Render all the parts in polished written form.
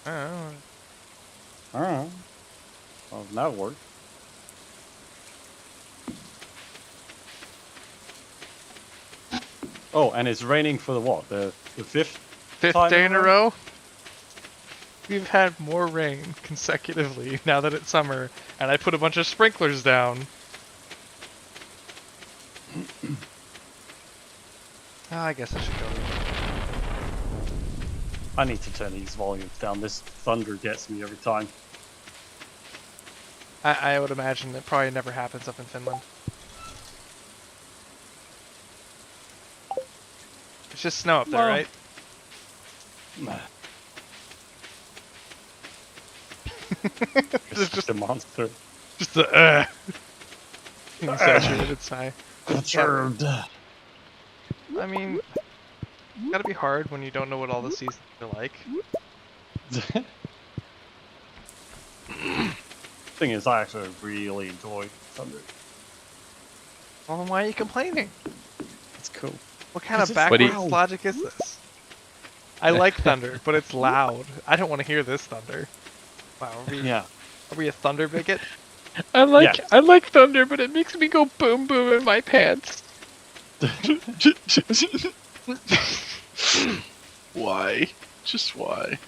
Alright. Alright. Well, that worked. Oh, and it's raining for the what? The fifth time Day in a row? We've had more rain consecutively now that it's summer, and I put a bunch of sprinklers down. I guess I should go. I need to turn these volumes down. This thunder gets me every time. I would imagine it probably never happens up in Finland. It's just snow up there, Well, right? It's just a monster. Just the exaggerated sigh. Perturbed. I mean, it's gotta be hard when you don't know what all the seasons are like. Thing is, I actually really enjoy thunder. Well, then why are you complaining? It's cool. What kind of It's backwards loud. logic is this? I like thunder, but it's loud. I don't want to hear this thunder. Wow, are we a thunder bigot? I like thunder, but it makes me go boom boom in my pants. Why? Just why?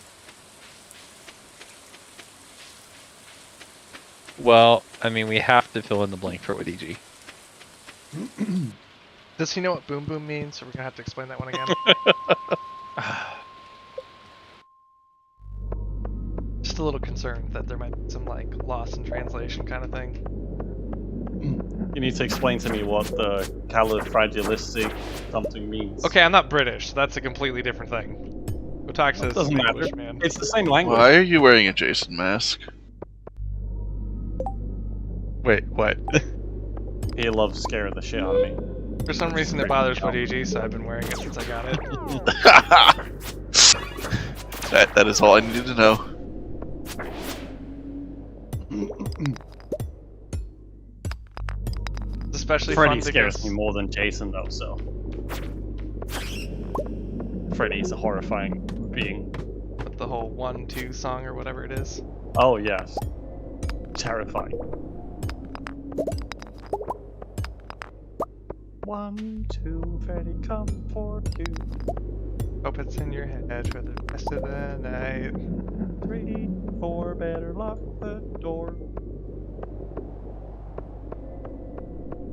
Well, I mean, we have to fill in the blank for it with EG. Does he know what boom boom means? So we're gonna have to explain that one again. Just a little concerned that there might be some like lost in translation kind of thing. You need to explain to me what the califragilistic something means. Okay, I'm not British, so that's a completely different thing. Go talk to It this doesn't English matter. man. It's the same language. Why are you wearing a Jason mask? Wait, what? He loves scaring the shit out of me. For some reason it bothers my DG, so I've been wearing it since I got it. That is all I needed to know. It's especially Freddy fun scares because me more than Jason, though, so. Freddy's a horrifying being. with the whole 1-2 song or whatever it is. Oh, yes. Terrifying. 1, 2, Freddy, come for you. Hope it's in your head for the rest of the night. 3, 4, better lock the door.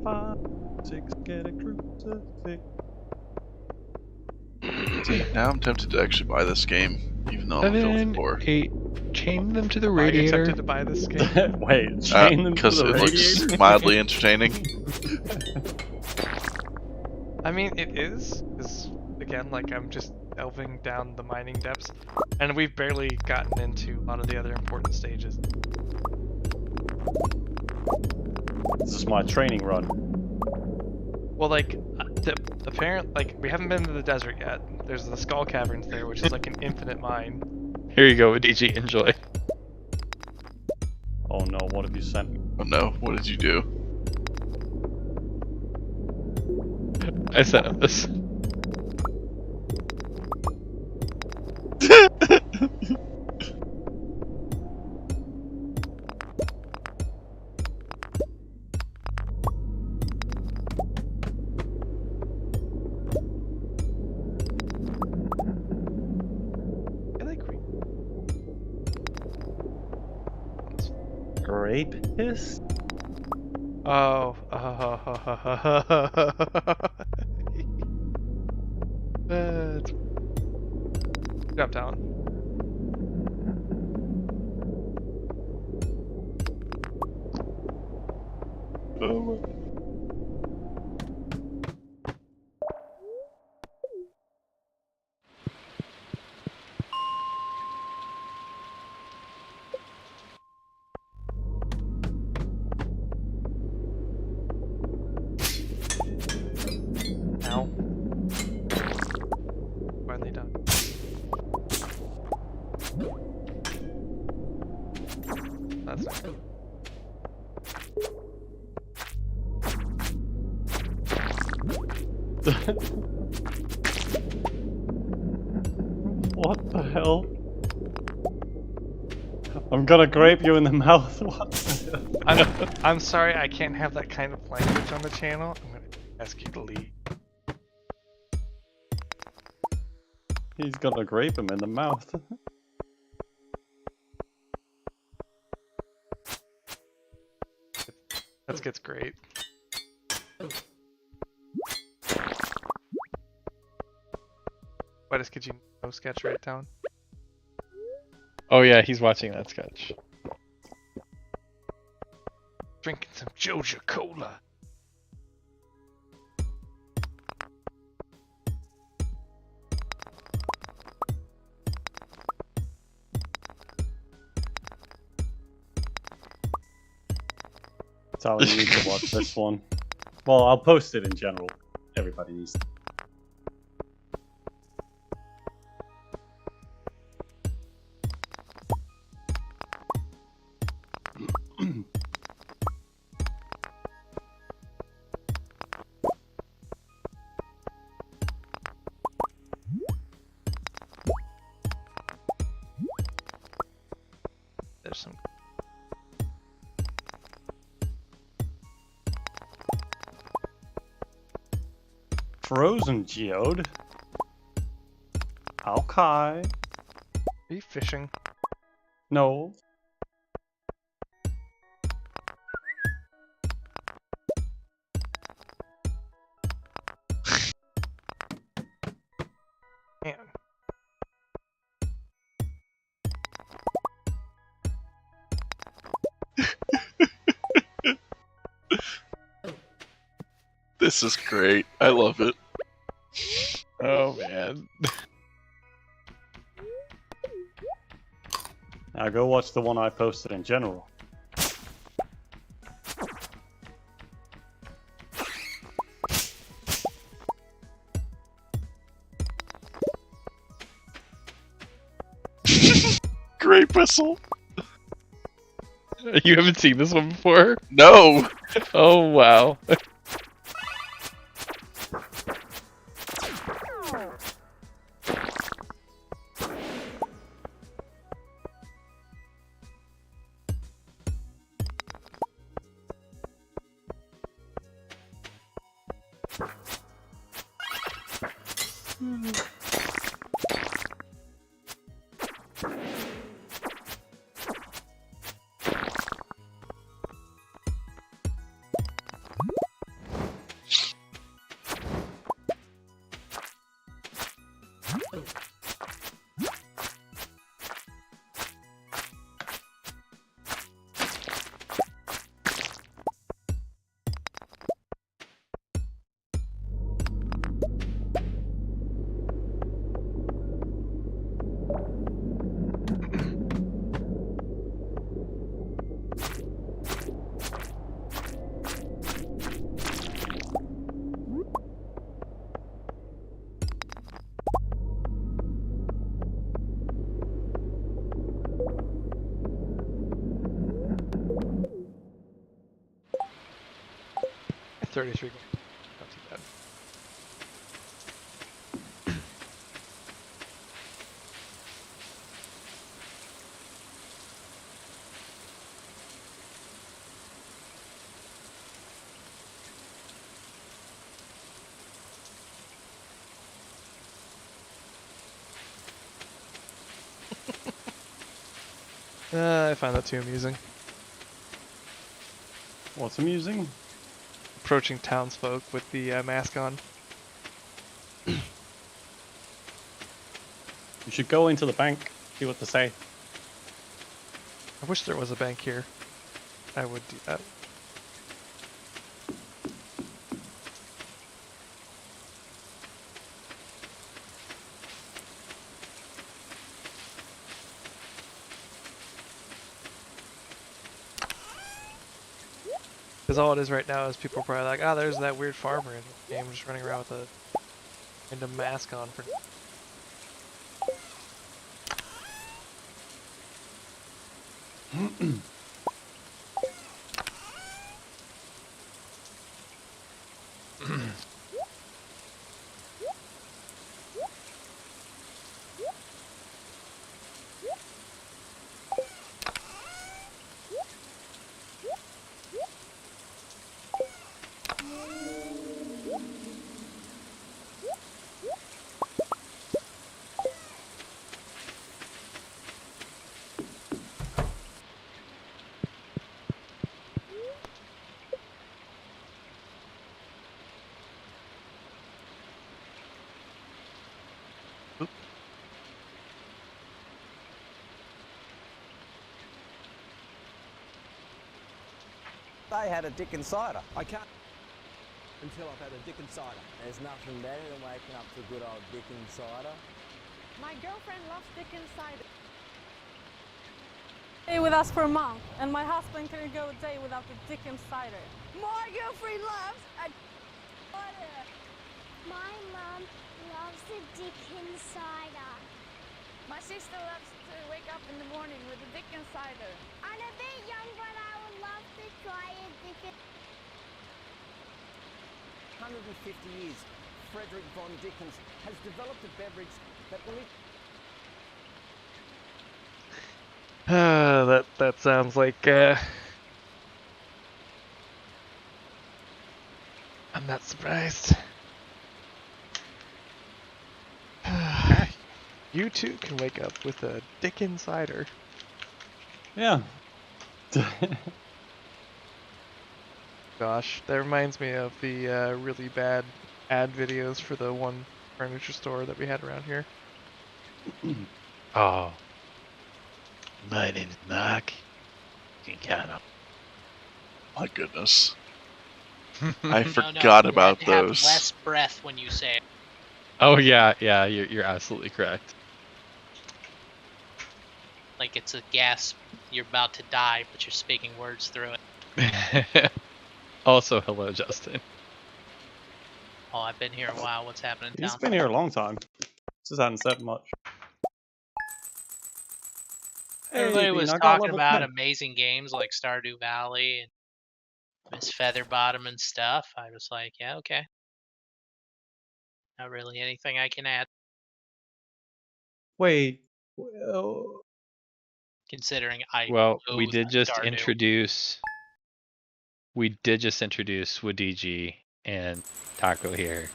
5, 6, get a crucifix. See, now I'm tempted to actually buy this game, even though I'm a filthy 7, poor. 8, chain them to the Why are you radiator. tempted to buy this game? Wait, chain them to Because the it radiator? looks mildly entertaining. I mean, it is, because, again, like, I'm just delving down the mining depths, and we've barely gotten into a lot of the other important stages. This is my training run. Well, like, we haven't been to the desert yet. There's the Skull Caverns there, which is like an infinite mine. Here you go, DG, enjoy. Oh no, what have you sent me? Oh no, what did you do? I sent him this. I like Rapist? Oh. Drop down. Oh. Ow. Finally done. That's not good. What the hell? I'm gonna grape you in the mouth. What? I'm sorry, I can't have that kind of language on the channel. I'm gonna ask you to leave. He's gonna grape him in the mouth. That gets great. What could you no sketch right down? Oh yeah, he's watching that sketch. Drinking some Joja Cola. Sally, you need to watch this one. Well, I'll post it in general. Everybody needs to. There's some. Frozen geode? Okay. Are you fishing? No. Man. This is great. I love it. Oh man. Now go watch the one I posted in general. Great whistle. You haven't seen this one before? No. Oh wow. At 33. Not too bad. I find that too amusing. What's amusing? Approaching townsfolk with the mask on. You should go into the bank, see what to say. I wish there was a bank here. I would do that. Because all it is right now is people are probably like, oh, there's that weird farmer in the game just running around with a random mask on for. I had a Dickens cider. I can't until I've had a Dickens cider. There's nothing better than waking up to good old Dickens cider. My girlfriend loves Dickens cider. Stay with us for a month, and my husband couldn't go a day without the Dickens cider. My girlfriend loves a cider. My mum loves the Dickens cider. My sister loves to wake up in the morning with a Dickens cider. I'm a bit young, but I would love to try a Dickens. 150 years, Frederick von Dickens has developed a beverage that will... That sounds like I'm not surprised. You too can wake up with a Dickens cider. Yeah. Gosh, that reminds me of the really bad ad videos for the one furniture store that we had around here. Oh. My name's Mark. You can count on. My goodness. I forgot about you have those. less breath when you say it. Oh yeah, you're absolutely correct. Like it's a gasp. You're about to die, but you're speaking words through it. Also, hello, Justin. Oh, I've been here a while. What's happening in He's town? been here a long time. Just hadn't said much. Everybody Hey, was Bean, I got talking level about 10. amazing games like Stardew Valley and Miss Featherbottom and stuff. I was like, yeah, okay. Not really anything I can add, Wait. Well, considering I Well, we loathe did just Stardew. introduce. We did just introduce Wadiji and Taco here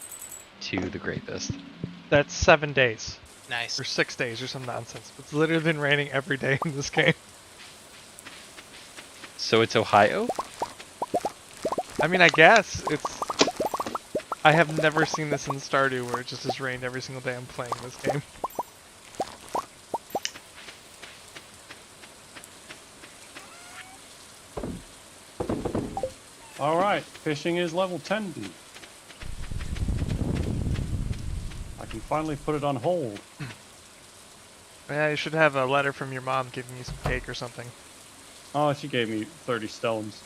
to the Grapist. That's 7 days. Nice. Or 6 days or some nonsense. It's literally been raining every day in this game. So it's Ohio? I mean, I guess it's... I have never seen this in Stardew where it just has rained every single day I'm playing this game. Alright, fishing is level 10, dude. I can finally put it on hold. Yeah, you should have a letter from your mom giving you some cake or something. Oh, she gave me 30 stones.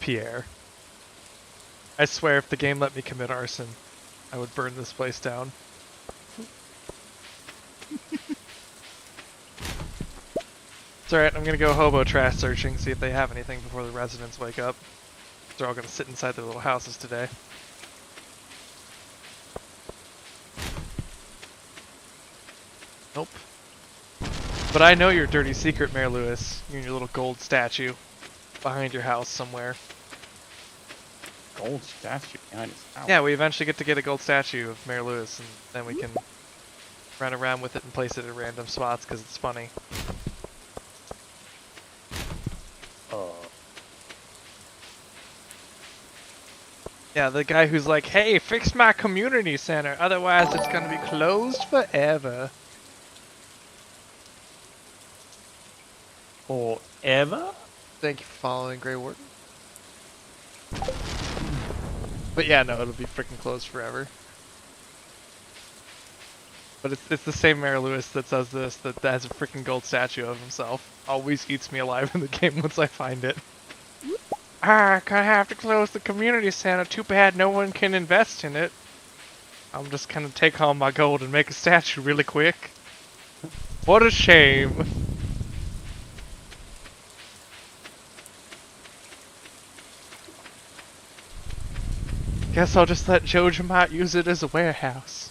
Pierre. I swear if the game let me commit arson, I would burn this place down. It's alright, I'm gonna go hobo trash searching, see if they have anything before the residents wake up. They're all gonna sit inside their little houses today. Nope. But I know your dirty secret, Mayor Lewis. You and your little gold statue behind your house somewhere. Gold statue behind his house. Yeah, we eventually get to get a gold statue of Mayor Lewis, and then we can run around with it and place it at random spots because it's funny. Yeah, the guy who's like, hey, fix my community center, otherwise it's gonna be closed forever. Forever? Thank you for following, Grey Warden. But yeah, no, it'll be freaking closed forever. But it's the same Mayor Lewis that says this, that has a freaking gold statue of himself. Always eats me alive in the game once I find it. Ah, gonna have to close the community center. Too bad no one can invest in it. I'm just gonna take all my gold and make a statue really quick. What a shame. Guess I'll just let Joe Jamot use it as a warehouse.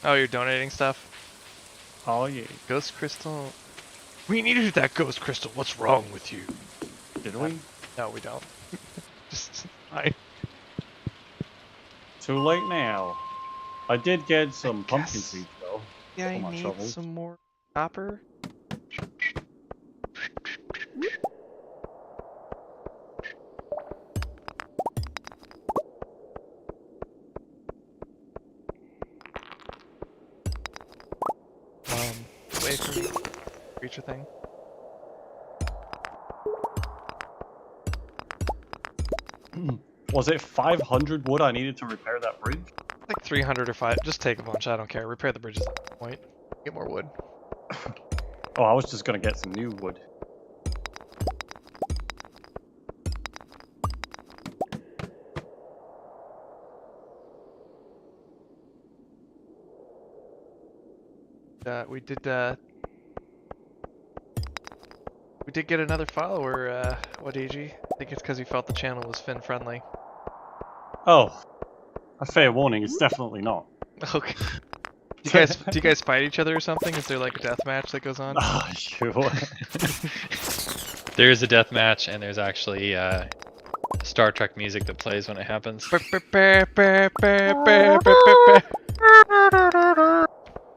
Oh, you're donating stuff? Oh yeah. Ghost crystal? We needed that ghost crystal. What's wrong with you? Did we? No, we don't. Just fine. Too late now. I did get some pumpkin guess- seeds though. Yeah, for I my need shovels. some more copper. Away from creature thing. Was it 500 wood I needed to repair that bridge? Like 300 or 5. Just take a bunch. I don't care. Repair the bridges at that point. Get more wood. Oh, I was just gonna get some new wood. We did get another follower, Wadiji. I think it's because he felt the channel was Finn friendly. Oh, a fair warning, it's definitely not. Okay. Do you guys fight each other or something? Is there like a death match that goes on? Ah, sure. There is a death match, and there's actually Star Trek music that plays when it happens.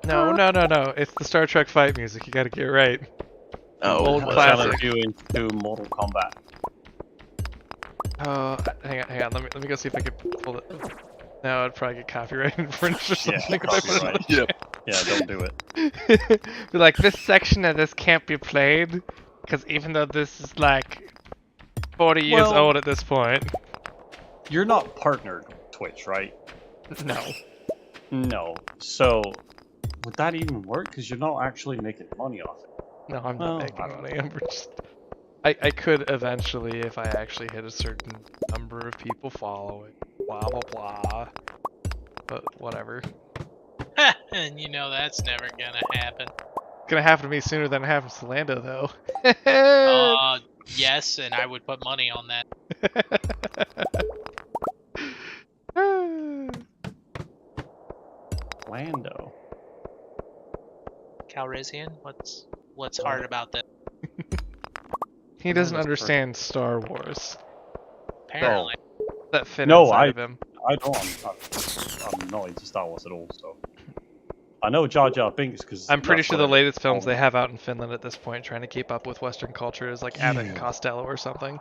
No. It's the Star Trek fight music. You gotta get it right. Oh, Old I'll classic. challenge you into Mortal Kombat. Oh, hang on. Let me go see if I can pull it. No, I'd probably get copyright infringed or something. Yeah, if I put it on copyright. the Yeah, don't do it. Be like, this section of this can't be played, because even though this is like 40 years Well- old at this point. You're not partnered with Twitch, right? No. No. So, would that even work? Because you're not actually making money off it. No, I'm Well, not making I don't money. I'm just... I could eventually if I actually hit a certain number of people following. Blah, blah, blah. But whatever. And you know that's never gonna happen. It's gonna happen to me sooner than it happens to Lando, though. Yes, and I would put money on that. Lando. Calrissian, what's hard about that? He doesn't that's understand Star Wars. Apparently. That fit No, inside of him. I'm not into Star Wars at all, so. I know Jar Jar Binks because I'm pretty sure the latest films they have out in Finland at this point, trying to keep up with Western culture, is like Abbott and Costello or something.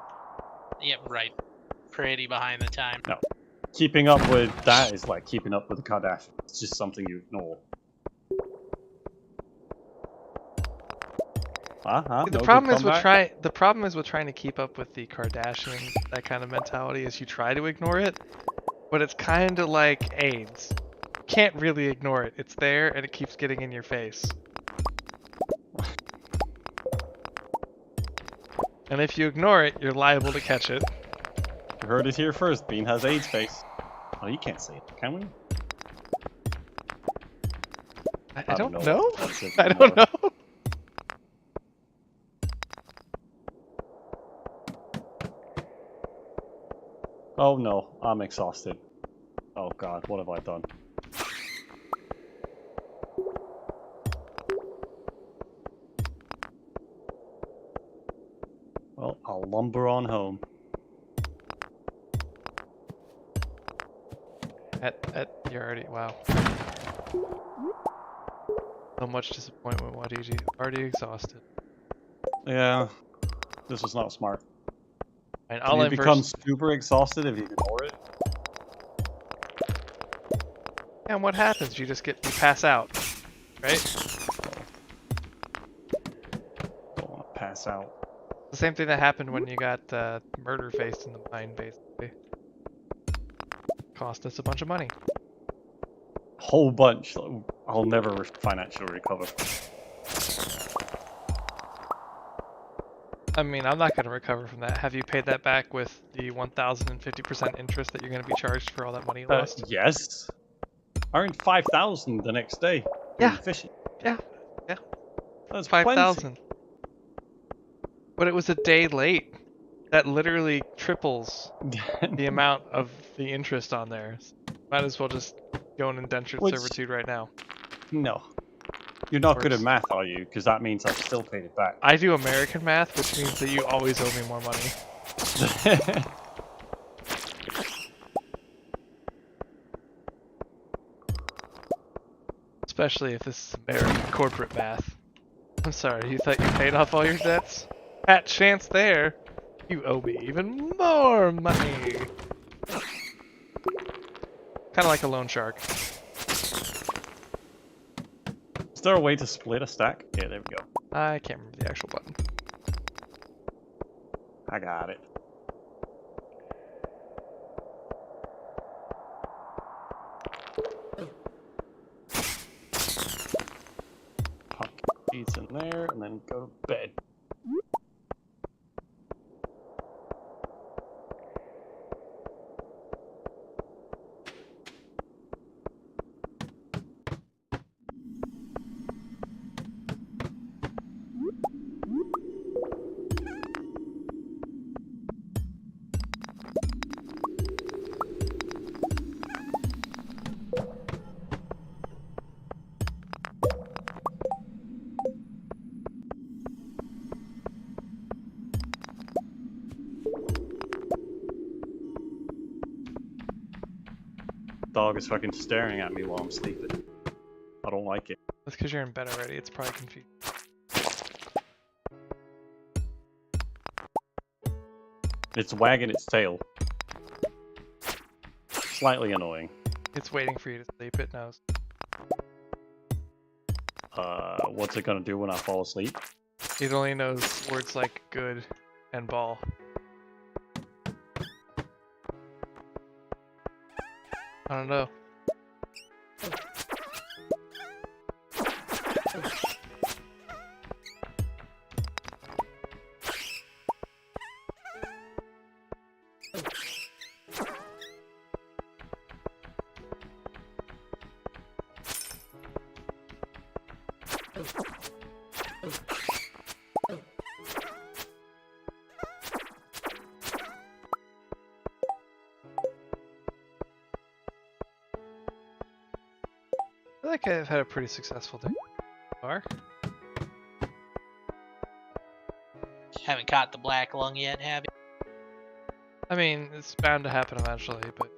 Yep, right. Pretty behind the time. No. Keeping up with that is like keeping up with the Kardashians. It's just something you ignore. The problem is with trying to keep up with the Kardashians, that kind of mentality, is you try to ignore it, but it's kind of like AIDS. You can't really ignore it. It's there and it keeps getting in your face. And if you ignore it, you're liable to catch it. You heard it here first. Bean has AIDS face. Oh, you can't say it, can we? I don't know. what that's I don't know. Oh no, I'm exhausted. Oh god, what have I done? Well, I'll lumber on home. You already, wow. So much disappointment, Wadiji. Already exhausted. Yeah, this was not smart. And Can you become super exhausted if you ignore it? And what happens? You pass out, right? Don't want to pass out. The same thing that happened when you got murder faced in the mine, basically. Cost us a bunch of money. Whole bunch. I'll never financially recover. I mean, I'm not going to recover from that. Have you paid that back with the 1,050% interest that you're going to be charged for all that money you lost? Yes. I earned 5,000 the next day. Yeah. Fishing. Yeah. That's 5,000. But it was a day late. That literally triples the amount of the interest on there. Might as well just go in indentured Which- servitude right now. No. You're not good at Works. math, are you? Because that means I've still paid it back. I do American math, which means that you always owe me more money. Especially if this is American corporate math. I'm sorry, you thought you paid off all your debts? At chance there, you owe me even more money. Kind of like a loan shark. Is there a way to split a stack? Yeah, there we go. I can't remember the actual button. I got it. Pop these in there and then go to bed. Dog is fucking staring at me while I'm sleeping. I don't like it. That's because you're in bed already. It's probably confused. It's wagging its tail. Slightly annoying. It's waiting for you to sleep. It knows. What's it gonna do when I fall asleep? It only knows words like good and ball. I don't know. I feel like I've had a pretty successful day so far. Haven't caught the black lung yet, have you? I mean, it's bound to happen eventually, but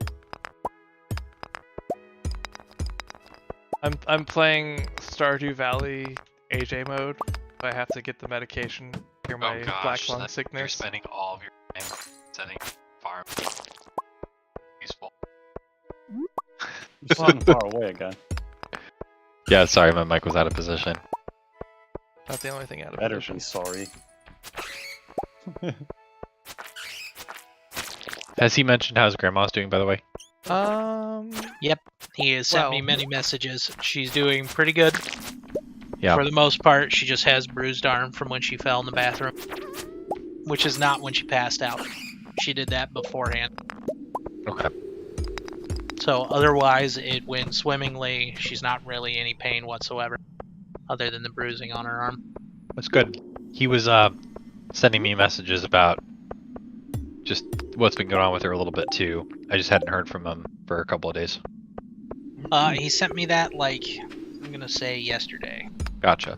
I'm playing Stardew Valley AJ mode. So I have to get the medication to cure my black lung You're sickness. spending all of your time setting farm useful. You're sitting far away again. Yeah, sorry, my mic was out of position. Not the only thing out of Better position. be sorry. Has he mentioned how his grandma's doing, by the way? Yep, he has sent me Well- many messages. She's doing pretty good. Yeah. For the most part, she just has bruised arm from when she fell in the bathroom, which is not when she passed out. She did that beforehand. Okay. So otherwise, it went swimmingly. She's not really any pain whatsoever, other than the bruising on her arm. That's good. He was sending me messages about just what's been going on with her a little bit too. I just hadn't heard from him for a couple of days. He sent me that, like, I'm gonna say yesterday. Gotcha.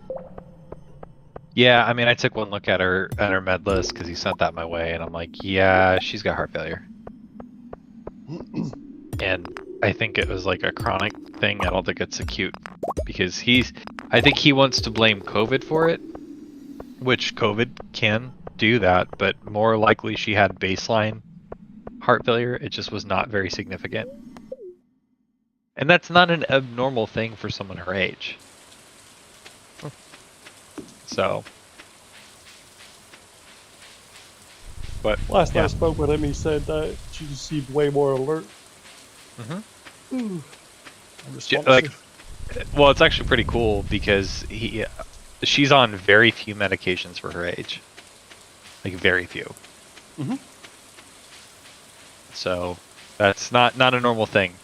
Yeah, I mean, I took one look at her med list because he sent that my way, and I'm like, yeah, she's got heart failure. And I think it was like a chronic thing. I don't think it's acute because I think he wants to blame COVID for it, which COVID can do that, but more likely she had baseline heart failure. It just was not very significant. And that's not an abnormal thing for someone her age. So. But Last yeah. I spoke with him, he said that she just seemed way more alert. Mm-hmm. Like, well, it's actually pretty cool because she's on very few medications for her age. Like very few. Mm-hmm. So that's not a normal thing.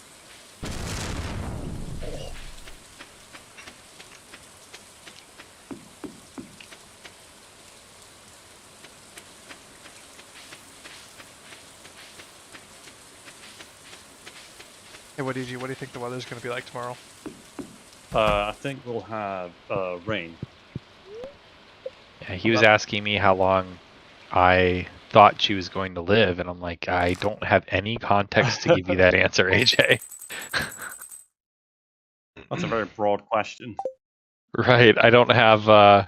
Hey, what do you think the weather's going to be like tomorrow? I think we'll have rain. Yeah, he was asking me how long I thought she was going to live, and I'm like, I don't have any context to give you that answer, AJ. That's a very broad question. Right, I don't have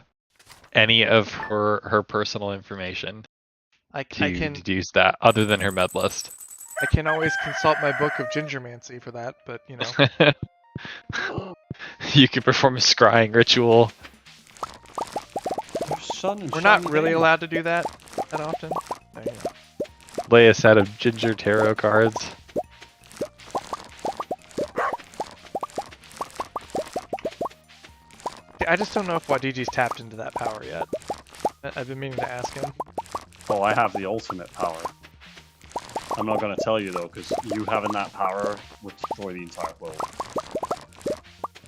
any of her personal information I to can deduce that, other than her med list. I can always consult my book of gingermancy for that, but you know. You could perform a scrying ritual. We're not really allowed to do that often. So, you know. Lay a set of ginger tarot cards. I just don't know if Wadiji's tapped into that power yet. I've been meaning to ask him. Oh, I have the ultimate power. I'm not going to tell you though, because you having that power would destroy the entire world.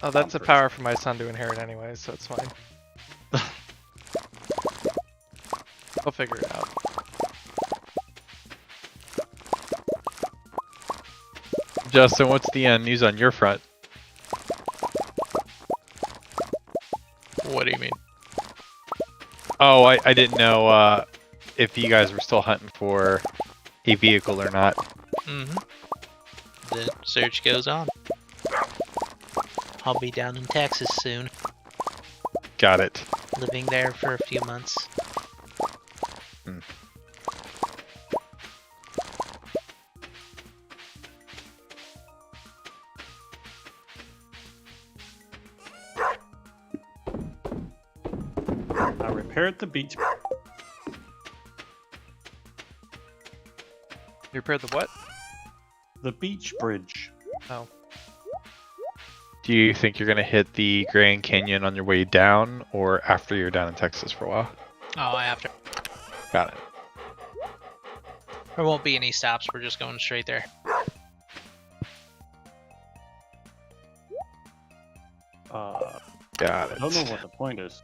Oh, that's a power for my son to inherit anyway, so it's fine. I'll figure it out. Justin, what's the news on your front? What do you mean? Oh, I didn't know if you guys were still hunting for a vehicle or not. Mm-hmm. The search goes on. I'll be down in Texas soon. Got it. Living there for a few months. Hmm. I repaired the beach. You repaired the what? The beach bridge. Oh. Do you think you're going to hit the Grand Canyon on your way down, or after you're down in Texas for a while? Oh, after. Got it. There won't be any stops. We're just going straight there. Got I it. don't know what the point is.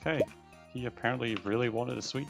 Okay, he apparently really wanted a sweet.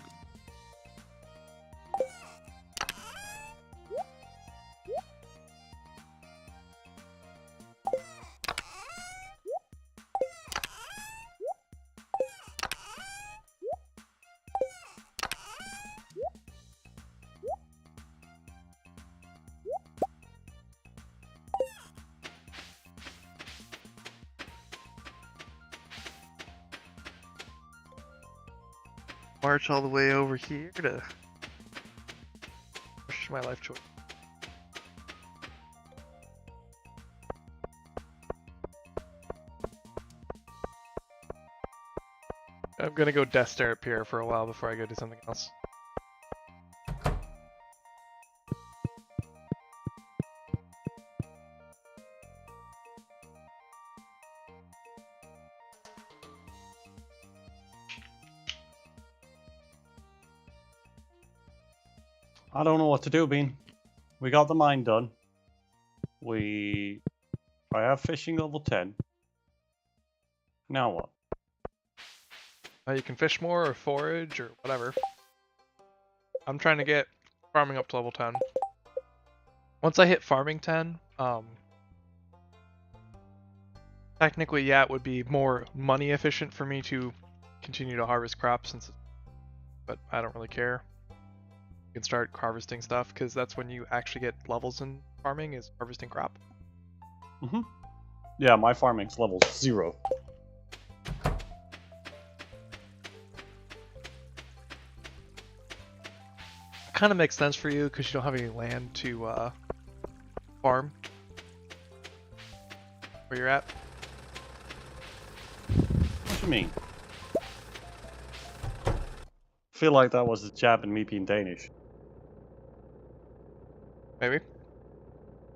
March all the way over here to push my life choice. I'm gonna go death stare at Pierre for a while before I go do something else. I don't know what to do, Bean. We got the mine done. I have fishing level 10. Now what? You can fish more or forage or whatever. I'm trying to get farming up to level 10. Once I hit farming 10, technically, yeah, it would be more money efficient for me to continue to harvest crops, but I don't really care. You can start harvesting stuff because that's when you actually get levels in farming, is harvesting crop. Mm-hmm. Yeah, my farming's level 0. Kind of makes sense for you because you don't have any land to farm where you're at. What do you mean? I feel like that was a jab at me being Danish. Maybe.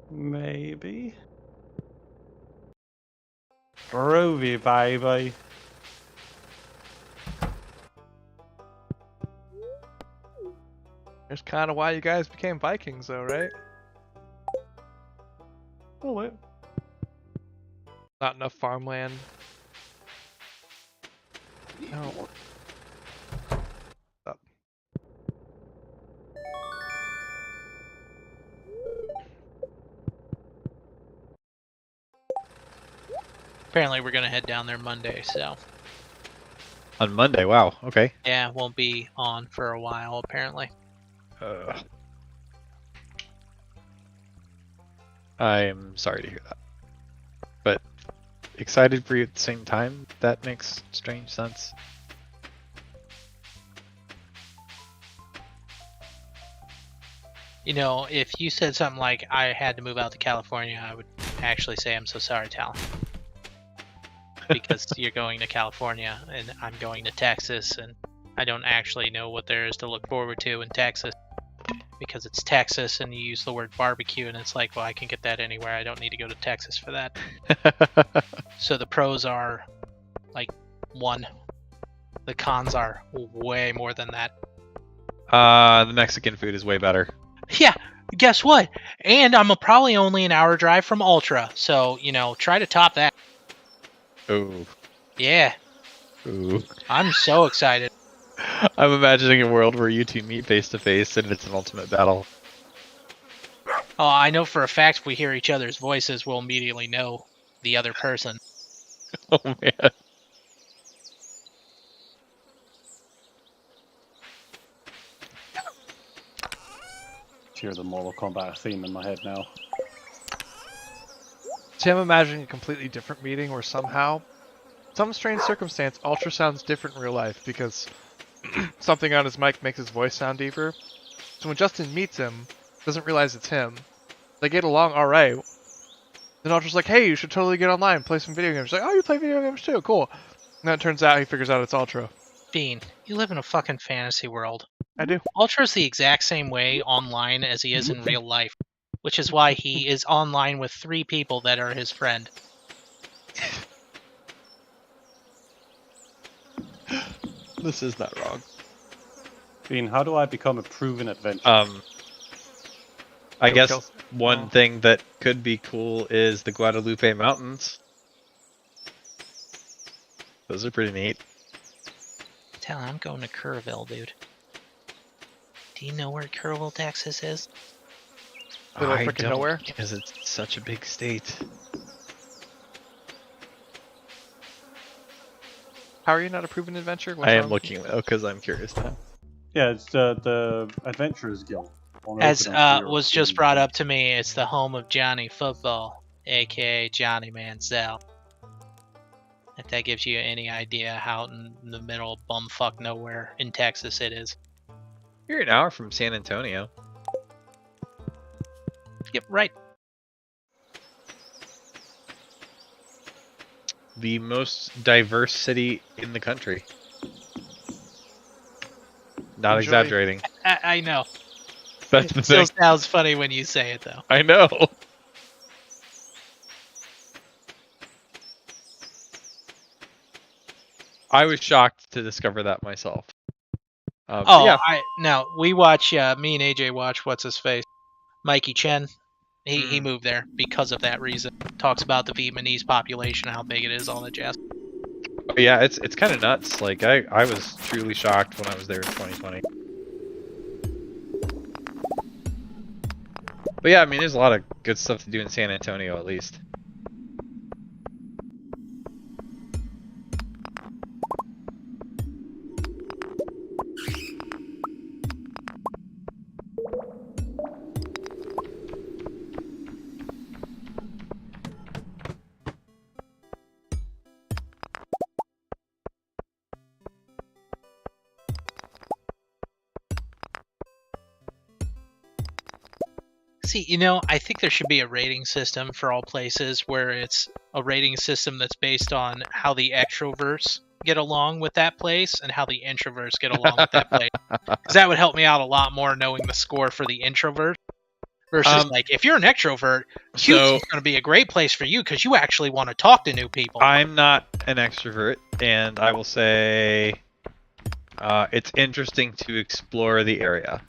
Maybe. Groovy, baby. That's kind of why you guys became Vikings, though, right? Oh, wait. Not enough farmland. No. Up. Apparently we're gonna head down there Monday, so On Monday, wow, okay. yeah, won't be on for a while apparently. I'm sorry to hear that. But excited for you at the same time? That makes strange sense. You know, if you said something like I had to move out to California, I would actually say I'm so sorry, Tal. Because you're going to California and I'm going to Texas, and I don't actually know what there is to look forward to in Texas. Because it's Texas and you use the word barbecue, and it's like, well, I can get that anywhere. I don't need to go to Texas for that. So the pros are like 1. The cons are way more than that. The Mexican food is way better. Yeah, guess what? And I'm probably only an hour drive from Ultra, so, you know, try to top that. Ooh. Yeah. Ooh. I'm so excited. I'm imagining a world where you two meet face to face and it's an ultimate battle. Oh, I know for a fact if we hear each other's voices, we'll immediately know the other person. Oh man. Hear the Mortal Kombat theme in my head now. See, I'm imagining a completely different meeting where somehow, some strange circumstance, Ultra sounds different in real life because something on his mic makes his voice sound deeper. So when Justin meets him, doesn't realize it's him. They get along alright. Then Ultra's like, hey, you should totally get online and play some video games. She's like, oh, you play video games too? Cool. And then it turns out he figures out it's Ultra. Bean, you live in a fucking fantasy world. I do. Ultra's the exact same way online as he is in real life, which is why he is online with 3 people that are his friend. This is not wrong. Bean, how do I become a proven adventurer? I guess one thing that could be cool is the Guadalupe Mountains. Those are pretty neat. Tell him I'm going to Kerrville, dude. Do you know where Kerrville, Texas is? Little I frickin' don't, nowhere? because it's such a big state. How are you not a proven adventurer? What's I am wrong? looking though, because I'm curious now. Yeah, it's the Adventurers Guild. As was just brought up to me, it's the home of Johnny Football, aka Johnny Manziel. If that gives you any idea how in the middle of bumfuck nowhere in Texas it is. You're an hour from San Antonio. Yep, right. The most diverse city in the country. Not Enjoy. exaggerating. I know. That's the It still thing. sounds funny when you say it, though. I know. I was shocked to discover that myself. Oh, yeah. no, we watch, me and AJ watch, what's his face? Mikey Chen. He moved there because of that reason. Talks about the Vietnamese population, how big it is, all that jazz. Yeah, it's kind of nuts. Like, I was truly shocked when I was there in 2020. But yeah, I mean, there's a lot of good stuff to do in San Antonio, at least. See, you know, I think there should be a rating system for all places where it's a rating system that's based on how the extroverts get along with that place and how the introverts get along with that place. Because that would help me out a lot more knowing the score for the introvert. Versus, like, if you're an extrovert, Houston's going to be a great place for you because you actually want to talk to new people. I'm not an extrovert, and I will say it's interesting to explore the area.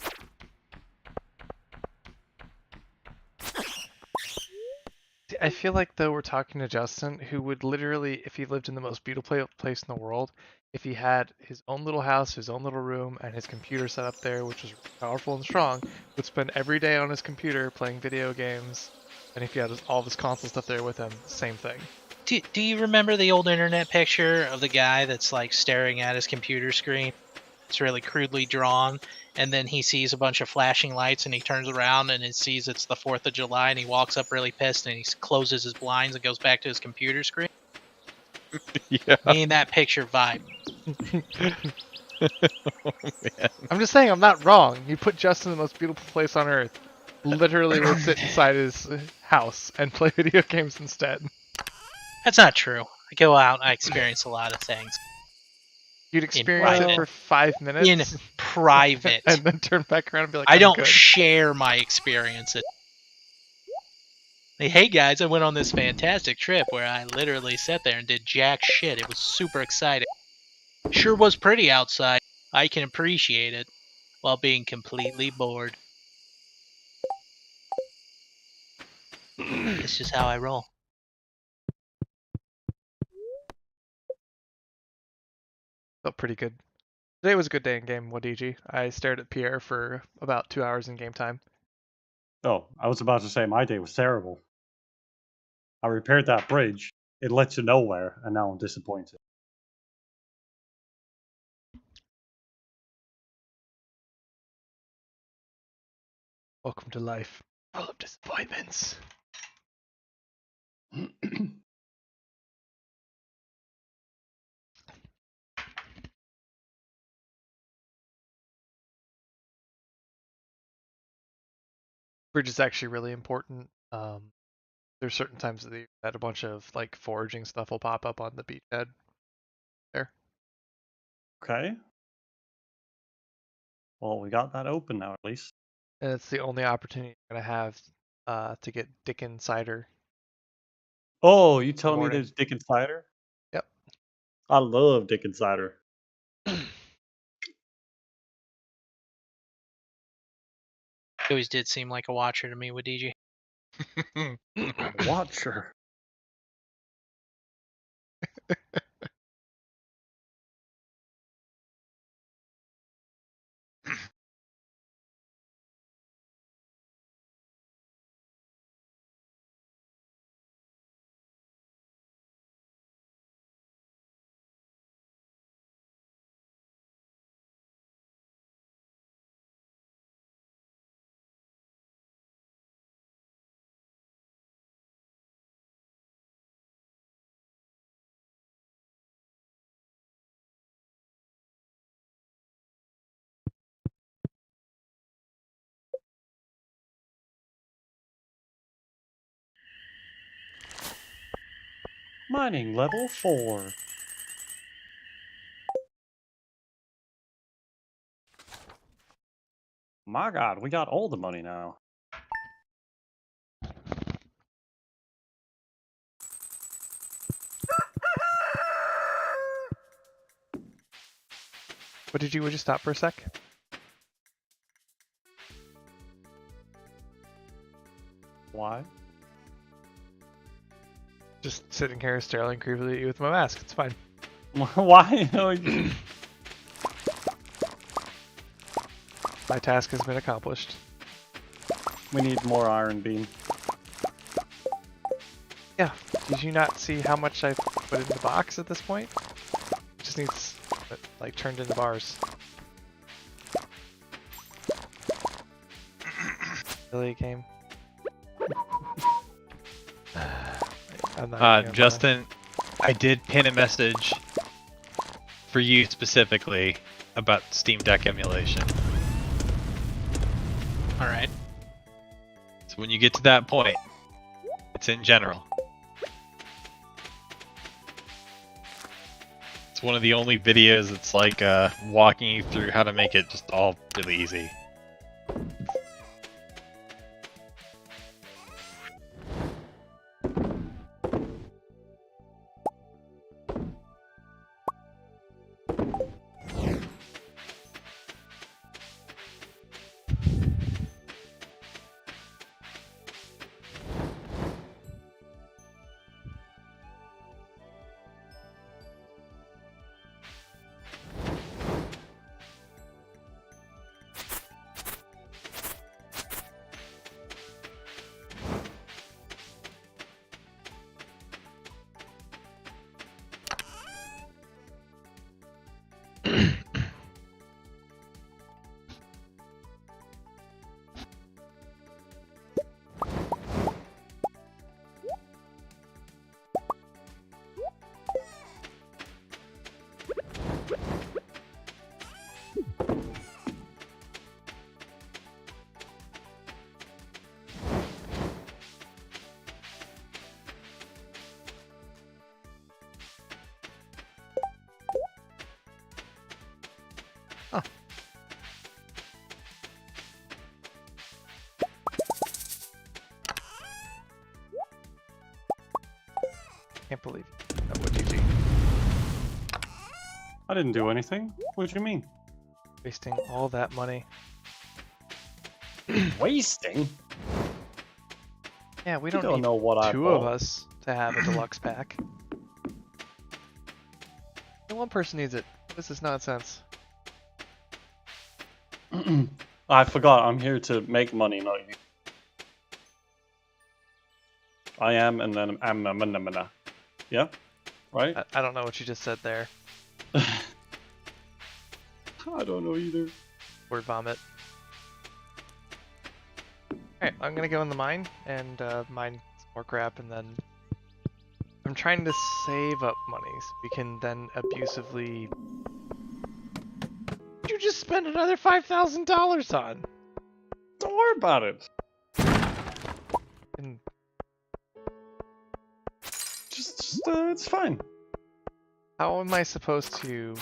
I feel like though we're talking to Justin, who would literally, if he lived in the most beautiful place in the world, if he had his own little house, his own little room, and his computer set up there, which was powerful and strong, would spend every day on his computer playing video games. And if he had all of his console stuff there with him, same thing. Do you remember the old internet picture of the guy that's like staring at his computer screen? It's really crudely drawn, and then he sees a bunch of flashing lights, and he turns around and he sees it's the 4th of July, and he walks up really pissed, and he closes his blinds and goes back to his computer screen. Yeah. Me and that picture vibe. Oh, man. I'm just saying, I'm not wrong. You put Justin in the most beautiful place on earth, literally would sit inside his house and play video games instead. That's not true. I go out and I experience a lot of things. You'd experience it private. for 5 minutes. In private. And then turn back around and be like, I I'm don't good. share my experiences. Like, hey guys, I went on this fantastic trip where I literally sat there and did jack shit. It was super exciting. Sure was pretty outside. I can appreciate it while being completely bored. It's just how I roll. Felt pretty good. Today was a good day in game, Wadiji. I stared at Pierre for about 2 hours in game time. Oh, I was about to say my day was terrible. I repaired that bridge. It led to nowhere, and now I'm disappointed. Welcome to life, full of disappointments. Bridge is actually really important. There's certain times that a bunch of like foraging stuff will pop up on the beachhead. There. Okay. Well, we got that open now, at least. And it's the only opportunity you're gonna have to get Dickon cider. Oh, you telling me morning. there's Dickon cider? Yep. I love Dickon cider. He always did seem like a watcher to me with DJ. Watcher. Mining level 4. My god, we got all the money now. Would you stop for a sec? Why? Just sitting here staring creepily at you with my mask. It's fine. Why? My task has been accomplished. We need more iron beam. Yeah. Did you not see how much I've put in the box at this point? It just needs like turned into bars. Really, game? I'm not gonna Justin, I did pin a message for you specifically about Steam Deck emulation. Alright. So when you get to that point, it's in general. It's one of the only videos that's like walking you through how to make it just all really easy. Can't believe you. Oh, what did you do? I didn't do anything. What do you mean? Wasting all that money. Wasting? Yeah, we You don't don't need know what I two of bought. us to have a deluxe pack. And one person needs it. This is nonsense. I forgot. I'm here to make money, not you. I am, and then I'm. Yeah? Right? I don't know what you just said there. I don't know either. Word vomit. Alright, I'm gonna go in the mine and mine some more crap, and then I'm trying to save up money so we can then abusively. You just spent another $5,000 on. Don't worry about it. And Just it's fine. how am I supposed to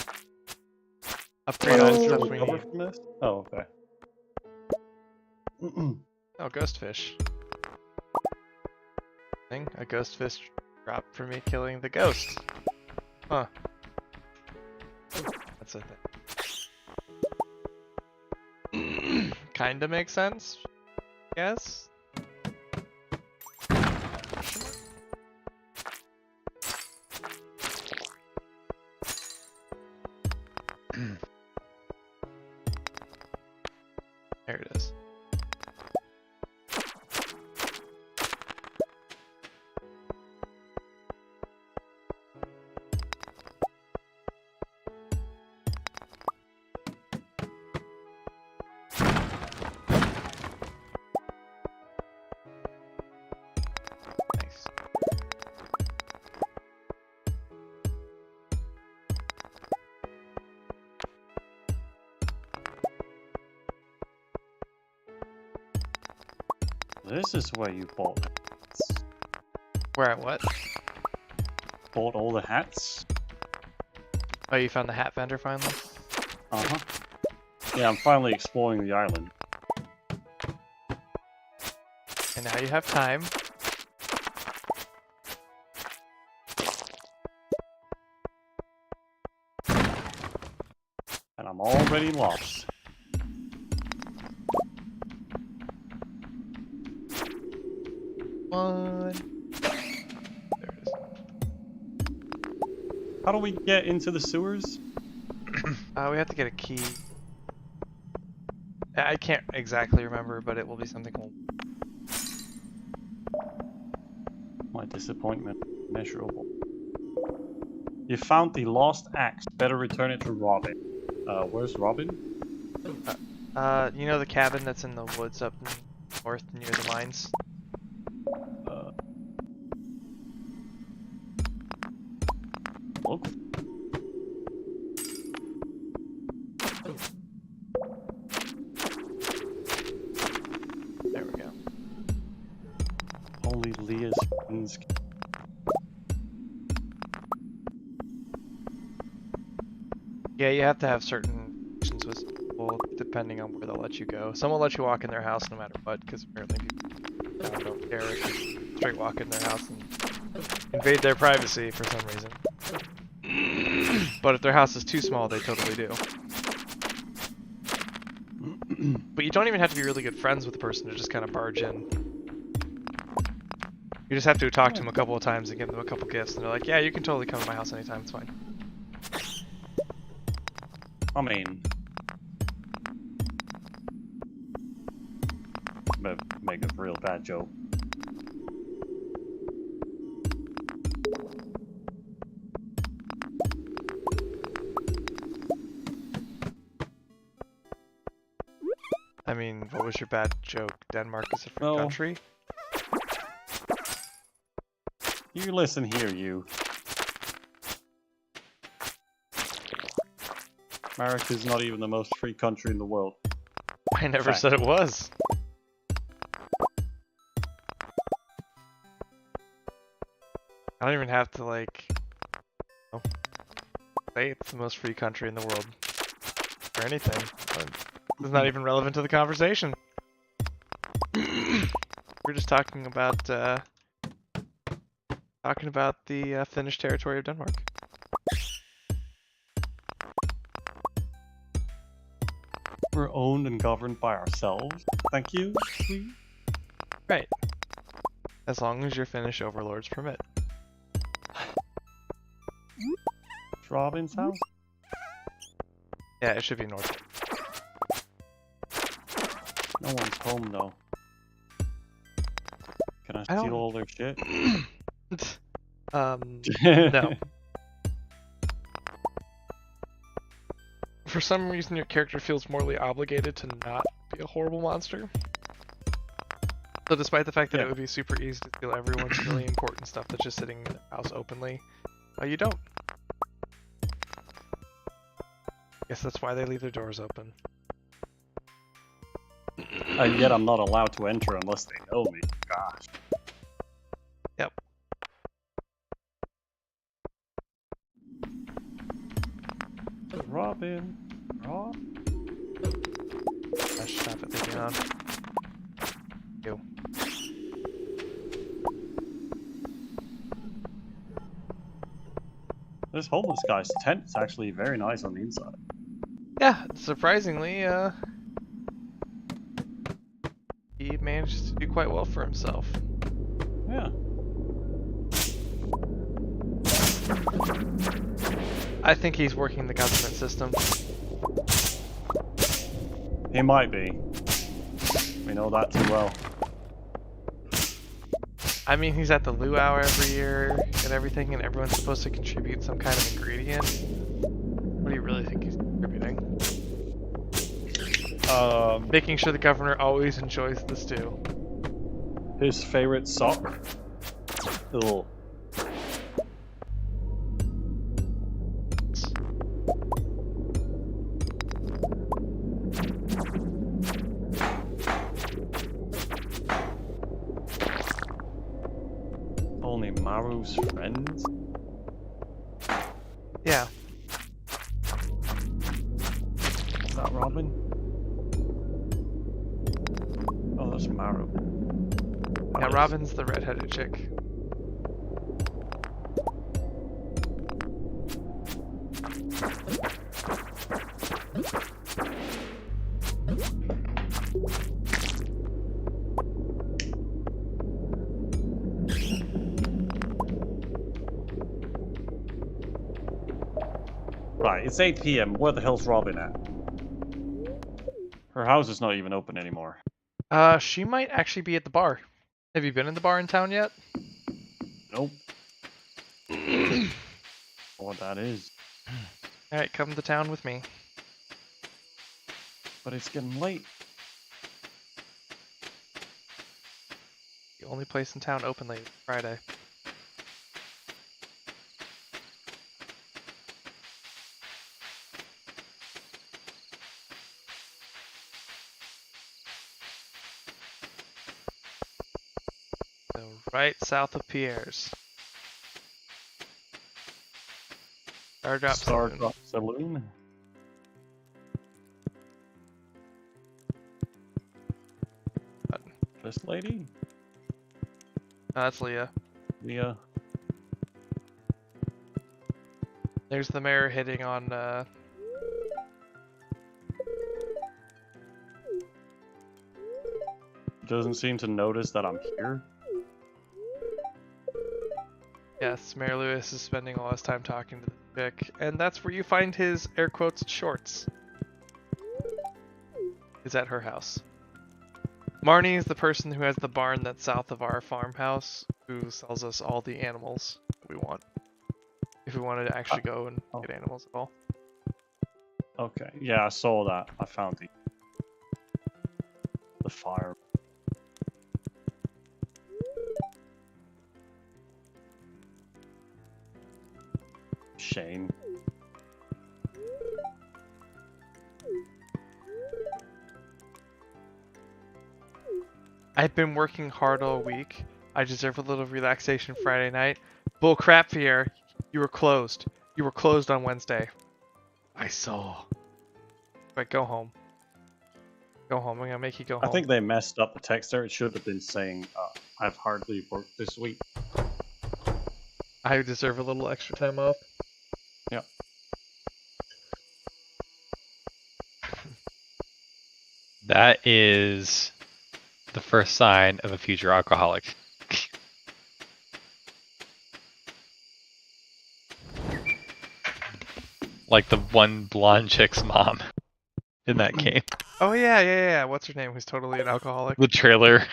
upgrade all the stuff we recover need? from this? Oh, okay. Oh, ghost fish. Thing? A ghost fish dropped for me killing the ghost. Huh. That's a thing. Kinda makes sense. Yes. There it is. Nice. This is where you bought hats. Where at what? Bought all the hats? Oh, you found the hat vendor finally? Uh-huh. Yeah, I'm finally exploring the island. And now you have time. And I'm already lost. One. There it is. How do we get into the sewers? We have to get a key. I can't exactly remember, but it will be something cool. My disappointment immeasurable. You found the lost axe. Better return it to Robin. Where's Robin? You know the cabin that's in the woods up north near the mines? Look. There we go. Only Leah's friends. Yeah, you have to have certain actions with people depending on where they'll let you go. Some will let you walk in their house no matter what, because apparently people don't care if you straight walk in their house and invade their privacy for some reason. But if their house is too small, they totally do. But you don't even have to be really good friends with the person to just kind of barge in. You just have to talk to them a couple of times and give them a couple gifts, and they're like, yeah, you can totally come to my house anytime, it's fine. I mean, make a real bad joke. I mean, what was your bad joke? Denmark is a free No. country? You listen here, you. America's not even the most free country in the world. I never Fact. said it was. I don't even have to, like, say it's the most free country in the world. Or anything. It's not even relevant to the conversation. We're just talking about, Talking about the Finnish territory of Denmark. We're owned and governed by ourselves. Thank you. Please. Right. As long as your Finnish overlords permit. Robin's house? Yeah, it should be north. No one's home though. Can I I don't- steal all their shit? No. For some reason, your character feels morally obligated to not be a horrible monster. So despite the fact that it would be super easy to steal everyone's really important stuff that's just sitting in the house openly, you don't. Guess that's why they leave their doors open. And yet I'm not allowed to enter unless they know me. Gosh. Yep. Robin. Rob? I should have it taken on. Ew. This homeless guy's tent is actually very nice on the inside. Yeah, surprisingly, he managed to do quite well for himself. Yeah. I think he's working the government system. He might be. We know that too well. I mean, he's at the luau every year and everything, and everyone's supposed to contribute some kind of ingredient. What do you really think he's contributing? Making sure the governor always enjoys the stew. His favorite sock? Ugh. Only Maru's friends? Yeah. Is that Robin? Oh, that's Maru. Yeah, Robin's the redheaded chick. Right, it's 8 PM. Where the hell's Robin at? Her house is not even open anymore. She might actually be at the bar. Have you been in the bar in town yet? Nope. What that is. Alright, come to town with me. But it's getting late. The only place in town open late is Friday. So right south of Pierre's. Stardrop Saloon. Stardrop Saloon? This lady? That's Leah. Leah. There's the mayor hitting on Doesn't seem to notice that I'm here. yes, Mayor Lewis is spending all his time talking to the chick, and that's where you find his air quotes shorts. Is at her house. Marnie is the person who has the barn that's south of our farmhouse, who sells us all the animals we want. If we wanted to actually go and get animals at all. Okay, yeah, I saw that. I found the fire. Shame. I've been working hard all week. I deserve a little relaxation Friday night. Bull crap, Pierre. You were closed. You were closed on Wednesday. I saw. But go home. Go home. I'm gonna make you go home. I think they messed up the text there. It should have been saying, I've hardly worked this week. I deserve a little extra time off. Yeah. That is the first sign of a future alcoholic. Like the one blonde chick's mom in that game. Oh yeah. What's her name? Who's totally an alcoholic? The trailer.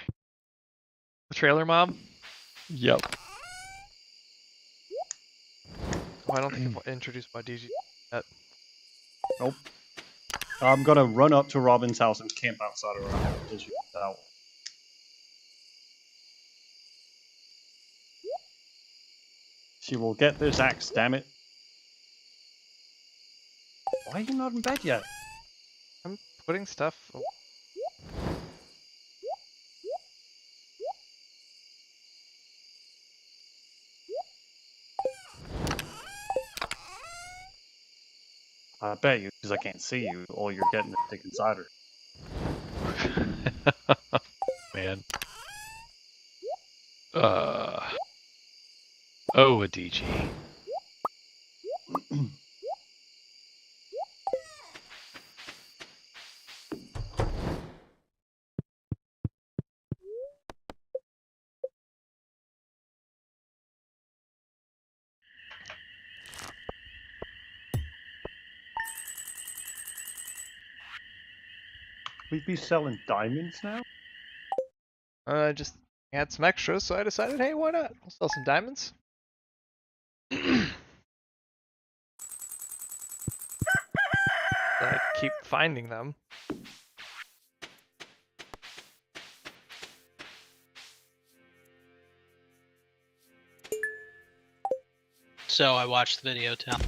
The trailer mom? Yep. Oh, I don't think I'm introduced by DG yet. Nope. I'm gonna run up to Robin's house and camp outside of her house until she gets out. She will get this axe, damn it. Why are you not in bed yet? I'm putting stuff. I bet you, because I can't see you, all you're getting is dick inside her. Man. Oh, a DG. We'd be selling diamonds now? I just had some extras, so I decided, hey, why not? I'll sell some diamonds. I keep finding them. So I watched the video, Tom.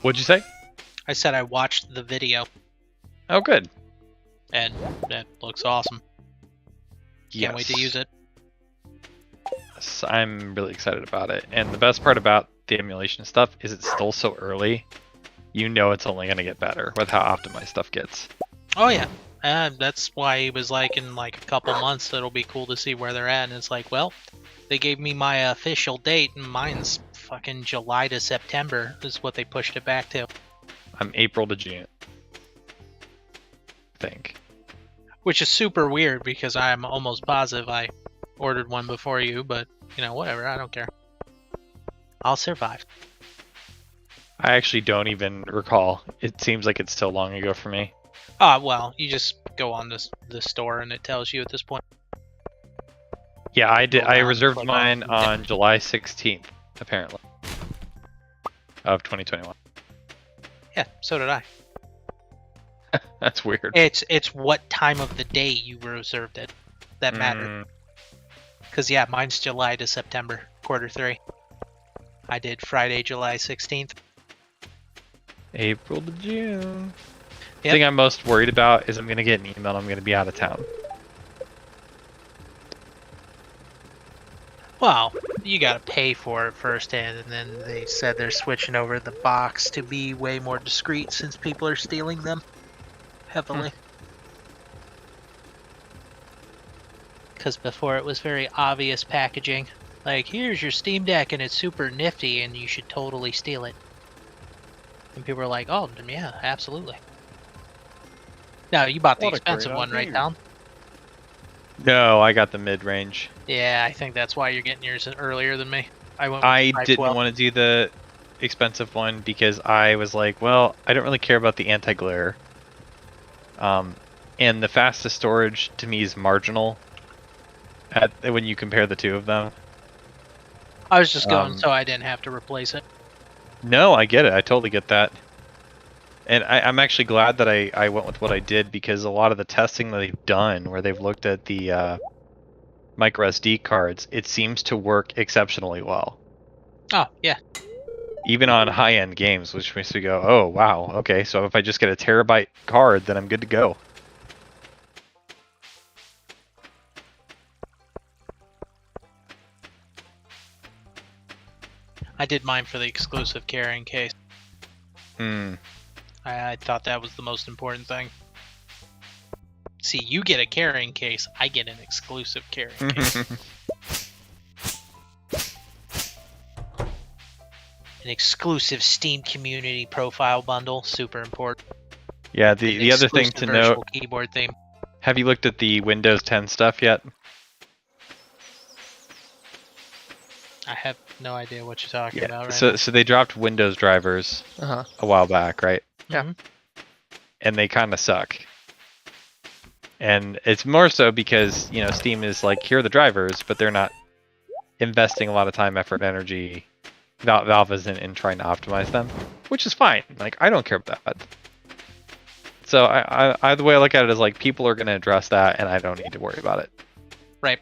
What'd you say? I said I watched the video, Oh, good. and it looks awesome. Can't wait to use it. Yes, I'm really excited about it. And the best part about the emulation stuff is it's still so early. You know it's only going to get better with how optimized stuff gets. Oh yeah, that's why he was like in like a couple months it'll be cool to see where they're at. And it's like, well, they gave me my official date, and mine's fucking July to September is what they pushed it back to. I'm April to June. I think. Which is super weird because I'm almost positive I ordered one before you, but you know, whatever, I don't care. I'll survive. I actually don't even recall. It seems like it's so long ago for me. Well, you just go on the store and it tells you at this point. Yeah, I did. I Hold on, reserved click mine on. on July 16th, apparently, of 2021. Yeah, so did I. That's weird. It's what time of the day you reserved it that mattered. Because yeah, mine's July to September, Q3. I did Friday, July 16th. April to June. The Yep. thing I'm most worried about is I'm going to get an email I'm going to be out of town. Well, you gotta pay for it firsthand, and then they said they're switching over the box to be way more discreet since people are stealing them heavily. Because before it was very obvious packaging. Like, here's your Steam Deck and it's super nifty and you should totally steal it. And people were like, oh, yeah, absolutely. Now, you bought the What a great expensive one, right, idea. Tom? No, I got the mid-range. Yeah, I think that's why you're getting yours earlier than me. I went with I the didn't 512. want to do the expensive one because I was like, well, I don't really care about the anti-glare. And the fastest storage to me is marginal when you compare the two of them. I was just going so I didn't have to replace it. No, I get it. I totally get that. And I'm actually glad that I went with what I did because a lot of the testing that they've done where they've looked at the micro SD cards, it seems to work exceptionally well. Oh, yeah. Even on high-end games, which makes me go, oh, wow, okay, so if I just get a terabyte card, then I'm good to go. I did mine for the exclusive carrying case. I thought that was the most important thing. See, you get a carrying case, I get an exclusive carrying case. An exclusive Steam community profile bundle, super important. Yeah, the other thing Exclusive to virtual note, keyboard theme. have you looked at the Windows 10 stuff yet? I have no idea what you're talking about right so now. so they dropped Windows drivers Uh-huh. a while back, right? Yeah. Mhm. And they kind of suck. And it's more so because, Steam is like, here are the drivers, but they're not investing a lot of time, effort, energy. Valve isn't in trying to optimize them, which is fine. Like, I don't care about that. So the way I look at it is like, people are going to address that, and I don't need to worry about it. Right.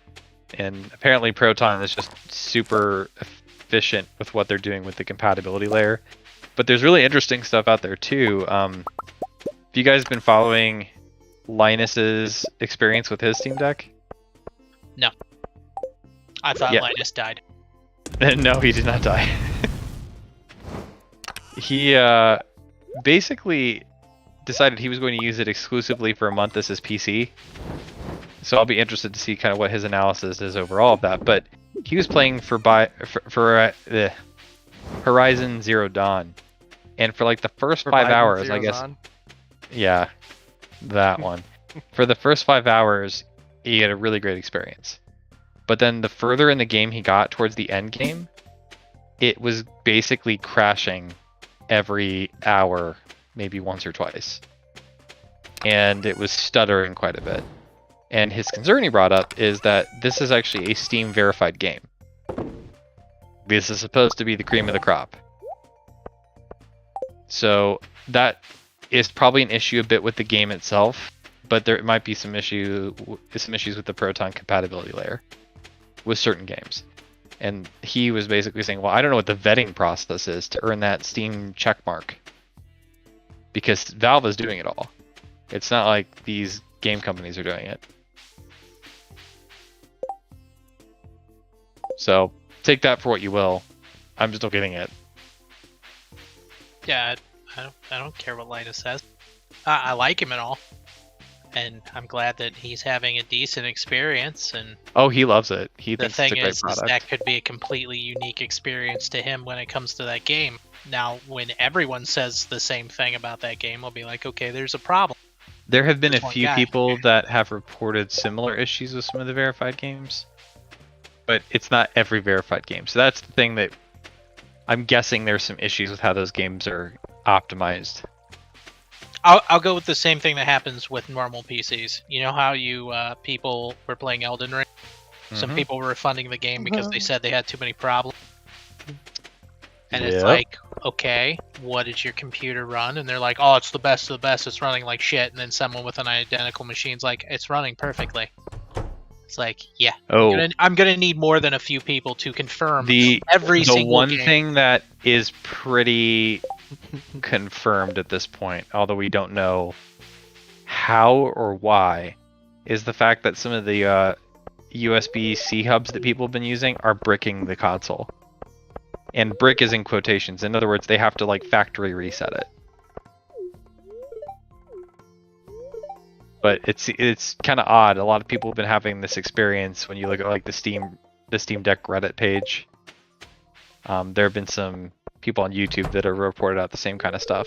And apparently Proton is just super efficient with what they're doing with the compatibility layer. But there's really interesting stuff out there too. Have you guys been following Linus's experience with his Steam Deck? No. I thought Yeah. Linus died. No, he did not die. He basically decided he was going to use it exclusively for a month as his PC. So I'll be interested to see kind of what his analysis is overall of that. But he was playing for Horizon Zero Dawn, and for like the first 5 hours, I guess. Yeah, that one. For the first 5 hours, he had a really great experience. But then the further in the game he got towards the end game, it was basically crashing every hour, maybe once or twice. And it was stuttering quite a bit. And his concern he brought up is that this is actually a Steam verified game. This is supposed to be the cream of the crop. So that is probably an issue a bit with the game itself, but there might be some issues with the Proton compatibility layer with certain games. And he was basically saying, well, I don't know what the vetting process is to earn that Steam checkmark, because Valve is doing it all. It's not like these game companies are doing it. So take that for what you will. I'm still getting it. Yeah, I don't care what Linus says. I like him and all, and I'm glad that he's having a decent experience. And oh, he loves it. He the thinks thing it's a great is product. that could be a completely unique experience to him when it comes to that game. Now, when everyone says the same thing about that game, I'll be like, okay, there's a problem. There have been There's a one few guy. people that have reported similar issues with some of the verified games, but it's not every verified game. So that's the thing that I'm guessing there's some issues with how those games are optimized. I'll go with the same thing that happens with normal PCs. You know how you people were playing Elden Ring? Some Mhm. people were refunding the game because they said they had too many problems. And it's Yep. like, okay, what did your computer run? And they're like, oh, it's the best of the best. It's running like shit. And then someone with an identical machine's like, it's running perfectly. It's like, yeah, Oh, I'm gonna need more than a few people to confirm the every the single one game. thing that is pretty confirmed at this point, although we don't know how or why, is the fact that some of the USB-C hubs that people have been using are bricking the console. And brick is in quotations. In other words, they have to like factory reset it. But it's kind of odd. A lot of people have been having this experience when you look at like the Steam Deck Reddit page. There have been some people on YouTube that have reported out the same kind of stuff,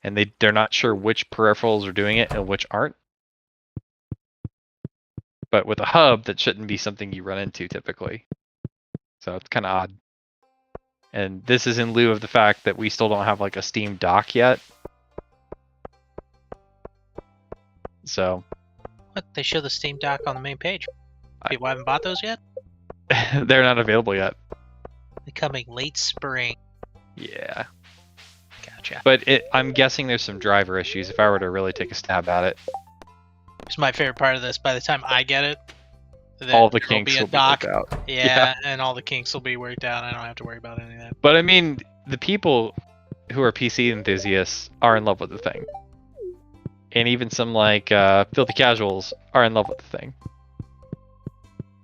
and they're not sure which peripherals are doing it and which aren't. But with a hub, that shouldn't be something you run into typically. So it's kind of odd. And this is in lieu of the fact that we still don't have like a Steam dock yet. So What? They show the Steam Dock on the main page. People haven't bought those yet? they're not available yet. They're coming late spring. Yeah. Gotcha. But I'm guessing there's some driver issues if I were to really take a stab at it. It's my favorite part of this. By the time I get it, then All the there'll kinks be a will be dock. worked out. Yeah, and all the kinks will be worked out. I don't have to worry about any of that. But I mean, the people who are PC enthusiasts are in love with the thing. And even some like filthy casuals are in love with the thing.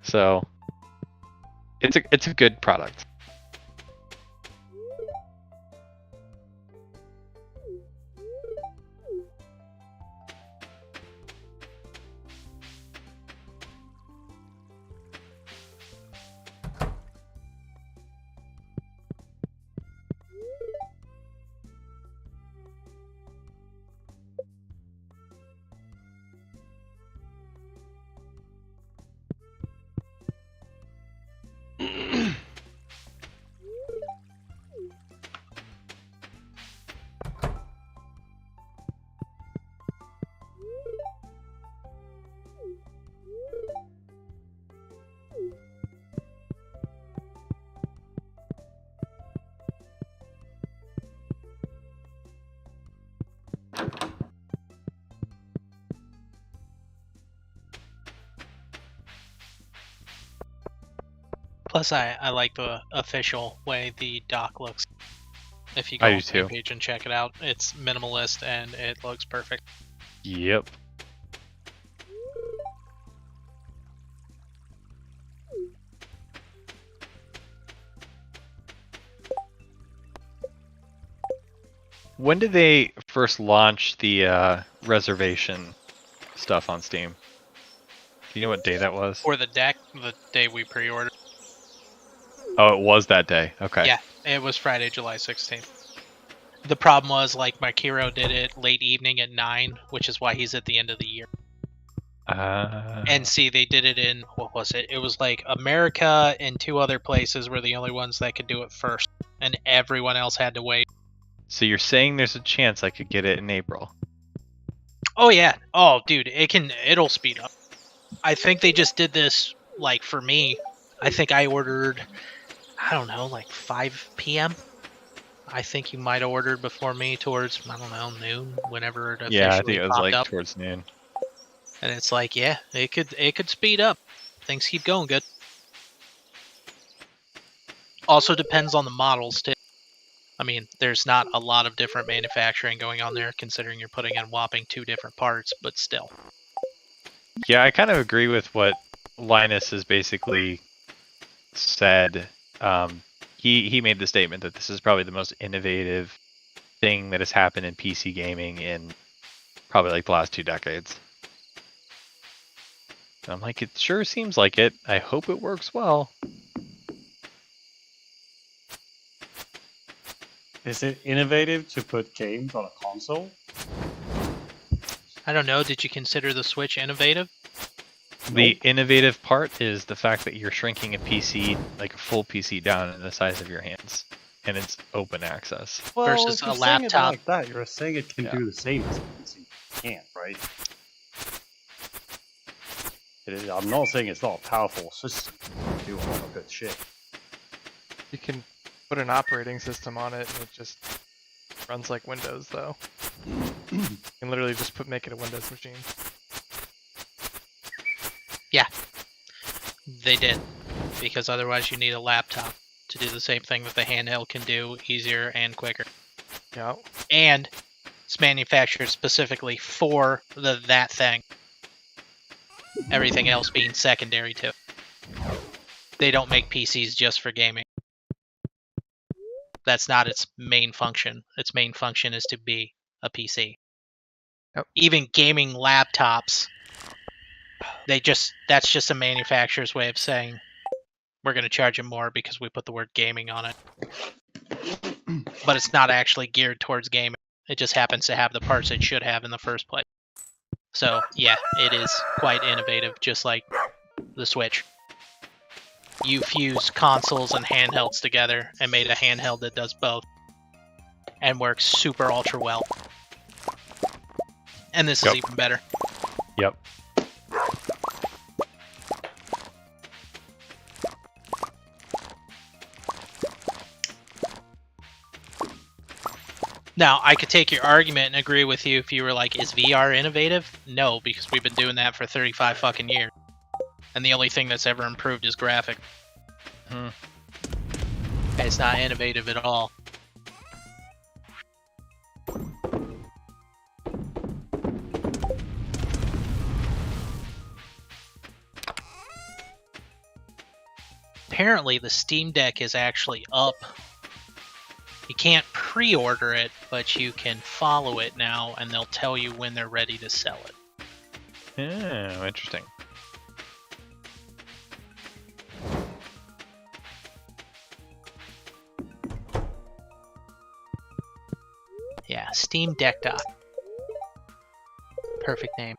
So it's a good product. Plus, I like the official way the dock looks. If you go I on do the too. page and check it out, it's minimalist and it looks perfect. Yep. When did they first launch the reservation stuff on Steam? Do you know what day that was? For the deck, the day we pre-ordered. Oh, it was that day. Okay. Yeah, it was Friday, July 16th. The problem was, like, my hero did it late evening at 9, which is why he's at the end of the year. And see, they did it in, what was it? It was like America and 2 other places were the only ones that could do it first. And everyone else had to wait. So you're saying there's a chance I could get it in April? Oh, yeah. Oh, dude, it'll speed up. I think they just did this, like, for me. I think I ordered, I don't know, like 5 p.m. I think you might have ordered before me towards, I don't know, noon, whenever it officially Yeah, I think it was popped like up. towards noon. And it's like, yeah, it could speed up. Things keep going good. Also depends on the models too. I mean, there's not a lot of different manufacturing going on there, considering you're putting in whopping 2 different parts, but still. Yeah, I kind of agree with what Linus has basically said. He made the statement that this is probably the most innovative thing that has happened in PC gaming in probably like the last 2 decades. And I'm like, it sure seems like it. I hope it works well. Is it innovative to put games on a console? I don't know, did you consider the Switch innovative? The innovative part is the fact that you're shrinking a PC, like a full PC, down in the size of your hands, and it's open access. Well, Versus if you're a saying it laptop. like that, you're saying it can Yeah. do the same as a PC. It can't, right? I'm not saying it's not a powerful system. It can do a lot of good shit. You can put an operating system on it and it just runs like Windows though. You can literally just make it a Windows machine. Yeah, they did. Because otherwise you need a laptop to do the same thing that the handheld can do, easier and quicker. Yeah. And it's manufactured specifically for that thing. Everything else being secondary to it. They don't make PCs just for gaming. That's not its main function. Its main function is to be a PC. Yep. Even gaming laptops, that's just a manufacturer's way of saying we're going to charge you more because we put the word gaming on it. But it's not actually geared towards gaming. It just happens to have the parts it should have in the first place. So, yeah, it is quite innovative, just like the Switch. You fuse consoles and handhelds together and made a handheld that does both. And works super ultra well. And this is even better. Yep. Now, I could take your argument and agree with you if you were like, is VR innovative? No, because we've been doing that for 35 fucking years. And the only thing that's ever improved is graphic. It's not innovative at all. Apparently, the Steam Deck is actually up. You can't pre-order it, but you can follow it now, and they'll tell you when they're ready to sell it. Oh, interesting. Yeah, Steam Deck Dock. Perfect name.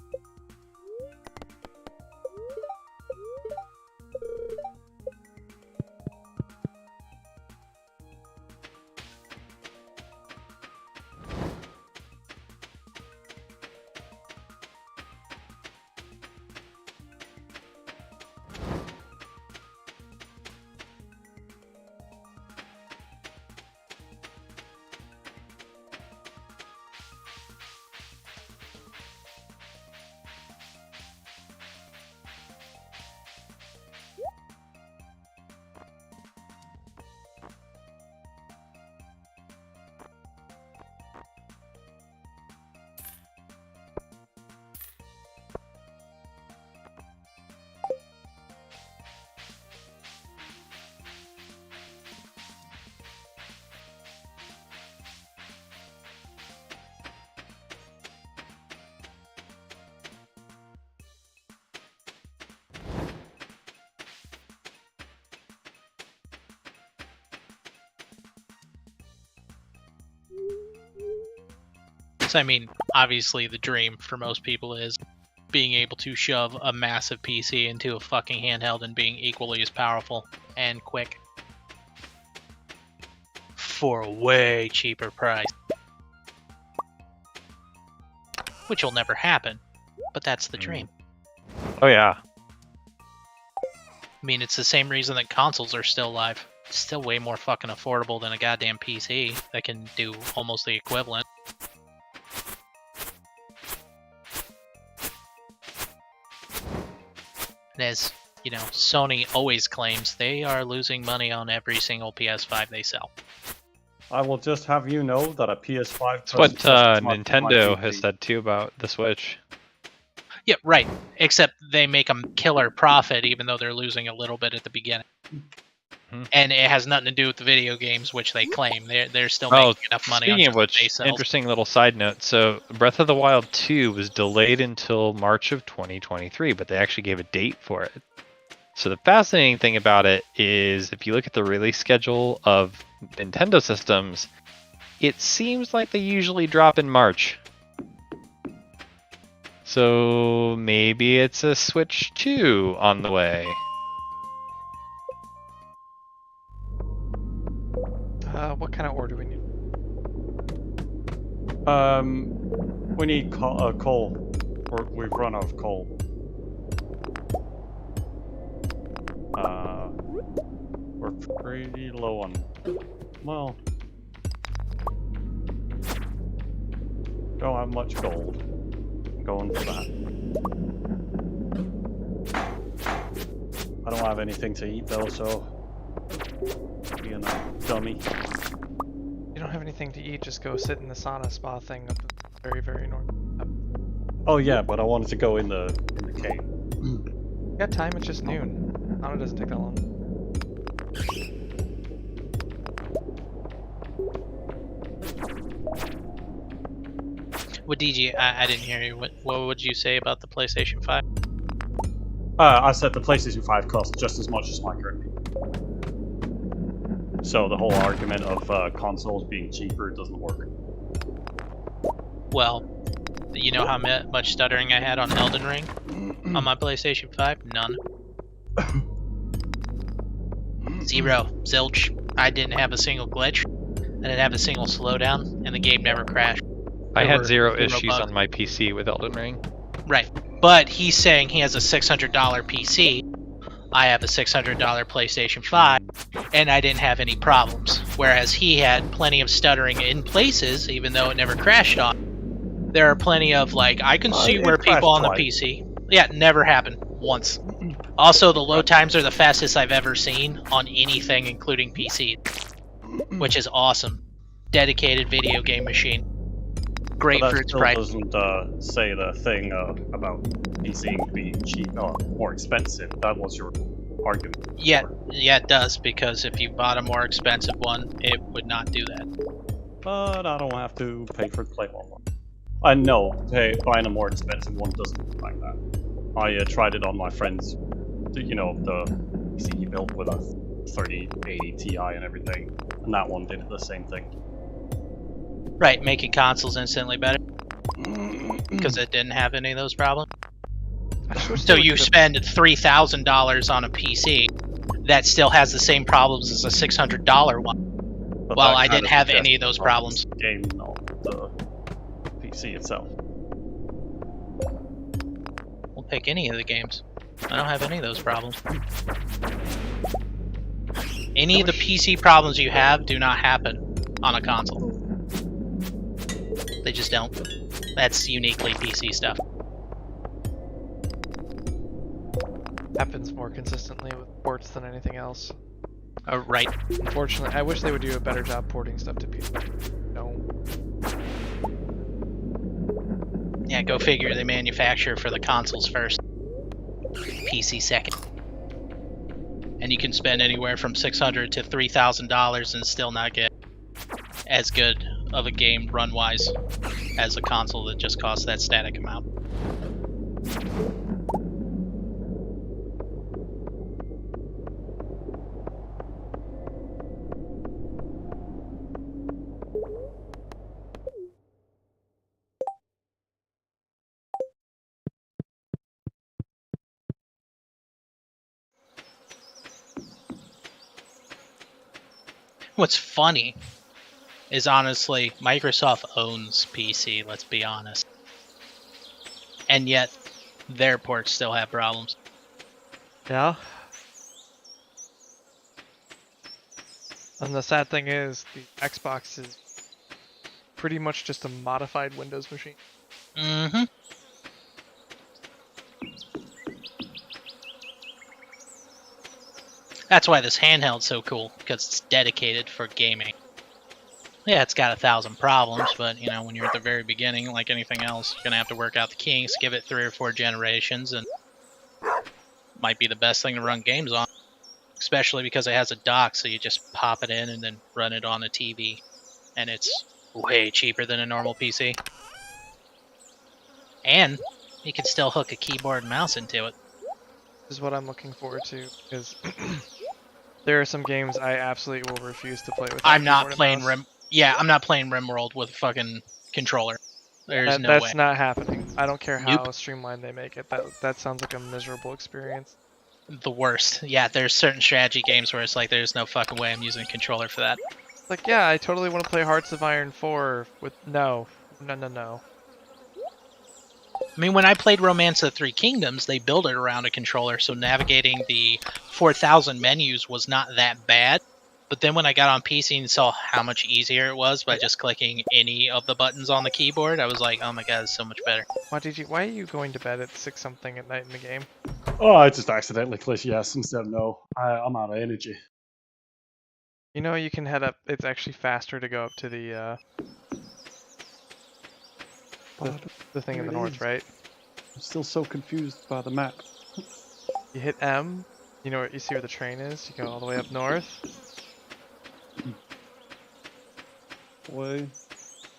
So I mean, obviously the dream for most people is being able to shove a massive PC into a fucking handheld and being equally as powerful and quick for a way cheaper price. Which will never happen, but that's the dream. Oh yeah. I mean, it's the same reason that consoles are still alive. It's still way more fucking affordable than a goddamn PC that can do almost the equivalent. And as, you know, Sony always claims, they are losing money on every single PS5 they sell. I will just have you know that a PS5. That's what just as much as my Nintendo PC. has said too about the Switch. Yeah, right. Except they make a killer profit, even though they're losing a little bit at the beginning. Mhm. And it has nothing to do with the video games, which they claim. They're still making enough money on Speaking of just which, base sales. interesting little side note. So Breath of the Wild 2 was delayed until March of 2023, but they actually gave a date for it. So the fascinating thing about it is if you look at the release schedule of Nintendo systems, it seems like they usually drop in March. So maybe it's a Switch 2 on the way. What kind of ore do we need? We need coal. We've run out of coal. We're pretty low on. Well, don't have much gold. I'm going for that. I don't have anything to eat though, so being a dummy. You don't have anything to eat, just go sit in the sauna spa thing up the very, very north. Oh yeah, but I wanted to go in the cave. You got time, it's just noon. Sauna doesn't take that long. What DG? I didn't hear you. What would you say about the PlayStation 5? I said the PlayStation 5 costs just as much as my current. So the whole argument of consoles being cheaper doesn't work. Well, you know how much stuttering I had on Elden Ring on my PlayStation 5? None. Zero. Zilch. I didn't have a single glitch. I didn't have a single slowdown, and the game never crashed. I There had were zero issues bugs. on my PC with Elden Ring. Right. But he's saying he has a $600 PC. I have a $600 PlayStation 5, and I didn't have any problems. Whereas he had plenty of stuttering in places, even though it never crashed on. There are plenty of, like, I can see it where people on the crashed PC. Yeah, never happened. Once. Also, the load times are the fastest I've ever seen on anything, including PC. Which is awesome. Dedicated video game machine. Great But for that its still price. doesn't say the thing about PC being cheap or more expensive. That was your argument. Yeah, it does, because if you bought a more expensive one, it would not do that. But I don't have to pay for the Playable one. I know, buying a more expensive one doesn't look like that. I tried it on my friend's, you know, the PC he built with a 3080 Ti and everything, and that one did the same thing. Right, making consoles instantly better. Because it didn't have any of those problems. So you spend $3,000 on a PC that still has the same problems as a $600 one. But Well, that I kinda didn't have suggests any of those problems. the game, not the PC itself. We'll pick any of the games. I don't have any of those problems. Any of the PC problems you have do not happen on a console. They just don't. That's uniquely PC stuff. Happens more consistently with ports than anything else. Right. Unfortunately, I wish they would do a better job porting stuff to people. No. Yeah, go figure they manufacture for the consoles first. PC second. And you can spend anywhere from $600 to $3,000 and still not get as good of a game run-wise as a console that just costs that static amount. What's funny is honestly Microsoft owns PC. Let's be honest, and yet their ports still have problems. Yeah. And the sad thing is, the Xbox is pretty much just a modified Windows machine. Mm-hmm. That's why this handheld's so cool, because it's dedicated for gaming. Yeah, it's got 1,000 problems, but you know, when you're at the very beginning, like anything else, you're gonna have to work out the kinks, give it 3 or 4 generations, and might be the best thing to run games on. Especially because it has a dock, so you just pop it in and then run it on a TV, and it's way cheaper than a normal PC. And you can still hook a keyboard and mouse into it. This is what I'm looking forward to, because there are some games I absolutely will refuse to play with. I'm not playing Rim. Yeah, I'm not playing RimWorld with a fucking controller. There's no way. That's not happening. I don't care how Nope. streamlined they make it. That sounds like a miserable experience. The worst. Yeah, there's certain strategy games where it's like, there's no fucking way I'm using a controller for that. Like, yeah, I totally want to play Hearts of Iron 4 with no. I mean, when I played Romance of the Three Kingdoms, they built it around a controller, so navigating the 4,000 menus was not that bad. But then when I got on PC and saw how much easier it was by just clicking any of the buttons on the keyboard, I was like, oh my god, it's so much better. Why are you going to bed at 6 something at night in the game? Oh, I just accidentally clicked yes instead of no. I'm out of energy. You know, you can head up. It's actually faster to go up to the thing in the north, right? I'm still so confused by the map. You hit M. You know, you see where the train is. You go all the way up north. Way,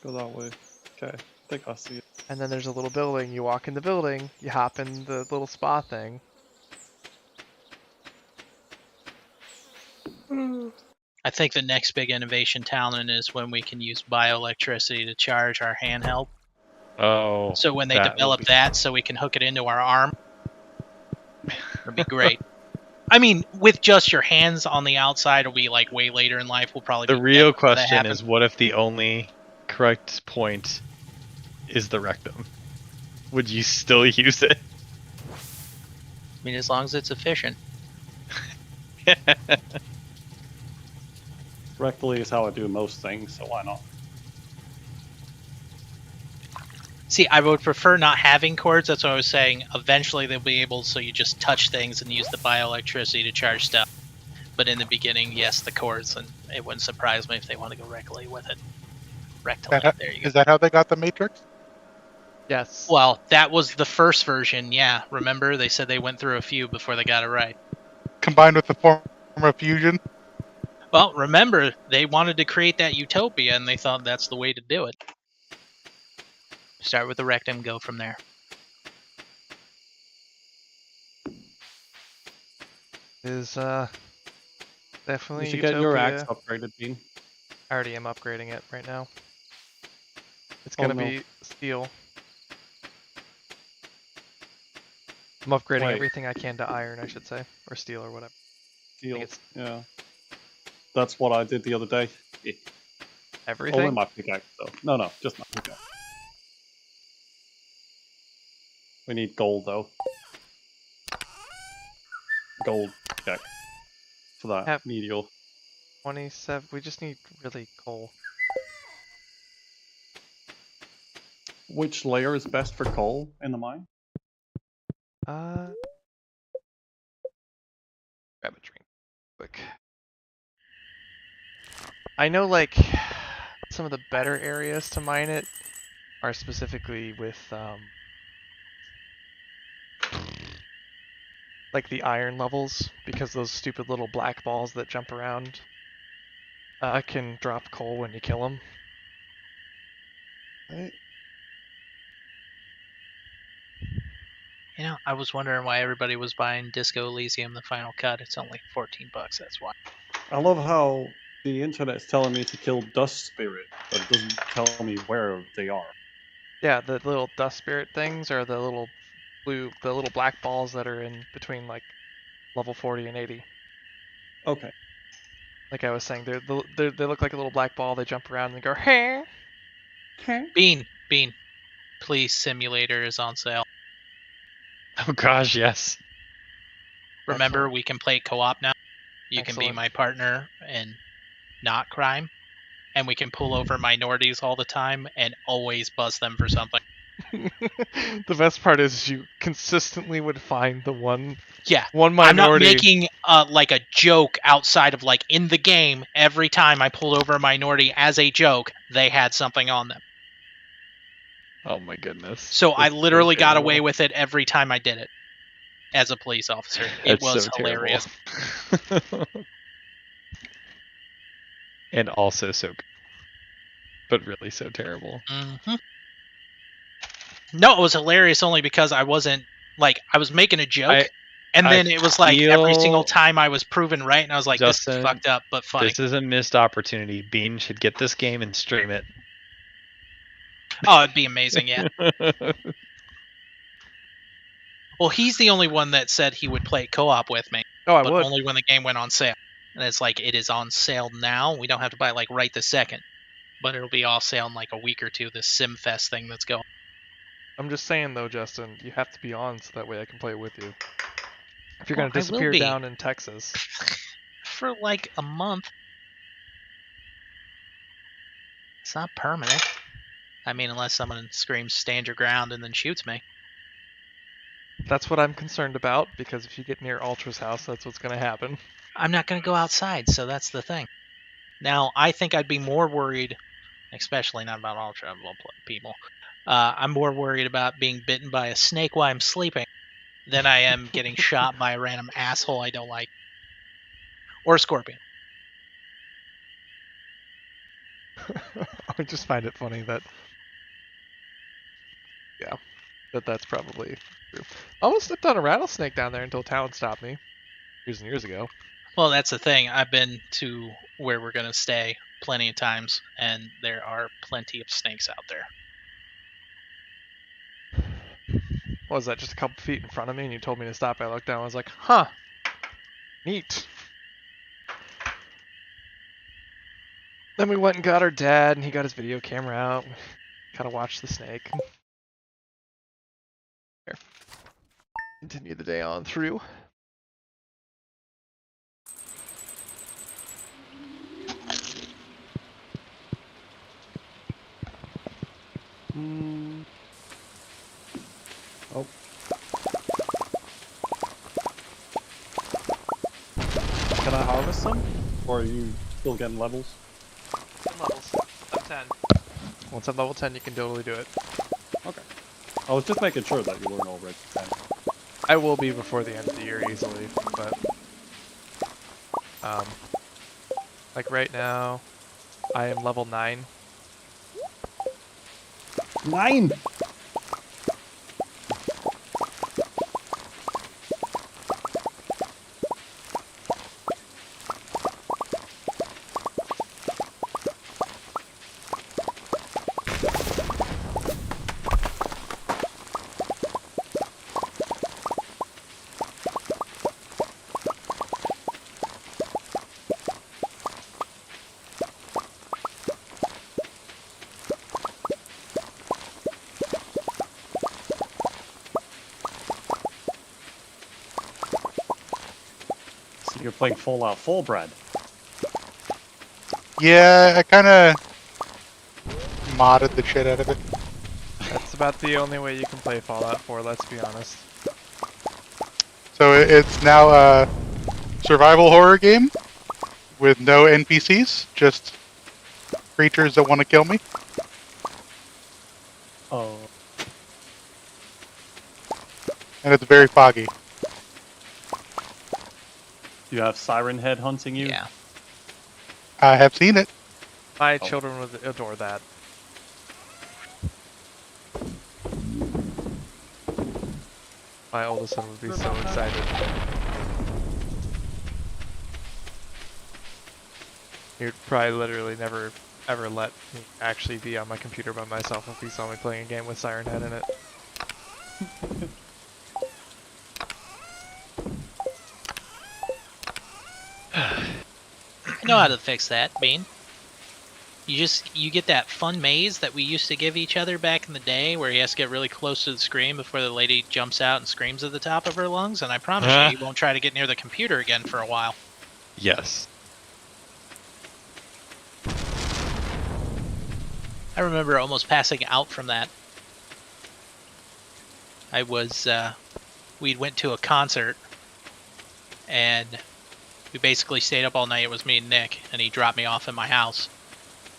go that way. Okay, I think I see it. And then there's a little building. You walk in the building. You hop in the little spa thing. I think the next big innovation, Talon, is when we can use bioelectricity to charge our handheld. Oh. So when they develop that, so we can hook it into our arm, it'd be great. I mean, with just your hands on the outside, it'll be like way later in life. We'll probably. The real question is, what if the only correct point is the rectum? Would you still use it? I mean, as long as it's efficient. Rectally is how I do most things, so why not? See, I would prefer not having cords. That's what I was saying. Eventually, they'll be able, so you just touch things and use the bioelectricity to charge stuff. But in the beginning, yes, the cords, and it wouldn't surprise me if they want to go rectally with it. Rectally, there you go. Is that how they got the Matrix? Yes. Well, that was the first version, yeah. Remember, they said they went through a few before they got it right. Combined with the form of fusion? Well, remember, they wanted to create that utopia, and they thought that's the way to do it. Start with the rectum, go from there. Is definitely You should utopia. get your axe upgraded, Bean. I already am upgrading it right now. It's gonna be steel. I'm upgrading everything I can to iron, I should say, or steel or whatever. Steel. Yeah. That's what I did the other day. Everything? Only my pickaxe, though. No, just my pickaxe. We need gold, though. Gold pickaxe. For that medial. 27. We just need really coal. Which layer is best for coal in the mine? Grab a drink quick. I know, like, some of the better areas to mine it are specifically with, like the iron levels, because those stupid little black balls that jump around can drop coal when you kill them. Right. You know, I was wondering why everybody was buying Disco Elysium, the final cut. It's only $14, that's why. I love how the internet's telling me to kill dust spirit, but it doesn't tell me where they are. Yeah, the little dust spirit things are the little little black balls that are in between like level 40 and 80. Okay. Like I was saying, they look like a little black ball. They jump around and they go, hey. Bean, Police Simulator is on sale. Oh gosh, yes. Remember, Excellent. we can play co-op now. You can be Excellent. my partner in not crime, and we can pull over minorities all the time and always buzz them for something. The best part is you consistently would find the one Yeah, minority. I'm not making like a joke outside of like in the game. Every time I pulled over a minority as a joke, they had something on them. Oh my goodness. So I That's literally got terrible. away with it every time I did it as a police officer. It That's was so hilarious. terrible. And also so good. But really so terrible. Mm-hmm. No, it was hilarious only because I wasn't like I was making a joke, and then it was like every single time I was proven right, and I was like, "This is fucked up, but funny." This is a missed opportunity. Bean should get this game and stream it. Oh, it'd be amazing, yeah. Well, he's the only one that said he would play co-op with me. Oh, I but would. only when the game went on sale. And it's like it is on sale now. We don't have to buy it like right this second, but it'll be off sale in like a week or two. This SimFest thing that's going. I'm just saying though, Justin, you have to be on so that way I can play with you. If you're Well, gonna disappear I will be. down in Texas. For like a month. It's not permanent. I mean, unless someone screams "stand your ground" and then shoots me. That's what I'm concerned about, because if you get near Ultra's house, that's what's gonna happen. I'm not going to go outside, so that's the thing. Now, I think I'd be more worried, especially not about Ultra people. I'm more worried about being bitten by a snake while I'm sleeping than I am getting shot by a random asshole I don't like. Or a scorpion. I just find it funny that... Yeah, that's probably true. I almost stepped on a rattlesnake down there until town stopped me. Years and years ago. Well, that's the thing. I've been to where we're going to stay plenty of times, and there are plenty of snakes out there. What was that, just a couple feet in front of me and you told me to stop? I looked down and I was like, huh, neat. Then we went and got our dad and he got his video camera out. Kind of watched the snake. Here. Continue the day on through. Oh. Can I harvest some? Or are you still getting levels? 10 levels. I'm 10. Once I'm level 10, you can totally do it. Okay. I was just making sure that you weren't already 10. I will be before the end of the year easily, but... like right now, I am level 9. 9! You're playing Fallout 4, Brad. Yeah, I kind of modded the shit out of it. That's about the only way you can play Fallout 4, let's be honest. So it's now a survival horror game with no NPCs, just creatures that want to kill me. Oh. And it's very foggy. You have Siren Head hunting you? Yeah. I have seen it. My children would adore that. My oldest son would be so excited. He'd probably literally never ever let me actually be on my computer by myself if he saw me playing a game with Siren Head in it. I know how to fix that, Bean. You get that fun maze that we used to give each other back in the day, where he has to get really close to the screen before the lady jumps out and screams at the top of her lungs, and I promise you, he won't try to get near the computer again for a while. Yes. I remember almost passing out from that. We went to a concert, and we basically stayed up all night. It was me and Nick, and he dropped me off at my house.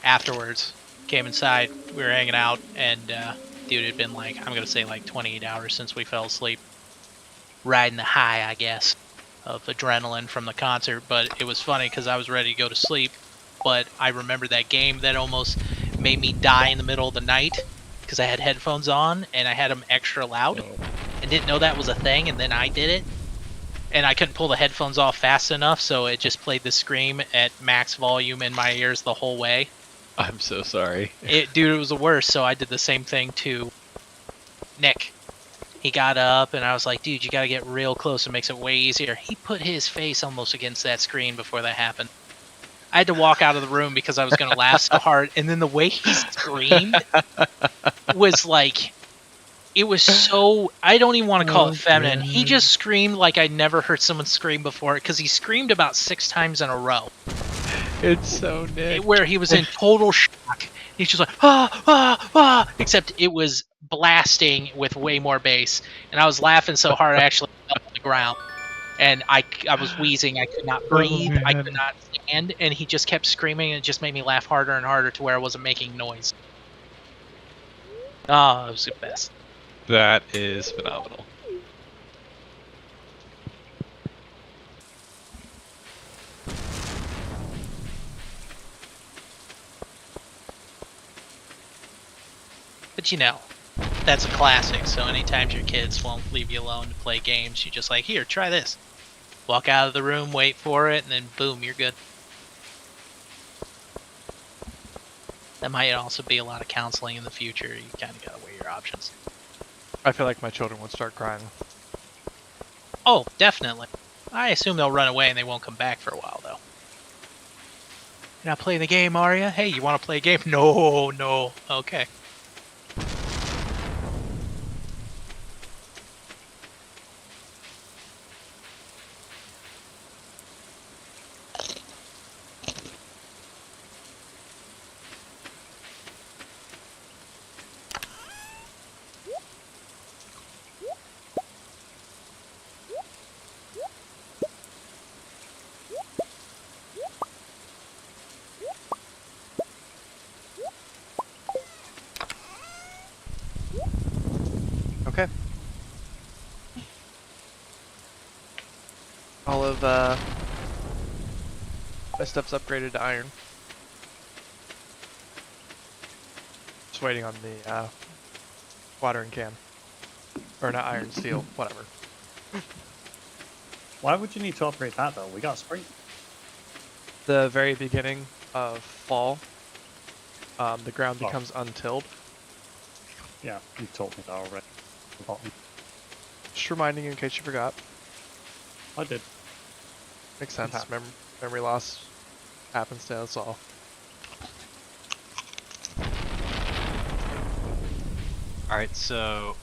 Afterwards, came inside, we were hanging out, and dude, it had been like, I'm gonna say like 28 hours since we fell asleep. Riding the high, I guess, of adrenaline from the concert, but it was funny because I was ready to go to sleep, but I remember that game that almost made me die in the middle of the night because I had headphones on and I had them extra loud and didn't know that was a thing, and then I did it. And I couldn't pull the headphones off fast enough, so it just played the scream at max volume in my ears the whole way. I'm so sorry. Dude, it was the worst, so I did the same thing to Nick. He got up, and I was like, dude, you gotta get real close, it makes it way easier. He put his face almost against that screen before that happened. I had to walk out of the room because I was gonna laugh so hard, and then the way he screamed was like... It was so... I don't even want to call it feminine. He just screamed like I'd never heard someone scream before, because he screamed about 6 times in a row. It's so Nick. Where he was in total shock. He's just like, ah, ah, ah, except it was blasting with way more bass. And I was laughing so hard I actually fell on the ground. And I was wheezing. I could not breathe. I could not stand. And he just kept screaming, and it just made me laugh harder and harder to where I wasn't making noise. Oh, it was the best. That is phenomenal. But you know, that's a classic, so anytime your kids won't leave you alone to play games, you just like, here, try this. Walk out of the room, wait for it, and then boom, you're good. That might also be a lot of counseling in the future. You kind of gotta weigh your options. I feel like my children would start crying. Oh, definitely. I assume they'll run away and they won't come back for a while, though. You're not playing the game, are you? Hey, you want to play a game? No, no. Okay. Okay. All of my stuff's upgraded to iron. Just waiting on the watering can. Or not iron, steel, whatever. Why would you need to upgrade that though? We got spring. The very beginning of fall, the ground becomes untilled. Yeah, you told me that already. Just reminding you in case you forgot. I did. Makes sense. Memory loss happens to us all. Alright, so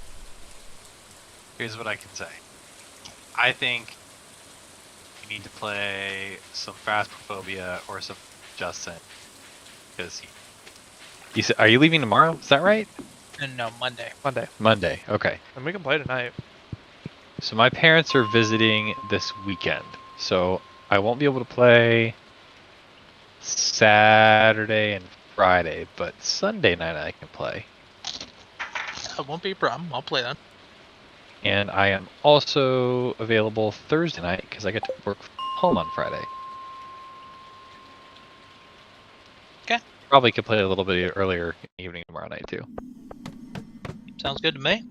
here's what I can say. I think you need to play some Phasmophobia or some Justin. Because You said, are you leaving tomorrow? Is that right? No, Monday. Monday, okay. And we can play tonight. So my parents are visiting this weekend, so I won't be able to play Saturday and Friday, but Sunday night I can play. That won't be a problem. I'll play then. And I am also available Thursday night because I get to work from home on Friday. Okay. Probably could play a little bit earlier in the evening tomorrow night too. Sounds good to me.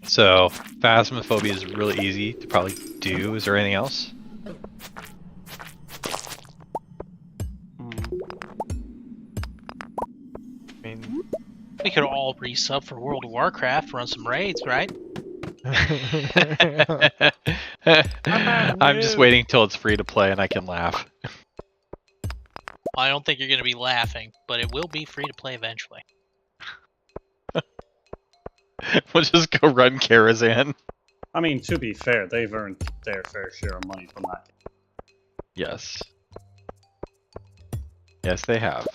So, Phasmophobia is really easy to probably do. Is there anything else? I mean, We could all resub for World of Warcraft, run some raids, right? I'm just waiting till it's free to play and I can laugh. I don't think you're going to be laughing, but it will be free to play eventually. We'll just go run Karazhan. I mean, to be fair, they've earned their fair share of money from that. Yes. Yes, they have.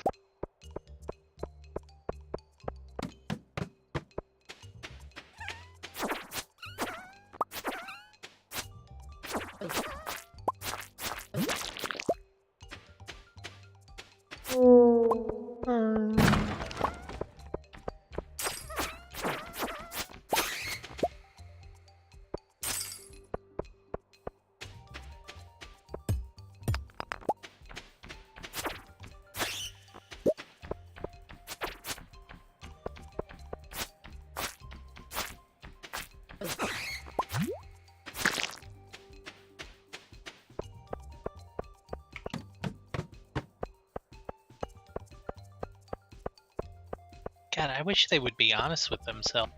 God, I wish they would be honest with themselves.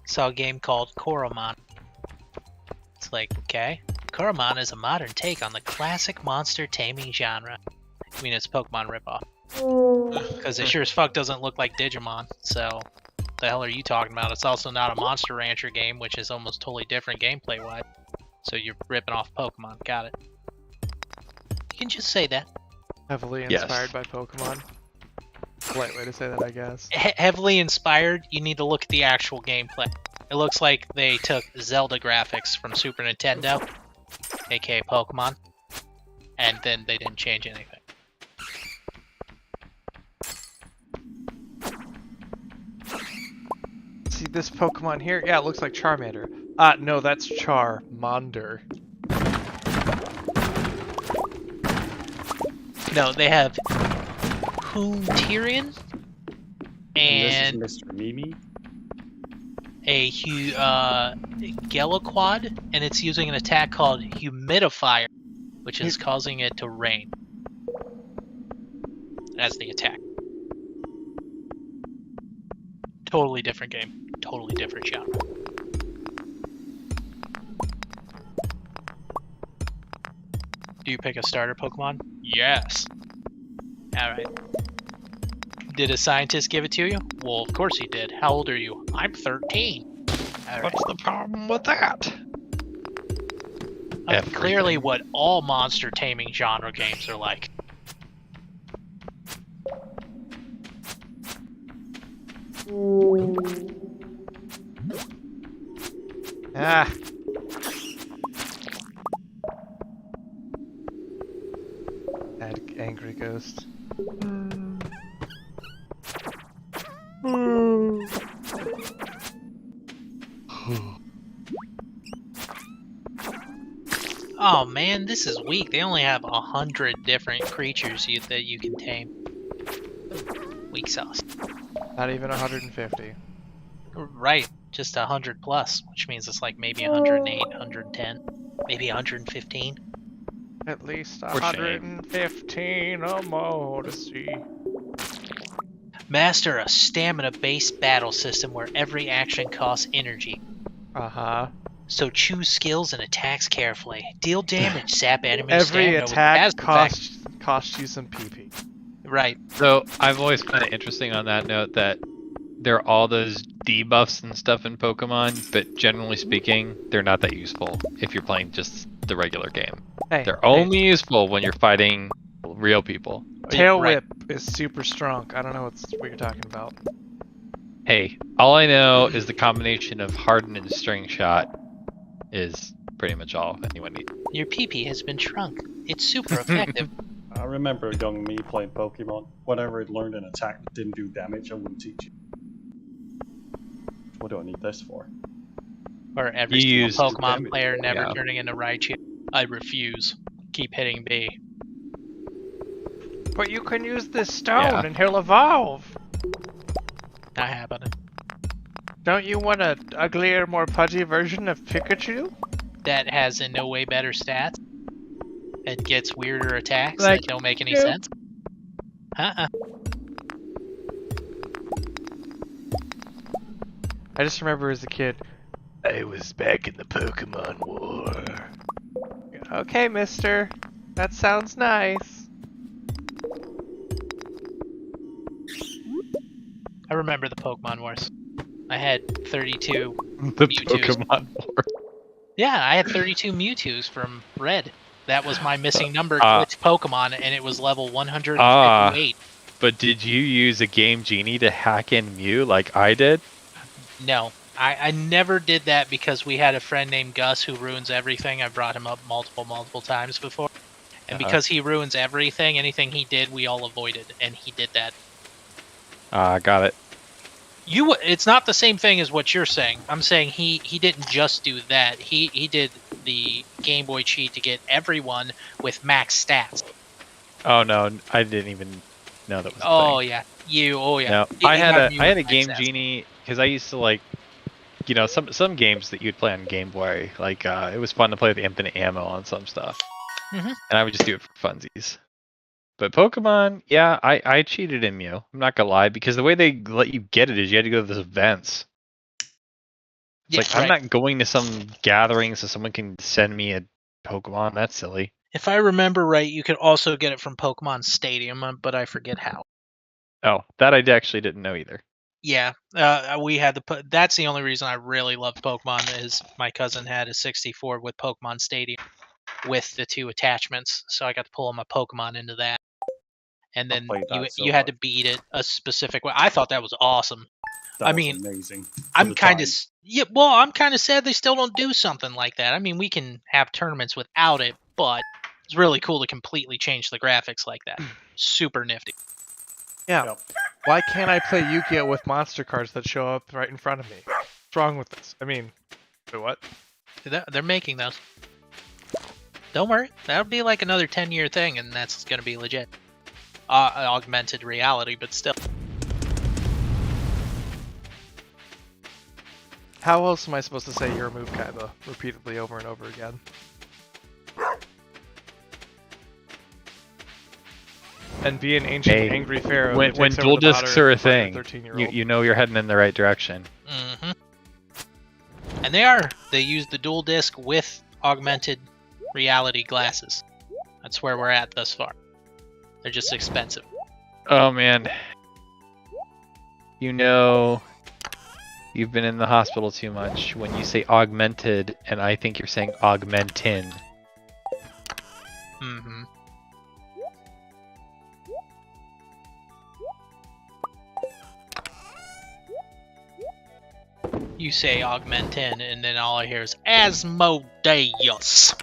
Saw a game called Koromon. It's like, okay, Koromon is a modern take on the classic monster taming genre. I mean, it's a Pokemon ripoff. Because it sure as fuck doesn't look like Digimon, so the hell are you talking about? It's also not a Monster Rancher game, which is almost totally different gameplay-wise. So you're ripping off Pokemon, got it. You can just say that. Heavily inspired by Pokemon. Polite way to say that, I guess. Heavily inspired, you need to look at the actual gameplay. It looks like they took Zelda graphics from Super Nintendo, aka Pokemon, and then they didn't change anything. See this Pokemon here? Yeah, it looks like Charmander. No, that's Charmander. No, they have Hoonterian and this is Mr. Mimi. A Geliquad, and it's using an attack called Humidifier, which is causing it to rain. That's the attack. Totally different game. Totally different genre. Do you pick a starter Pokemon? Yes. Alright. Did a scientist give it to you? Well, of course he did. How old are you? I'm 13. All right. What's the problem with that? Clearly what all monster taming genre games are like. Ah. Add angry ghost. Oh man, this is weak. They only have 100 different creatures that you can tame. Weak sauce. Not even 150. Right, just 100 plus, which means it's like maybe 108, 110, maybe 115. At least 115 or more to see. Master a stamina-based battle system where every action costs energy. Uh-huh. So choose skills and attacks carefully. Deal damage, sap enemies. Every attack costs you some PP. Right. So I've always found it interesting on that note that there are all those debuffs and stuff in Pokemon, but generally speaking, they're not that useful if you're playing just the regular game. Hey, they're only useful when you're fighting real people. Tail Whip is super strong. I don't know what you're talking about. Hey, all I know is the combination of Harden and String Shot is pretty much all anyone needs. Your PP has been shrunk. It's super effective. I remember young me playing Pokemon. Whenever it learned an attack that didn't do damage, I wouldn't teach it. What do I need this for? Or every single Pokemon player never turning into Raichu. I refuse. Keep hitting B. But you can use this stone and he'll evolve. Not happening. Don't you want a uglier, more pudgy version of Pikachu? That has in no way better stats. It gets weirder attacks that don't make any sense. I just remember as a kid, I was back in the Pokemon War. Okay, mister. That sounds nice. I remember the Pokemon Wars. I had 32 The Mewtwo's. Pokemon War. Yeah, I had 32 Mewtwo's from Red. That was my missing number glitch Pokemon, and it was level 158. But did you use a Game Genie to hack in Mew like I did? No, I never did that because we had a friend named Gus who ruins everything. I brought him up multiple times before. And because he ruins everything, anything he did, we all avoided, and he did that. Got it. It's not the same thing as what you're saying. I'm saying he didn't just do that. He did the Game Boy cheat to get everyone with max stats. Oh no, I didn't even know that was. Oh yeah, No, I had a Game Genie because I used to like, some games that you'd play on Game Boy. Like it was fun to play with infinite ammo on some stuff, and I would just do it for funsies. But Pokemon, yeah, I cheated in Mew. I'm not gonna lie, because the way they let you get it is you had to go to those events. It's I'm not going to some gathering so someone can send me a Pokemon. That's silly. If I remember right, you could also get it from Pokemon Stadium, but I forget how. Oh, that I actually didn't know either. Yeah, we had that's the only reason I really loved Pokemon is my cousin had a 64 with Pokemon Stadium with the 2 attachments, so I got to pull my Pokemon into that. And then you had to beat it a specific way. I thought that was awesome. That was amazing. I'm kind of I'm kind of sad they still don't do something like that. I mean, we can have tournaments without it, but it's really cool to completely change the graphics like that. Super nifty. Yeah. Yep. Why can't I play Yu-Gi-Oh with monster cards that show up right in front of me? What's wrong with this? I mean, what? They're making those. Don't worry, that'll be like another 10-year thing, and that's gonna be legit. Augmented reality, but still. How else am I supposed to say your move, Kaiba, repeatedly over and over again? And be an ancient angry pharaoh. When dual discs are a thing, you know you're heading in the right direction. Mm-hmm. And they use the dual disc with augmented reality glasses. That's where we're at thus far. They're just expensive. Oh man. You've been in the hospital too much when you say augmented, and I think you're saying augmentin. Mm-hmm. You say augmentin, and then all I hear is Asmodeus.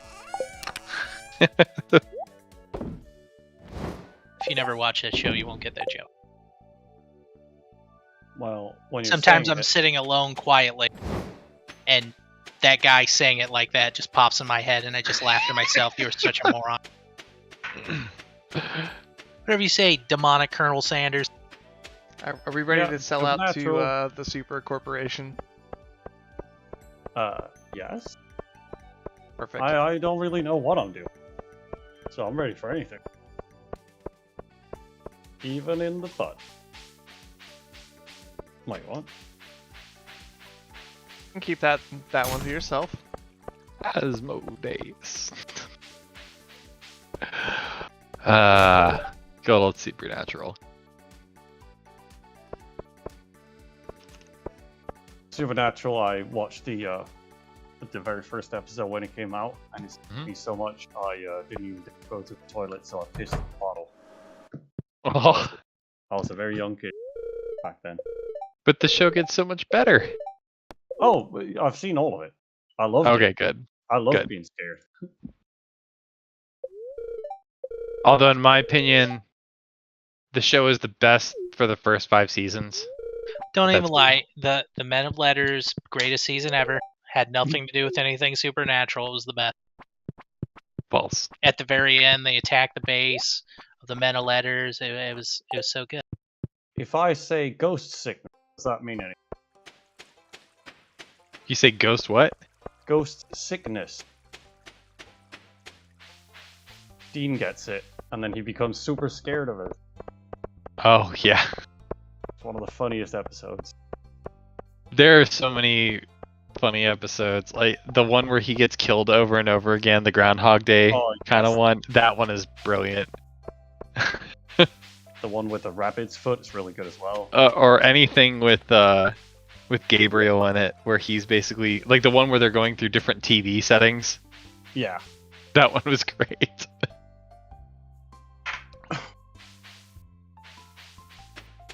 If you never watch that show, you won't get that joke. Well, when you're sometimes I'm sitting alone quietly, and that guy saying it like that just pops in my head, and I just laugh to myself. You're such a moron. Whatever you say, demonic Colonel Sanders. Are we ready to sell out to the Super Corporation? Yes. Perfect. I don't really know what I'm doing, so I'm ready for anything. Even in the butt. Wait, what? You can keep that one to yourself. Asmodeus. Good old Supernatural. Supernatural, I watched the very first episode when it came out, and it's me so much I didn't even go to the toilet, so I pissed in the bottle. Oh. I was a very young kid back then. But the show gets so much better. Oh, I've seen all of it. I love it. Okay, good. I love being scared. Although, in my opinion, the show is the best for the first 5 seasons. Don't even lie. The Men of Letters, greatest season ever, had nothing to do with anything supernatural. It was the best. False. At the very end, they attacked the base of the Men of Letters. It was so good. If I say ghost sickness, does that mean anything? You say ghost what? Ghost sickness. Dean gets it, and then he becomes super scared of it. Oh, yeah. It's one of the funniest episodes. There are so many funny episodes. Like the one where he gets killed over and over again, the Groundhog Day kind of one. That one is brilliant. The one with the rabbit's foot is really good as well. Or anything with Gabriel in it, where he's basically like the one where they're going through different TV settings. Yeah. That one was great.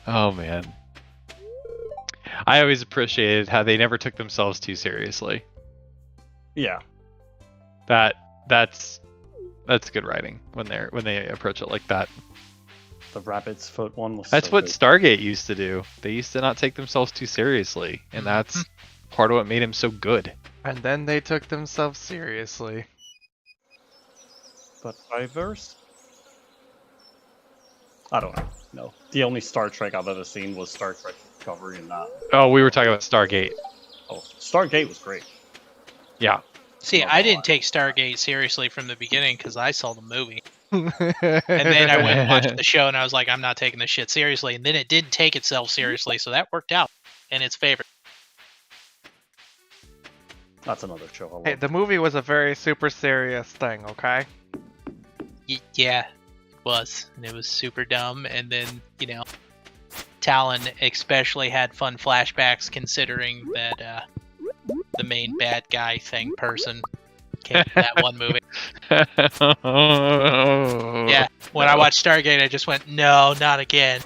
Oh man. I always appreciated how they never took themselves too seriously. Yeah. That's good writing when they approach it like that. The rabbit's foot one was That's so what good. Stargate used to do. They used to not take themselves too seriously, and that's part of what made him so good. And then they took themselves seriously. But Diverse? I don't know. No. The only Star Trek I've ever seen was Star Trek Discovery and that. Oh, we were talking about Stargate. Oh, Stargate was great. Yeah. See, I didn't take Stargate seriously from the beginning because I saw the movie. And then I went and watched the show and I was like, I'm not taking this shit seriously. And then it didn't take itself seriously, so that worked out in its favor. That's another show I love. Hey, the movie was a very super serious thing, okay? Yeah, it was. And it was super dumb. And then, you know, Talon especially had fun flashbacks considering that the main bad guy thing person came from that one movie. Yeah, when I watched Stargate, I just went, no, not again.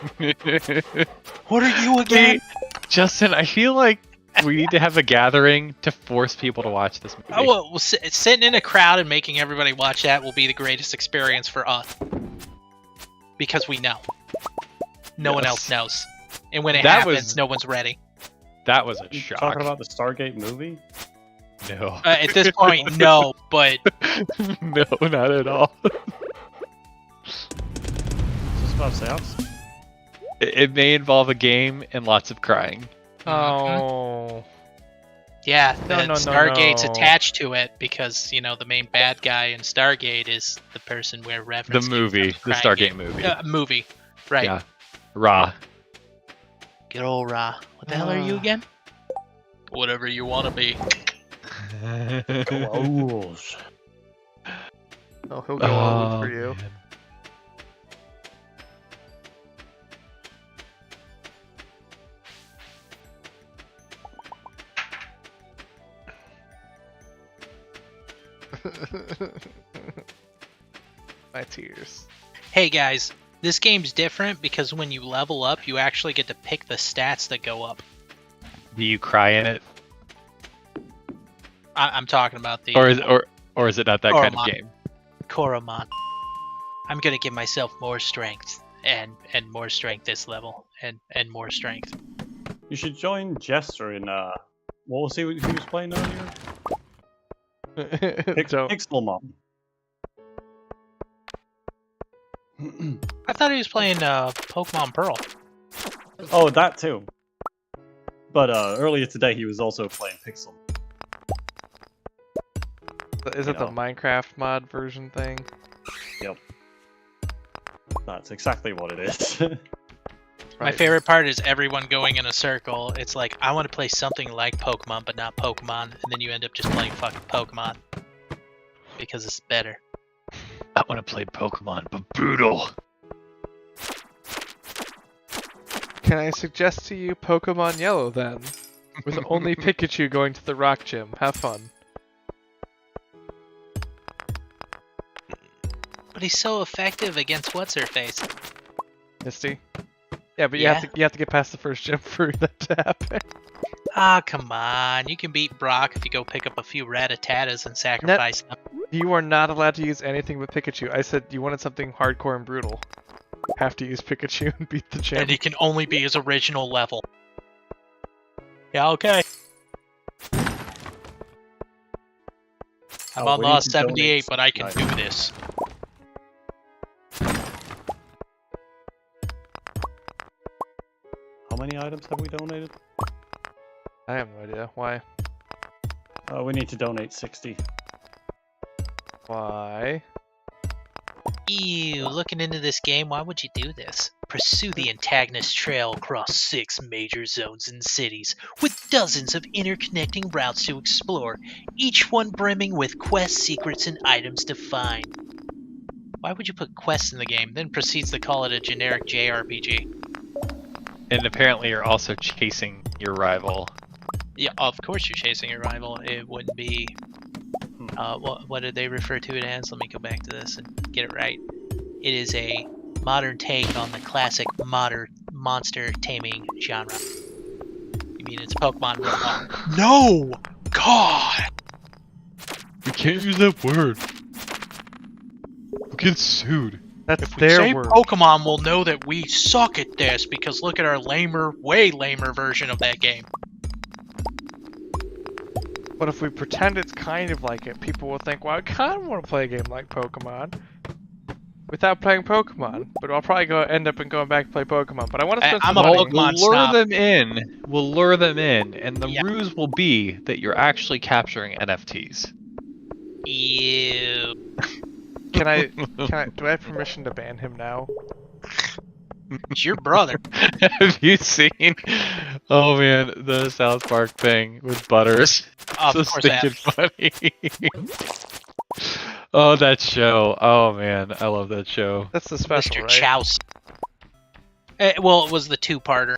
What are you again? Justin, I feel like we need to have a gathering to force people to watch this movie. Oh, well, sitting in a crowd and making everybody watch that will be the greatest experience for us. Because we know. No one else knows. And when it happens, no one's ready. That was a You shock. talking about the Stargate movie? No. At this point, no, but... No, not at all. Just about to say, It may involve a game and lots of crying. Oh. Yeah, No, Stargate's no. attached to it because, you know, the main bad guy in Stargate is the person where reference The movie. The Stargate movie. Movie, right. Yeah. Ra. Good old Ra. What the hell are you again? Whatever you want to be. Close. Oh, he'll go all for you. Man. My tears. Hey guys, this game's different because when you level up, you actually get to pick the stats that go up. Do you cry in it? I'm talking about the... Or is it not that kind of game? Koromon. I'm gonna give myself more strength. And more strength this level. And more strength. You should join Jester in, what was he was playing earlier? Pixelmon. I thought he was playing Pokemon Pearl. Oh, that too. But earlier today he was also playing Pixel. Is it the Minecraft mod version thing? Yep. That's exactly what it is. My favorite part is everyone going in a circle. It's like, I want to play something like Pokemon, but not Pokemon. And then you end up just playing fucking Pokemon. Because it's better. I want to play Pokemon, but brutal. Can I suggest to you Pokemon Yellow then? With only Pikachu going to the rock gym. Have fun. But he's so effective against what's-her-face. Misty? Yeah, but you have to get past the first gym for that to happen. Ah, come on. You can beat Brock if you go pick up a few Rattatas and sacrifice them. You are not allowed to use anything but Pikachu. I said you wanted something hardcore and brutal. Have to use Pikachu and beat the gym. And he can only be his original level. Yeah, okay. I'm on loss 78, but I can do this. How many items have we donated? I have no idea. Why? We need to donate 60. Why? Ew, looking into this game, why would you do this? pursue the antagonist trail across 6 major zones and cities, with dozens of interconnecting routes to explore, each one brimming with quests, secrets, and items to find. Why would you put quests in the game, then proceeds to call it a generic JRPG? And apparently you're also chasing your rival. Yeah, of course you're chasing your rival. It wouldn't be... what did they refer to it as? Let me go back to this and get it right. It is a modern take on the classic modern monster taming genre. You mean it's Pokemon Red? No! God! You can't use that word. We'll get sued. That's If we their say word. Pokemon, will know that we suck at this because look at our lamer, way lamer version of that game. But if we pretend it's kind of like it, people will think, well, I kind of want to play a game like Pokemon without playing Pokemon. But I'll probably end up going back to play Pokemon. But I want to spend some I'm a money. Pokemon We'll lure snob. them in. We'll lure them in, and the Yeah. ruse will be that you're actually capturing NFTs. Ew. Do I have permission to ban him now? It's your brother. Have you seen? Oh man, the South Park thing with Butters. Of So course I have. stinking funny. Oh, that show. Oh man, I love that show. That's the special, Mr. right? Chouse. Well, it was the 2-parter.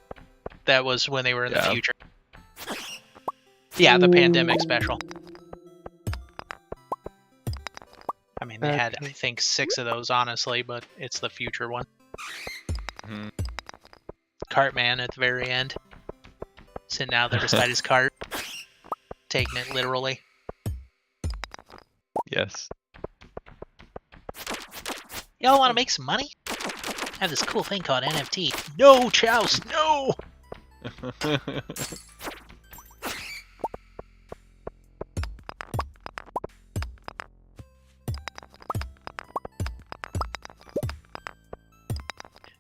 That was when they were in the Yeah. future. Yeah, the pandemic special. I mean, they had, I think, 6 of those, honestly, but it's the future one. Mhm. Cartman at the very end. Sitting out there beside his cart. Taking it literally. Yes. Y'all want to make some money? I have this cool thing called NFT. No, Chouse, no!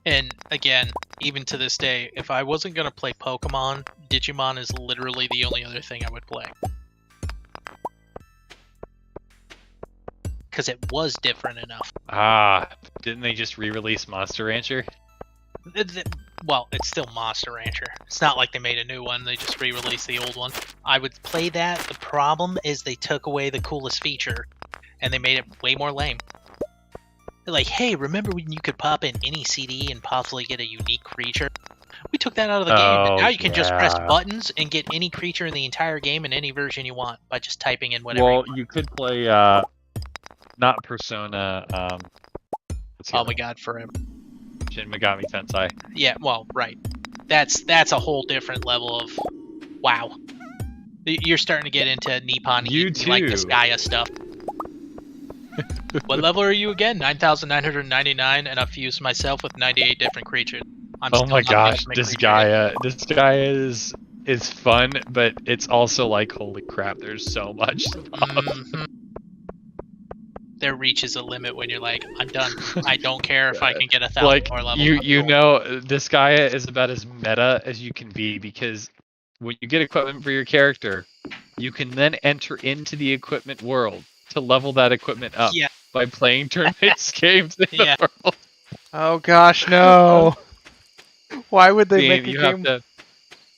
And again, even to this day, if I wasn't going to play Pokemon, Digimon is literally the only other thing I would play. Because it was different enough. Didn't they just re-release Monster Rancher? Well, it's still Monster Rancher. It's not like they made a new one, they just re-released the old one. I would play that. The problem is they took away the coolest feature, and they made it way more lame. They're like, hey, remember when you could pop in any CD and possibly get a unique creature? We took that out of the game, and now you can just press buttons and get any creature in the entire game in any version you want by just typing in whatever you want. You could play, not Persona, Oh my god, forever. Shin Megami Tensei. Yeah, well, right. That's a whole different level of wow. You're starting to get into Nippon You like too. Disgaea stuff. What level are you again? 9,999, and I've fused myself with 98 different creatures. I'm Oh still my not the gosh, ultimate this creature guy is fun, but it's also like, holy crap, there's so much stuff. Mhm. There reaches a limit when you're like, I'm done. I don't care if I can get 1,000 Like, more levels. you know, this guy is about as meta as you can be, because when you get equipment for your character, you can then enter into the equipment world to level that equipment up Yeah. by playing turn-based games in Yeah. the world. Oh gosh, no! Why would they make a you game? have to,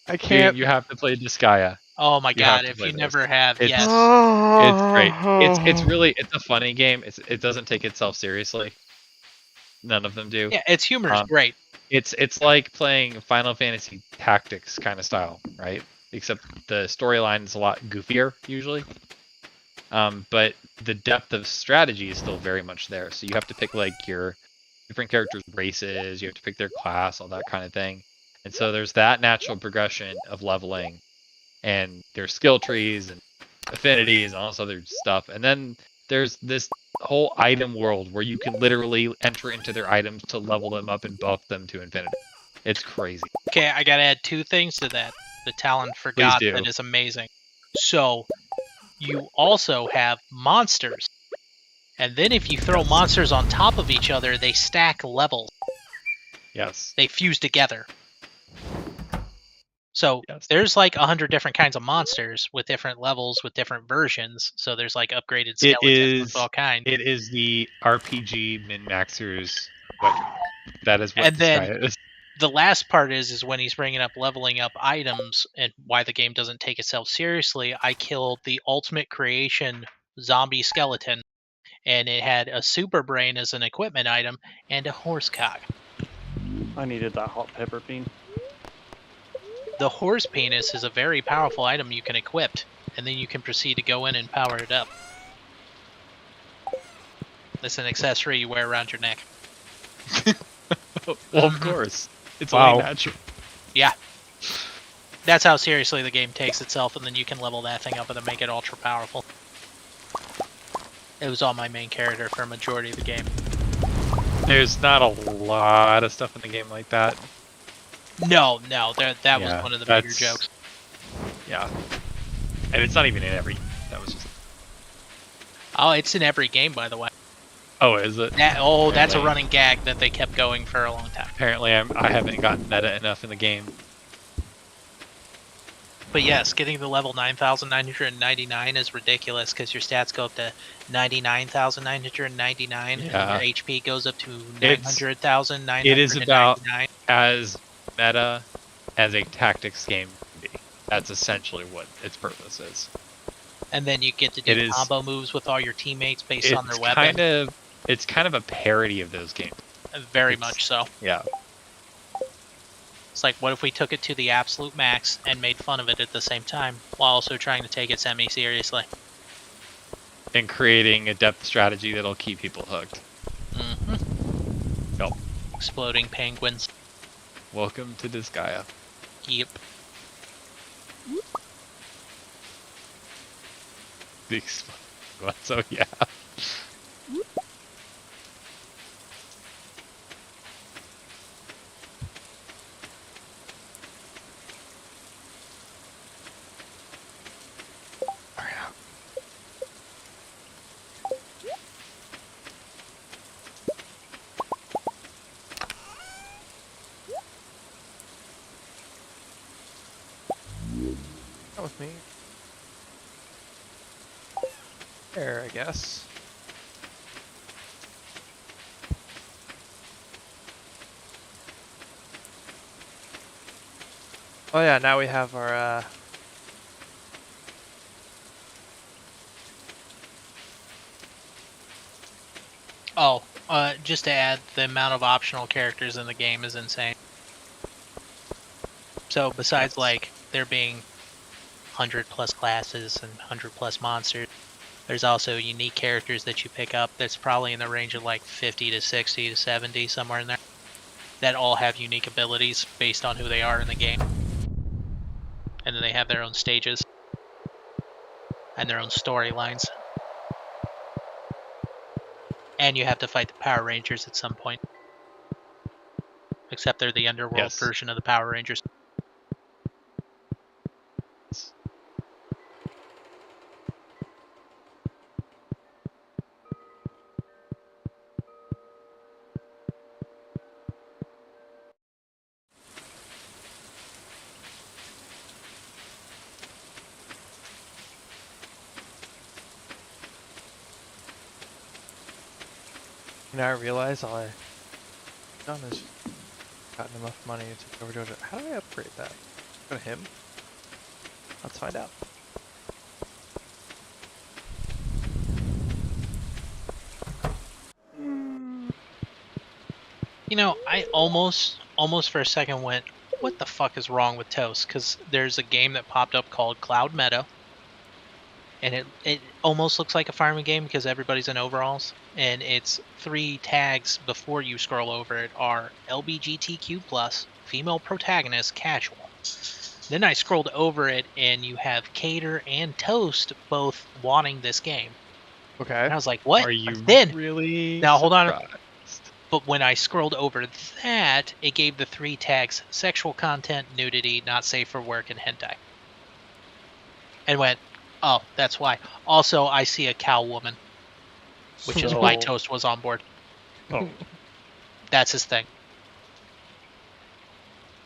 I can't. you have to play Disgaea. Oh my You have god, to if play you this. never have, It's- yes. It's great. It's really, it's a funny game. It doesn't take itself seriously. None of them do. Yeah, its humor is great. It's like playing Final Fantasy Tactics kind of style, right? Except the storyline is a lot goofier usually. But the depth of strategy is still very much there. So you have to pick like your different characters' races, you have to pick their class, all that kind of thing. And so there's that natural progression of leveling, and there's skill trees and affinities and all this other stuff. And then there's this whole item world where you can literally enter into their items to level them up and buff them to infinity. It's crazy. Okay, I gotta add 2 things to that. The talent for God do. that is amazing. So, you also have monsters. And then if you throw monsters on top of each other, they stack levels. Yes. They fuse together. So Yes. there's like 100 different kinds of monsters with different levels, with different versions. So there's like upgraded skeletons with all kinds. It is the RPG min-maxers wet That is what And this then guy is. the last part is when he's bringing up leveling up items and why the game doesn't take itself seriously. I killed the ultimate creation zombie skeleton, and it had a super brain as an equipment item and a horse cock. I needed that hot pepper bean. The horse penis is a very powerful item you can equip, and then you can proceed to go in and power it up. It's an accessory you wear around your neck. Well, of course. It's Wow. only natural. Yeah. That's how seriously the game takes itself, and then you can level that thing up and then make it ultra powerful. It was on my main character for a majority of the game. There's not a lot of stuff in the game like that. No, that was Yeah, one of the bigger that's- jokes. Yeah. And it's not even in every. That was just. Oh, it's in every game, by the way. Oh, is it? That's a Apparently- running gag that they kept going for a long time. Apparently, I haven't gotten meta enough in the game. But yes, getting to level 9,999 is ridiculous because your stats go up to 99,999 and Yeah. your HP goes up to It's- 900,999. It is about as meta as a tactics game can be. That's essentially what its purpose is. And then you get to It do is- combo moves with all your teammates based on their It's weapon. kind of a parody of those games. Very it's- much so. Yeah. It's like, what if we took it to the absolute max and made fun of it at the same time, while also trying to take it semi-seriously? And creating a depth strategy that'll keep people hooked. Mm-hmm. Yep. Exploding penguins. Welcome to Disgaea. Yep. The exploding one, so yeah. Not with me. There, I guess. Oh yeah, now we have our Oh, just to add, the amount of optional characters in the game is insane. So besides like there being 100 plus classes and 100 plus monsters, there's also unique characters that you pick up that's probably in the range of like 50 to 60 to 70, somewhere in there, that all have unique abilities based on who they are in the game. And then they have their own stages and their own storylines. And you have to fight the Power Rangers at some point. Except they're the underworld Yes. version of the Power Rangers. now I realize all I've done is gotten enough money to take over Dojo. How do I upgrade that? Go to him? Let's find out. You know, I almost for a second went, what the fuck is wrong with Toast? Because there's a game that popped up called Cloud Meadow. And it almost looks like a farming game because everybody's in overalls. And its 3 tags before you scroll over it are LBGTQ+, female protagonist, casual. Then I scrolled over it and you have Cater and Toast both wanting this game. Okay. And I was like, what? Are you Then, really now hold on. surprised? But when I scrolled over that, it gave the 3 tags: sexual content, nudity, not safe for work, and hentai. And went, oh, that's why. Also, I see a cow woman, which is why So- Toast was on board. Oh, That's his thing.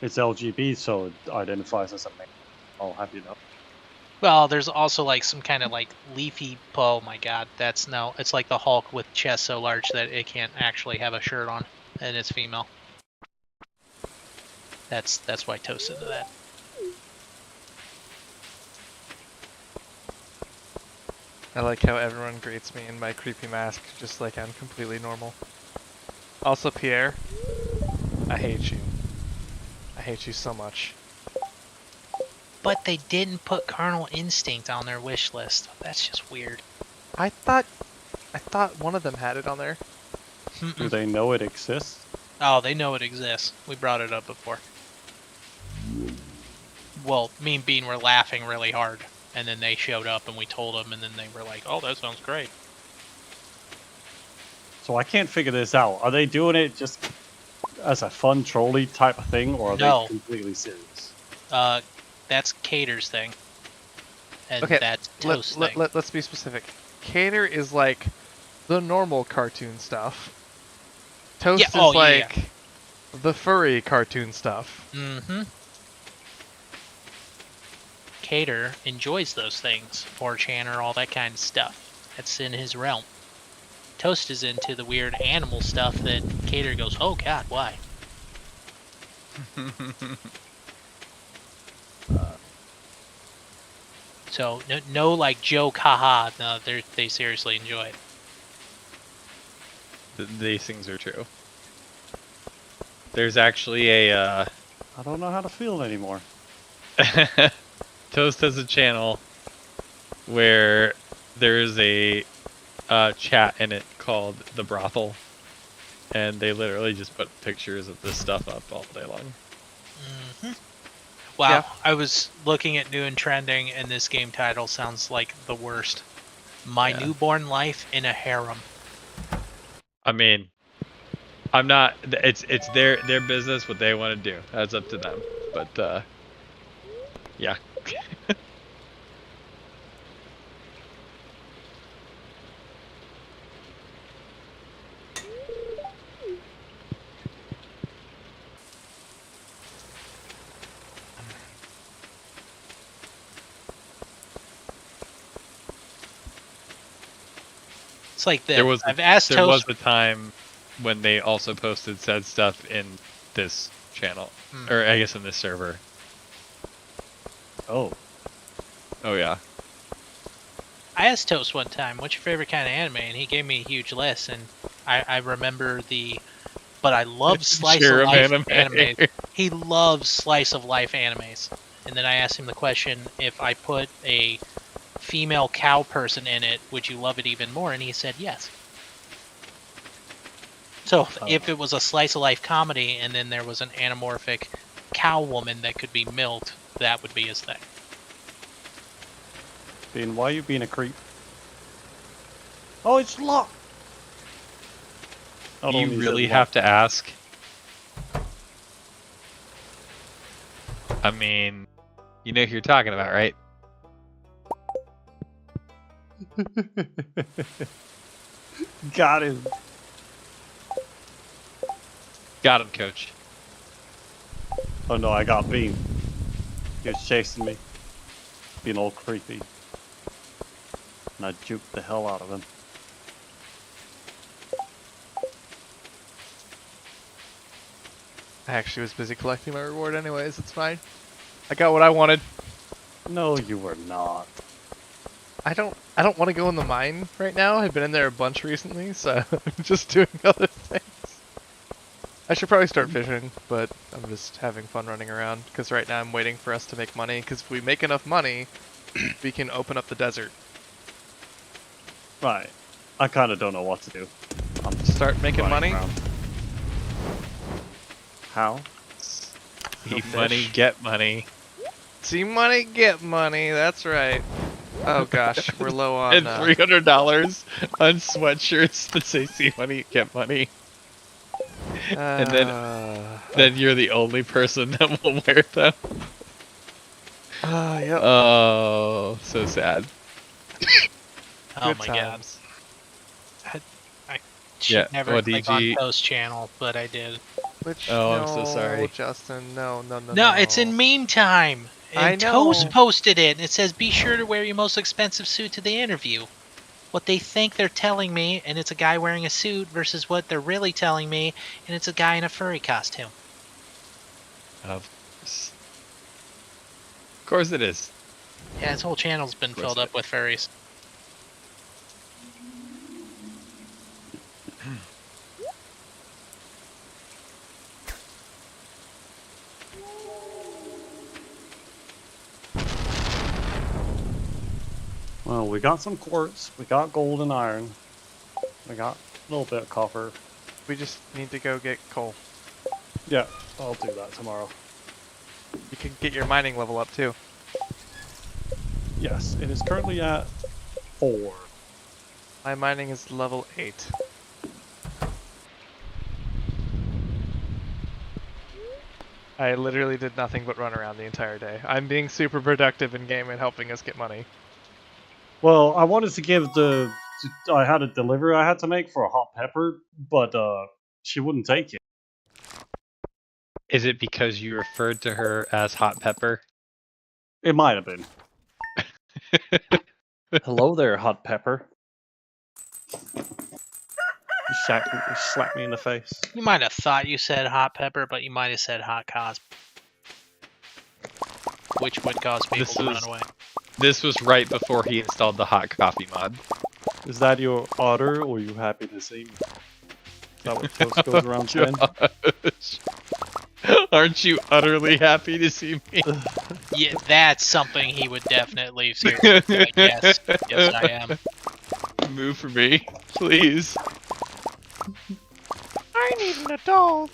it's LGB, so it identifies as a male. I'll have you know. Well, there's also like some kind of like leafy. Oh my god, it's like the Hulk with chest so large that it can't actually have a shirt on, and it's female. That's why Toast into that. I like how everyone greets me in my creepy mask, just like I'm completely normal. Also, Pierre, I hate you. I hate you so much. But they didn't put Carnal Instinct on their wish list. That's just weird. I thought one of them had it on there. Do they know it exists? Oh, they know it exists. We brought it up before. Well, me and Bean were laughing really hard, and then they showed up and we told them, and then they were like, "Oh, that sounds great." So I can't figure this out. Are they doing it just as a fun trolley type of thing, or are No. they completely serious? That's Cater's thing. And Okay, that's Toast's thing. let's be specific. Cater is like the normal cartoon stuff. Toast is like the furry cartoon stuff. Mm-hmm. Cater enjoys those things. 4chan or all that kind of stuff. That's in his realm. Toast is into the weird animal stuff that Cater goes, "Oh god, why?" So no like joke, haha. No, they seriously enjoy it. These things are true. There's actually a I don't know how to feel anymore. Toast has a channel where there's a chat in it called The Brothel, and they literally just put pictures of this stuff up all day long. Mm-hmm. Wow, yeah. I was looking at new and trending, and this game title sounds like the worst. My newborn life in a harem. I mean, I'm not. It's their business, what they want to do. That's up to them. But yeah. It's like this. I've asked there was a time when they also posted said stuff in this channel, or I guess in this server. Oh yeah. I asked Toast one time, "What's your favorite kind of anime?" And he gave me a huge list, and I remember but I love slice of life anime. He loves slice of life animes. And then I asked him the question, if I put a female cow person in it, would you love it even more? And he said yes. So if it was a slice of life comedy and then there was an anamorphic cow woman that could be milked, that would be his thing. Bean, why are you being a creep? Oh, it's locked. You really have to ask? I mean, you know who you're talking about, right? Got him. Got him, coach. Oh no, I got Bean. He was chasing me. Being all creepy. And I juked the hell out of him. I actually was busy collecting my reward anyways, it's fine. I got what I wanted. No, you were not. I don't want to go in the mine right now. I've been in there a bunch recently, so I'm just doing other things. I should probably start fishing, but I'm just having fun running around, because right now I'm waiting for us to make money, because if we make enough money, we can open up the desert. Right. I kind of don't know what to do. I'm Start making money? Around. How? See money, get money. See money, get money, that's right. Oh gosh, we're low on... And $300 on sweatshirts that say see money, get money. And then you're the only person that will wear them. Yep. Oh, so sad. Oh my god. I should never click on Toast channel, but I did. I'm so sorry. Justin, no. No, it's in meme time. And I know. Toast posted it, and it says, "Be sure to wear your most expensive suit to the interview." What they think they're telling me, and it's a guy wearing a suit, versus what they're really telling me, and it's a guy in a furry costume. Of course it is. Yeah, his whole channel's been filled up with furries. Well, we got some quartz, we got gold and iron, we got a little bit of copper. We just need to go get coal. Yeah, I'll do that tomorrow. You can get your mining level up too. Yes, it is currently at 4. My mining is level 8. I literally did nothing but run around the entire day. I'm being super productive in game and helping us get money. Well, I wanted to give I had a delivery I had to make for a hot pepper, but she wouldn't take it. Is it because you referred to her as Hot Pepper? It might have been. Hello there, hot pepper. You slapped me in the face. You might have thought you said hot pepper, but you might have said hot cos. Which would cause people to run away. This was right before he installed the hot coffee mod. Is that your order, or are you happy to see me? Is that what Toast goes around saying? Aren't you utterly happy to see me? Yeah, that's something he would definitely seriously be like, yes, I am. Move for me, please. I need an adult.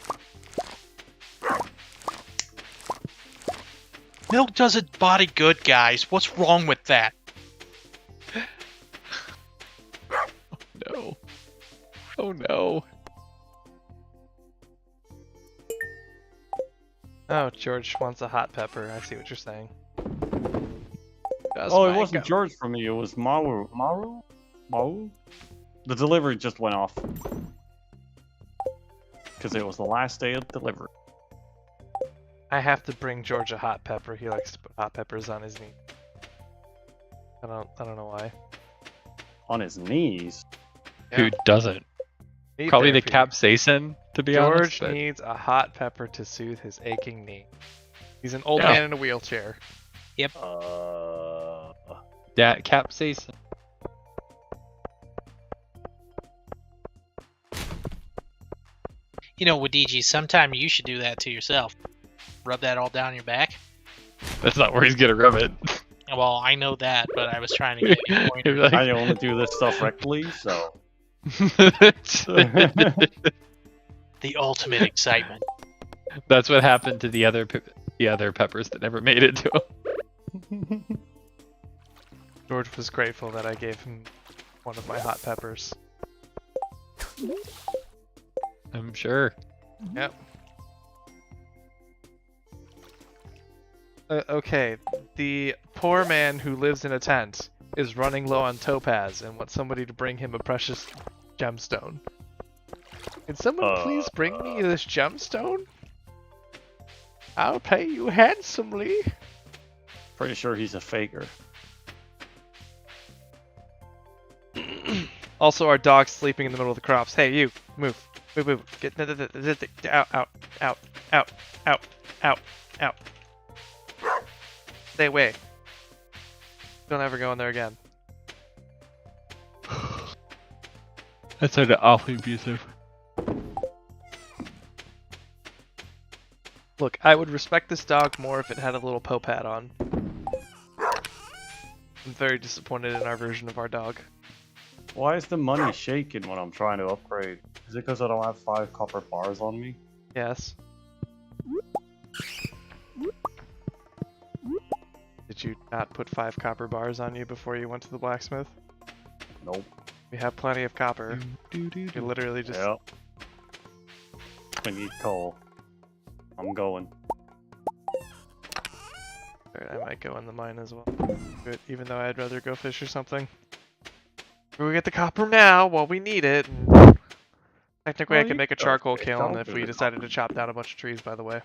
Milk doesn't body good, guys. What's wrong with that? No. Oh no. Oh, George wants a hot pepper. I see what you're saying. Oh, it wasn't George for me. It was Maru. Maru? The delivery just went off. Because it was the last day of delivery. I have to bring George a hot pepper. He likes to put hot peppers on his knee. I don't know why. On his knees? Who doesn't? Knee Probably the therapy. capsaicin, to be George honest. But... needs a hot pepper to soothe his aching knee. He's an old man in a wheelchair. Yep. Yeah, capsaicin. You know, Wadiji, sometime you should do that to yourself. Rub that all down your back. That's not where he's gonna rub it. Well, I know that, but I was trying to get you pointed. Like... I only do this stuff rectally, so... The ultimate excitement. That's what happened to the other peppers that never made it to him. George was grateful that I gave him one of my hot peppers. I'm sure. Yep. Okay, the poor man who lives in a tent is running low on topaz and wants somebody to bring him a precious gemstone. Can someone please bring me this gemstone? I'll pay you handsomely. Pretty sure he's a faker. Also, our dog's sleeping in the middle of the crops. Hey, you, move. Move. Get out. Stay away. Don't ever go in there again. That sounded awfully abusive. Look, I would respect this dog more if it had a little Pope hat on. I'm very disappointed in our version of our dog. Why is the money shaking when I'm trying to upgrade? Is it because I don't have 5 copper bars on me? Yes. Did you not put 5 copper bars on you before you went to the blacksmith? Nope. We have plenty of copper. You literally just... Yep. I need coal. I'm going. I might go in the mine as well. Good, even though I'd rather go fish or something. We get the copper now while we need it. And technically, I could make a charcoal kiln if we decided to chop down a bunch of trees, by the way.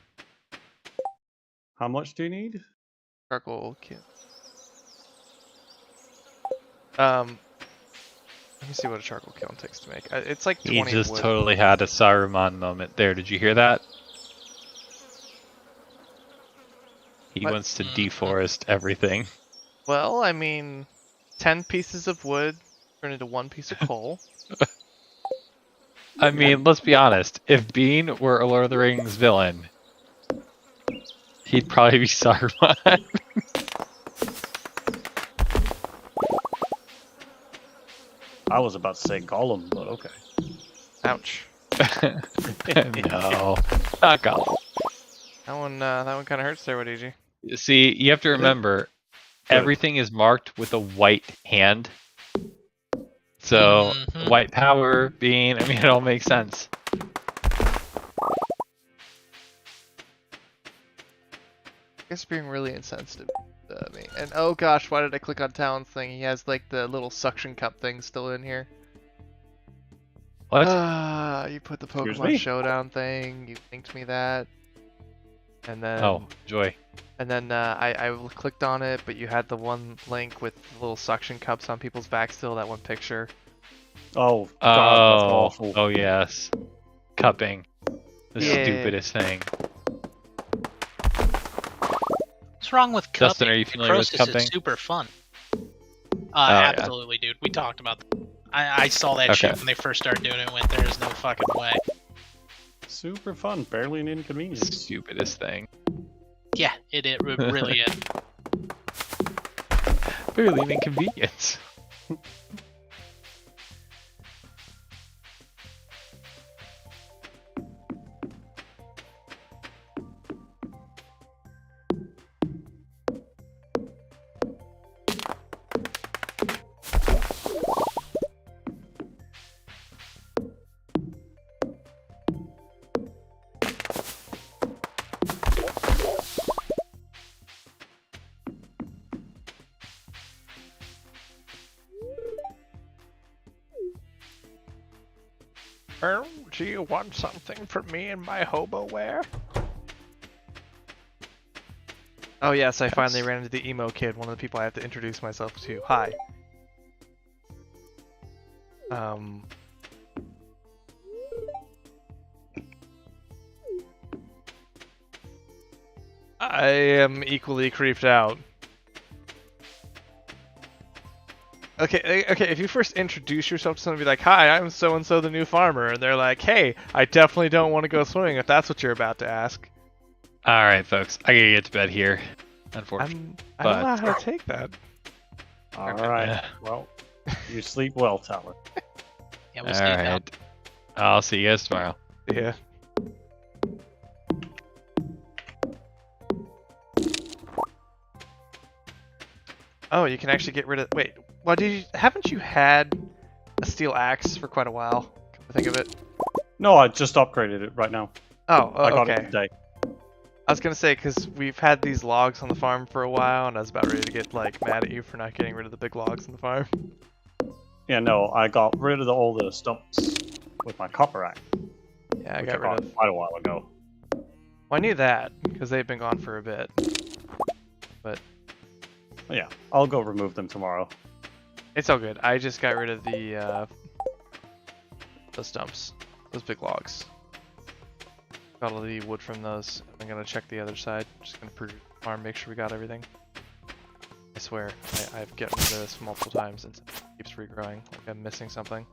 How much do you need? Charcoal kiln. Let me see what a charcoal kiln takes to make. It's like 20 He just wood. totally had a Saruman moment there. Did you hear that? He What? wants to deforest everything. Well, I mean, 10 pieces of wood turn into 1 piece of coal. I mean, let's be honest. If Bean were a Lord of the Rings villain, he'd probably be Saruman. I was about to say Gollum, but okay. Ouch. No, not Gollum. That one kind of hurts there, what EG? See, you have to remember, everything is marked with a white hand. So, white power, Bean, I mean, it all makes sense. I guess being really insensitive to me. And oh gosh, why did I click on Talon's thing? He has like the little suction cup thing still in here. What? You put the Pokemon Showdown thing, you linked me that. And then... Oh, joy. And then I clicked on it, but you had the one link with little suction cups on people's back still, that one picture. Oh, God, that's awful. Oh, yes. Cupping. The Yeah. stupidest thing. What's wrong with cupping? Justin, are you familiar with Necrosis cupping? is super fun. yeah. Absolutely, dude. We talked about that. I saw that shit when they first started doing it and went, there's no fucking way. Super fun, barely an inconvenience. Stupidest thing. Yeah, it really is. Barely an inconvenience. Do you want something from me in my hobo wear? Oh yes, I finally ran into the emo kid, one of the people I have to introduce myself to. Hi. I am equally creeped out. Okay, if you first introduce yourself to someone, be like, "Hi, I'm so-and-so, the new farmer," and they're like, "Hey, I definitely don't want to go swimming," if that's what you're about to ask. Alright, folks. I gotta get to bed here. Unfortunately. I don't know how to take that. Alright, well, you sleep well, Talon. Yeah, we'll stay down. I'll see you guys tomorrow. Yeah. Oh, you can actually get rid of... Wait, well, haven't you had a steel axe for quite a while? Come to think of it. No, I just upgraded it right now. I got okay. it today. I was gonna say, because we've had these logs on the farm for a while, and I was about ready to get, like, mad at you for not getting rid of the big logs on the farm. Yeah, no, I got rid of all the stumps with my copper axe. Yeah, I got rid of... quite a while ago. Well, I knew that, because they've been gone for a bit. But... Yeah, I'll go remove them tomorrow. It's all good. I just got rid of the stumps. Those big logs. Got all the wood from those. I'm gonna check the other side. Just gonna farm, make sure we got everything. I swear, I've gotten rid of this multiple times and it keeps regrowing, like I'm missing something.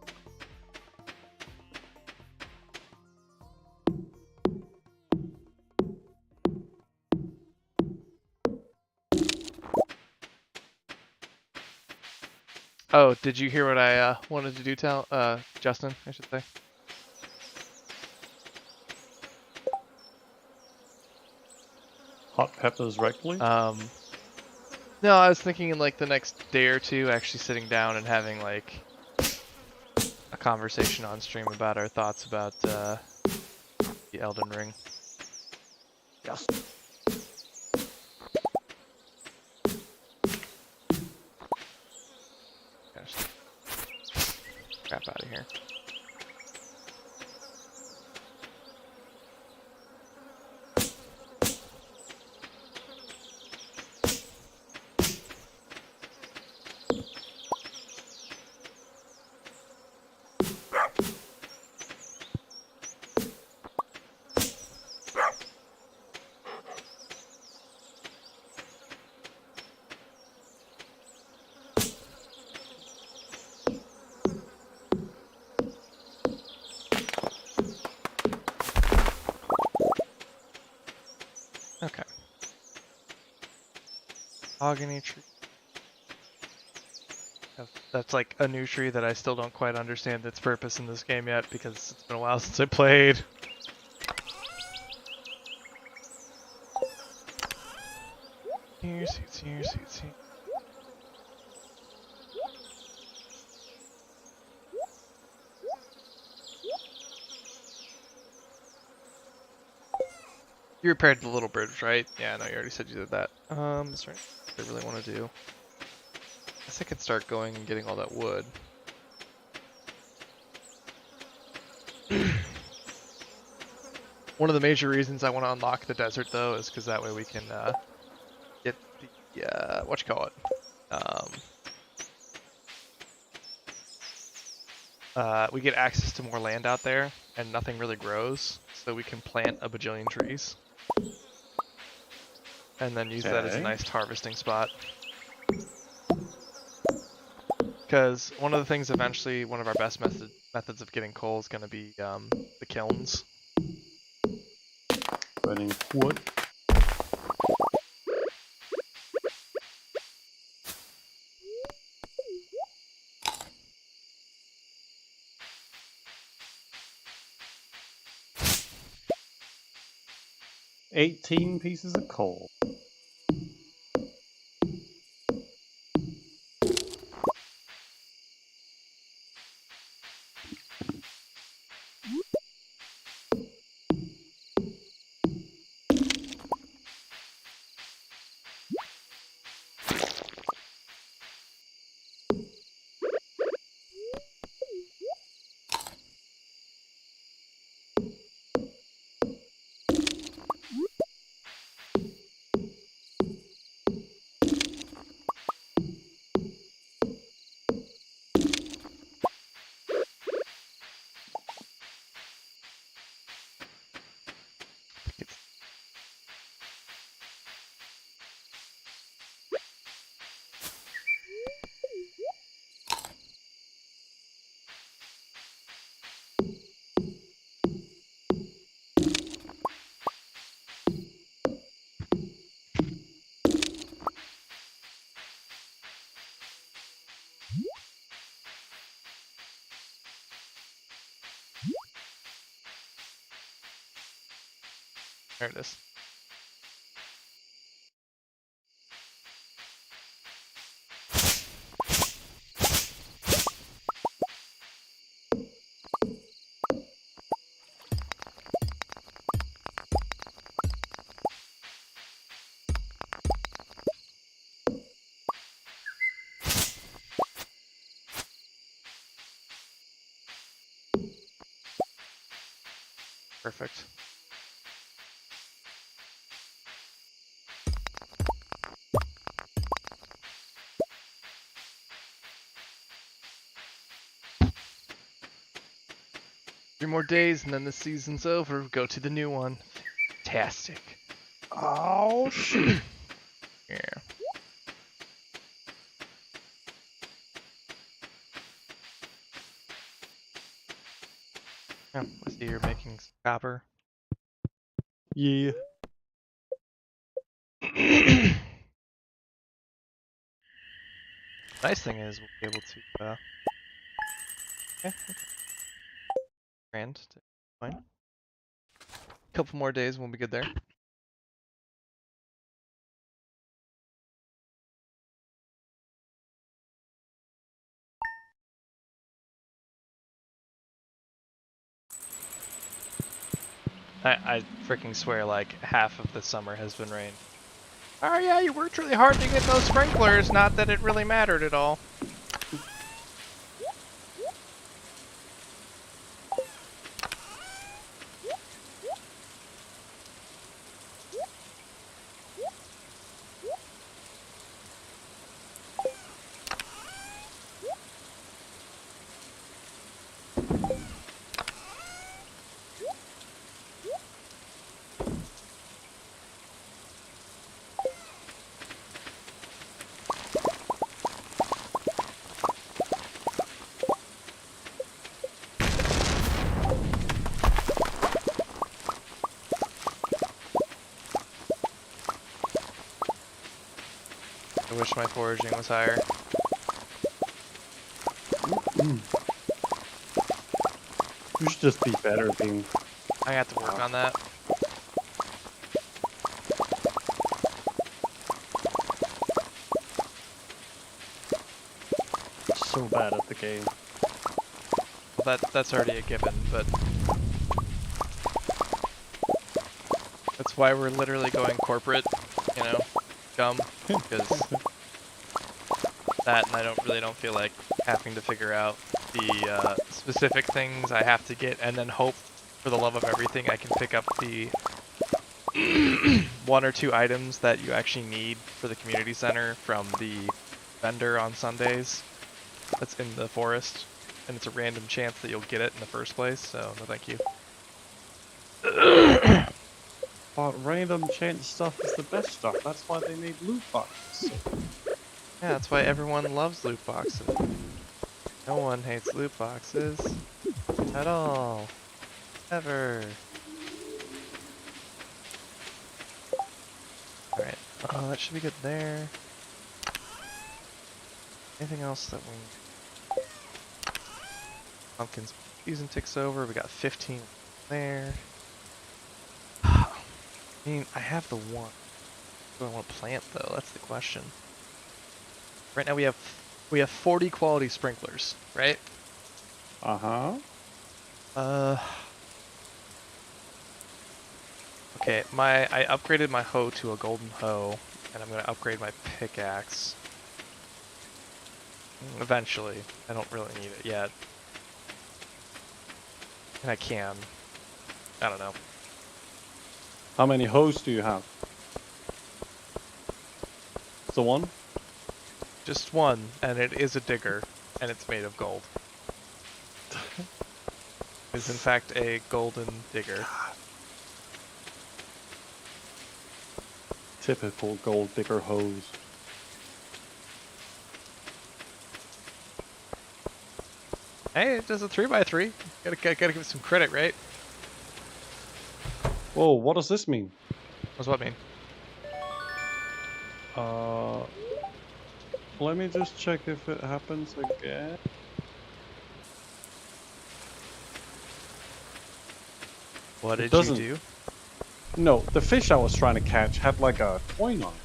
Oh, did you hear what I wanted to do, Justin, I should say? Hot peppers regularly? No, I was thinking in like the next day or two, actually sitting down and having like a conversation on stream about our thoughts about the Elden Ring. Yes. Crap out of here. Mahogany tree. That's like a new tree that I still don't quite understand its purpose in this game yet because it's been a while since I played. Here, seeds here, seeds here. You repaired the little bridge, right? Yeah, no, you already said you did that. That's right. What I really want to do. I guess I could start going and getting all that wood. One of the major reasons I want to unlock the desert, though, is because that way we can get the what you call it? We get access to more land out there, and nothing really grows, so we can plant a bajillion trees, and then use that as a nice harvesting spot. Because one of the things, eventually, one of our best methods of getting coal is going to be the kilns. Burning wood. $18 pieces of coal. There it is. Perfect. Three more days and then the season's over. Go to the new one. Fantastic. Oh shit. Yeah. Oh, I see you're making copper. Yeah. Nice thing is we'll be able to okay. Grand. Fine. Couple more days, we'll be good there. I freaking swear like half of the summer has been rain. Oh yeah, you worked really hard to get those sprinklers, not that it really mattered at all. my foraging was higher. You should just be better, Bean. I have to work on that. So bad at the game. Well, that's already a given, but that's why we're literally going corporate, you know, gum, because that, and I really don't feel like having to figure out the specific things I have to get, and then hope for the love of everything I can pick up the 1 or 2 items that you actually need for the community center from the vendor on Sundays that's in the forest, and it's a random chance that you'll get it in the first place, so no thank you. But random chance stuff is the best stuff. That's why they made loot boxes. Yeah, that's why everyone loves loot boxes. No one hates loot boxes at all. Ever. Alright, that should be good there. Anything else that we... Pumpkins season ticks over, we got 15 there. I mean, I have the one. What do I want to plant though? That's the question. Right now we have 40 quality sprinklers, right? Uh-huh. Okay, I upgraded my hoe to a golden hoe, and I'm gonna upgrade my pickaxe. Eventually. I don't really need it yet. And I can. I don't know. How many hoes do you have? The one? Just one, and it is a digger, and it's made of gold. It's in fact a golden digger. Typical gold digger hose. Hey, it does a 3x3. Gotta give it some credit, right? Whoa, what does this mean? What does what mean? Let me just check if it happens again. What did you do? No, the fish I was trying to catch had like a coin on it.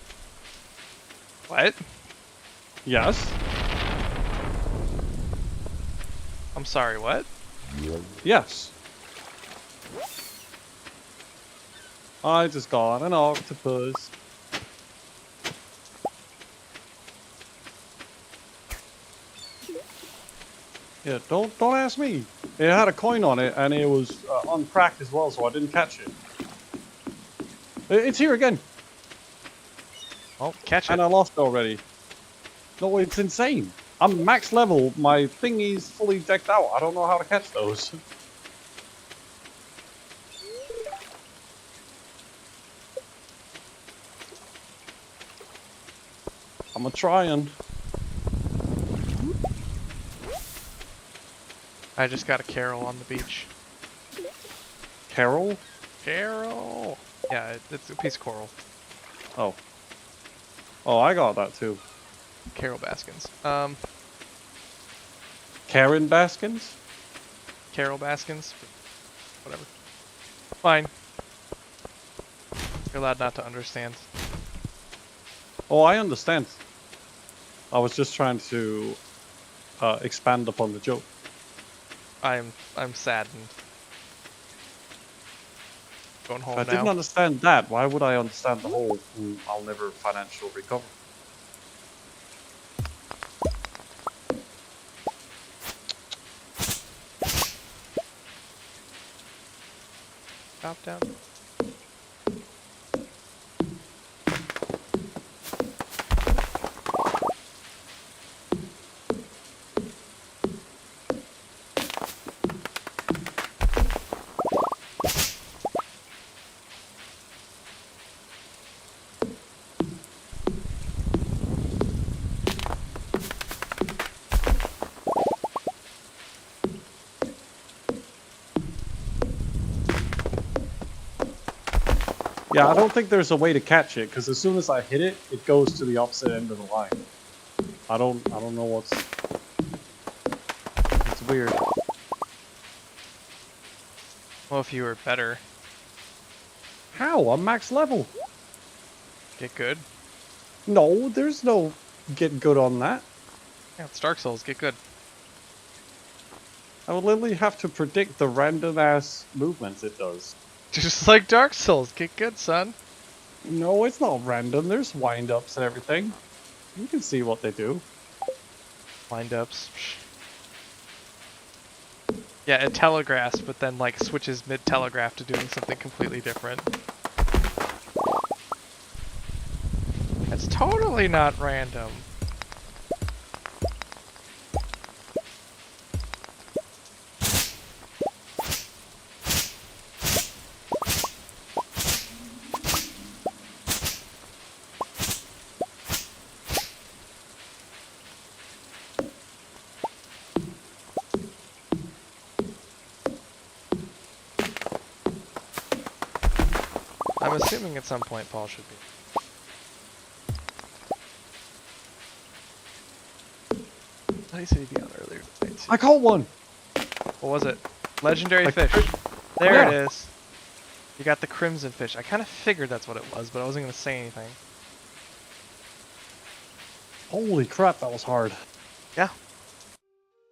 What? Yes. I'm sorry, what? Yes. I just got an octopus. Yeah, don't ask me. It had a coin on it and it was uncracked as well, so I didn't catch it. It's here again. Oh, catch it. And I lost already. No, it's insane. I'm max level. My thingy's fully decked out. I don't know how to catch those. I'm a-trying. I just got a Carol on the beach. Carol? Carol! Yeah, it's a piece of coral. Oh. Oh, I got that too. Carol Baskins. Karen Baskins? Carol Baskins? Whatever. Fine. You're allowed not to understand. Oh, I understand. I was just trying to expand upon the joke. I'm saddened. Going home I now. didn't understand that. Why would I understand the whole I'll never financial recover? Drop down. Yeah, I don't think there's a way to catch it, because as soon as I hit it, it goes to the opposite end of the line. I don't know what's... It's weird. Well, if you were better, How? I'm max level. get good. No, there's no get good on that. Yeah, it's Dark Souls, get good. I would literally have to predict the random ass movements it does. Just like Dark Souls, get good, son. No, it's not random. There's wind-ups and everything. You can see what they do. Wind-ups. Yeah, it telegraphs, but then like switches mid-telegraph to doing something completely different. That's totally not random. I'm assuming at some point Paul should be. How do you say he'd be on earlier tonight? I caught one! What was it? Legendary Like, fish. There yeah. it is. You got the crimson fish. I kind of figured that's what it was, but I wasn't going to say anything. Holy crap, that was hard. Yeah.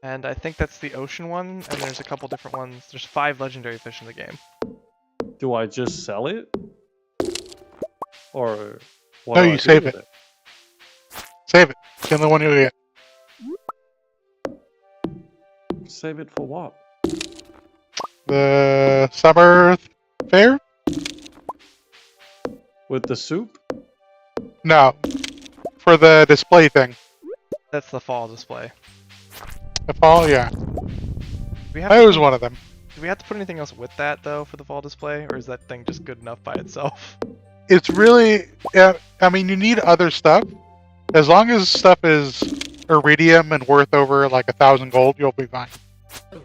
And I think that's the ocean one, and there's a couple different ones. There's 5 legendary fish in the game. Do I just sell it? Or what No, do I you do save with it. Save it. It's the only one you get. Save it for what? The summer fair? With the soup? No. For the display thing. That's the fall display. The fall, yeah. We have I was one of them. Do we have to put anything else with that, though, for the fall display? Or is that thing just good enough by itself? It's really, I mean, you need other stuff. As long as stuff is iridium and worth over like 1,000 gold, you'll be fine. So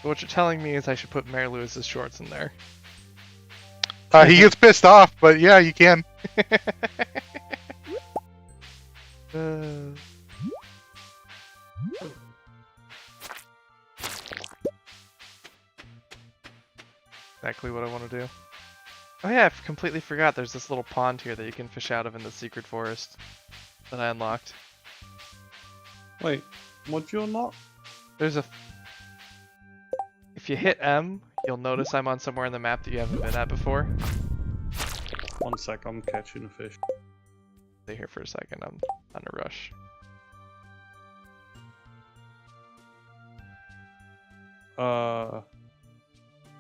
what you're telling me is I should put Mary Lewis's shorts in there. He gets pissed off, but yeah, you can. Exactly what I want to do. Oh yeah, I completely forgot there's this little pond here that you can fish out of in the secret forest that I unlocked. Wait, what you unlock? There's a... If you hit M, you'll notice I'm on somewhere in the map that you haven't been at before. 1 sec, I'm catching a fish. Stay here for a second, I'm on a rush.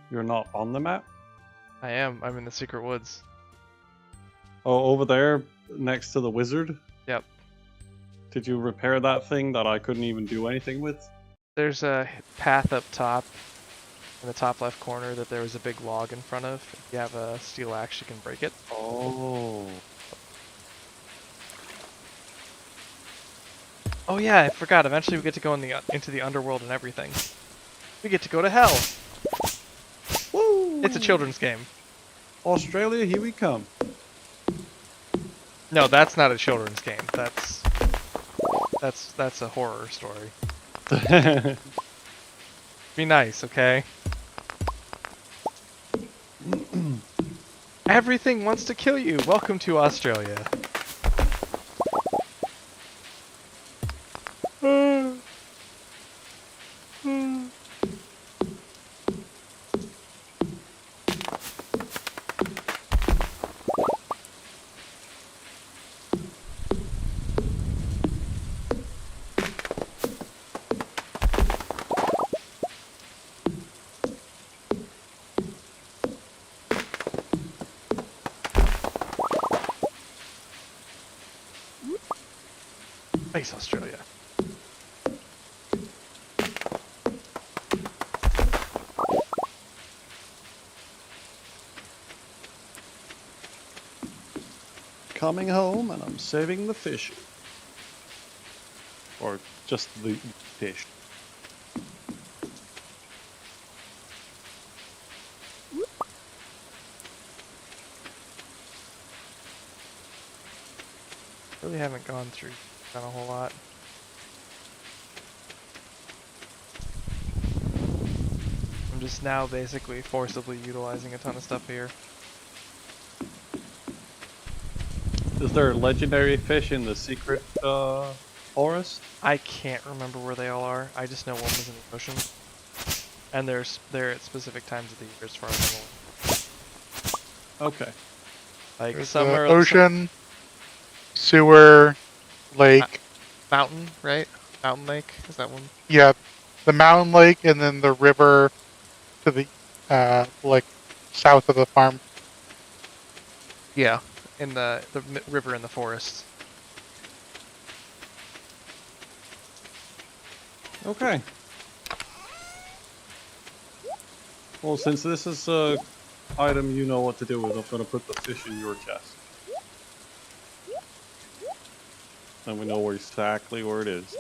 You're not on the map? I am, I'm in the secret woods. Oh, over there, next to the wizard? Yep. Did you repair that thing that I couldn't even do anything with? There's a path up top, in the top left corner, that there was a big log in front of. If you have a steel axe, you can break it. Oh. Oh yeah, I forgot. Eventually we get to go into the underworld and everything. We get to go to hell. Woo! It's a children's game. Australia, here we come. No, that's not a children's game. That's a horror story. Be nice, okay? Everything wants to kill you. Welcome to Australia. Thanks, Australia. Coming home and I'm saving the fish. Or just the fish. Really haven't gone through done a whole lot. I'm just now basically forcibly utilizing a ton of stuff here. Is there legendary fish in the secret forest? I can't remember where they all are. I just know one was in the ocean. And they're at specific times of the year as far as I'm aware. Okay. Like There's some the are ocean, sewer, lake. mountain, right? Mountain lake, is that one? Yeah, the mountain lake, and then the river to the like south of the farm. Yeah, in the river in the forest. Okay. Well, since this is a item you know what to do with, I'm gonna put the fish in your chest. And we know exactly where it is.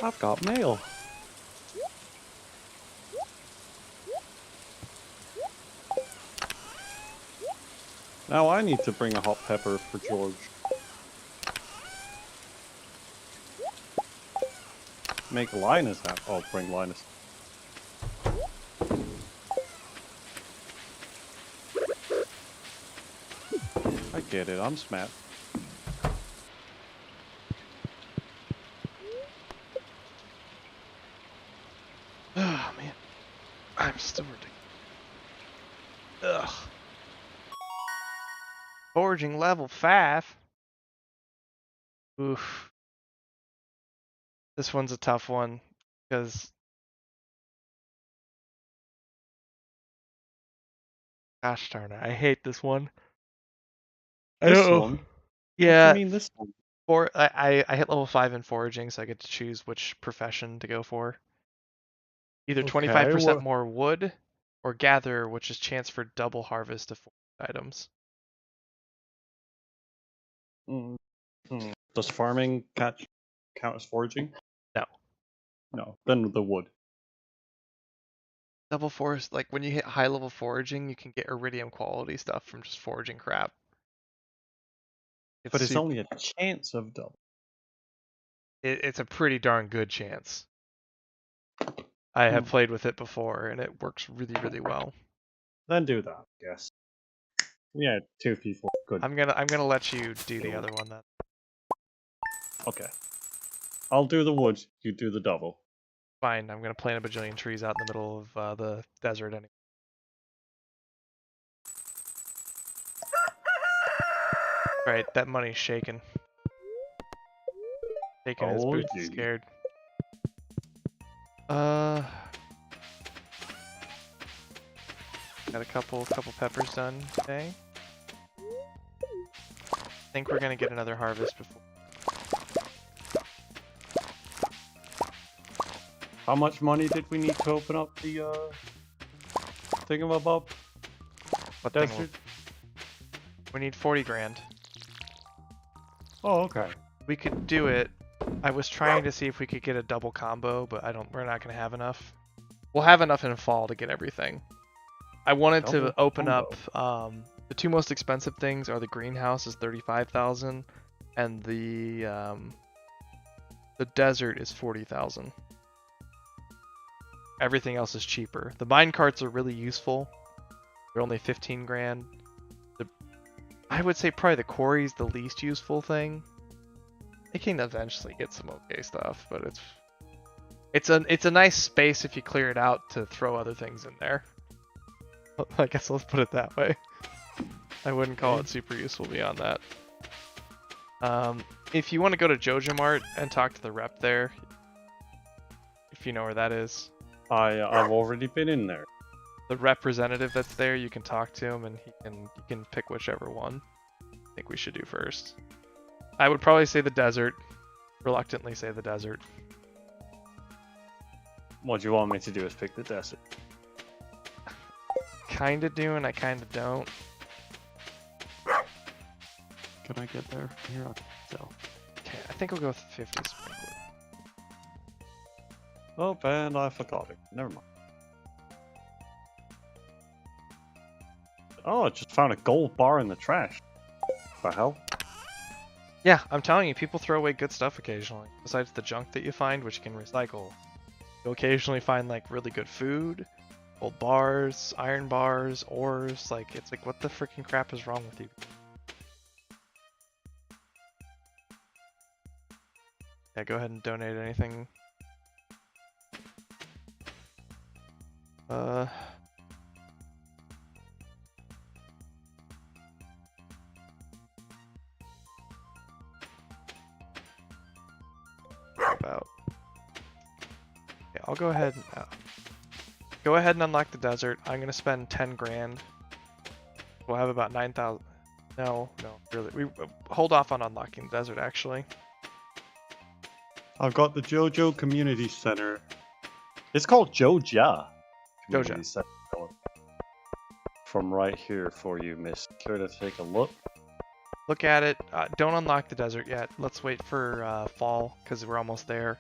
I've got mail. Now I need to bring a hot pepper for George. Make Linus happy. Oh, bring Linus. I get it, I'm smart. Oh man, I'm still ridiculous. Ugh. Foraging level 5. Oof. This one's a tough one because gosh darn it, I hate this one. I This don't know. one? What Yeah, do you mean this one? I hit level 5 in foraging, so I get to choose which profession to go for. Either 25% more wood, or gather, which is chance for double harvest of foraged items. Does farming count as foraging? No. No. Then the wood. Double forest, like when you hit high level foraging, you can get iridium quality stuff from just foraging crap. But it's only a chance of double. It's a pretty darn good chance. I have played with it before, and it works really, really well. Then do that, yes. Yeah, 2 people. Good. I'm gonna let you do the other one then. Okay. I'll do the wood, you do the double. Fine, I'm gonna plant a bajillion trees out in the middle of the desert anyway. Right, that money's shaking. Shaking his boots, scared. Got a couple peppers done today. I think we're gonna get another harvest before. How much money did we need to open up the thingamabob? What desert? We need 40 grand. Oh, okay. We could do it. I was trying to see if we could get a double combo, but we're not gonna have enough. We'll have enough in fall to get everything. I wanted to open up the two most expensive things are the greenhouse is 35,000 and the desert is 40,000. Everything else is cheaper. The mine carts are really useful. They're only 15 grand. I would say probably the quarry's the least useful thing. They can eventually get some okay stuff, but it's a nice space if you clear it out to throw other things in there. I guess let's put it that way. I wouldn't call it super useful beyond that. If you want to go to Joja Mart and talk to the rep there, if you know where that is. I've already been in there. The representative that's there, you can talk to him and you can pick whichever one I think we should do first. I would probably say the desert. Reluctantly say the desert. What you want me to do is pick the desert. Kinda do and I kinda don't. Can I get there? Here, so. Okay, I think we'll go with 50 sprinkler. Oh, and I forgot it. Never mind. Oh, I just found a gold bar in the trash. What the hell? Yeah, I'm telling you, people throw away good stuff occasionally. Besides the junk that you find, which you can recycle. You'll occasionally find like really good food, gold bars, iron bars, ores. Like, it's like, what the freaking crap is wrong with you? Yeah, go ahead and donate anything. About. Okay, I'll go ahead and unlock the desert. I'm gonna spend 10 grand. We'll have about 9,000. No, really. We hold off on unlocking the desert actually. I've got the JoJo Community Center. It's called Joja. Community Center. From right here for you, miss. Care to take a look? Look at it. Don't unlock the desert yet. Let's wait for fall because we're almost there.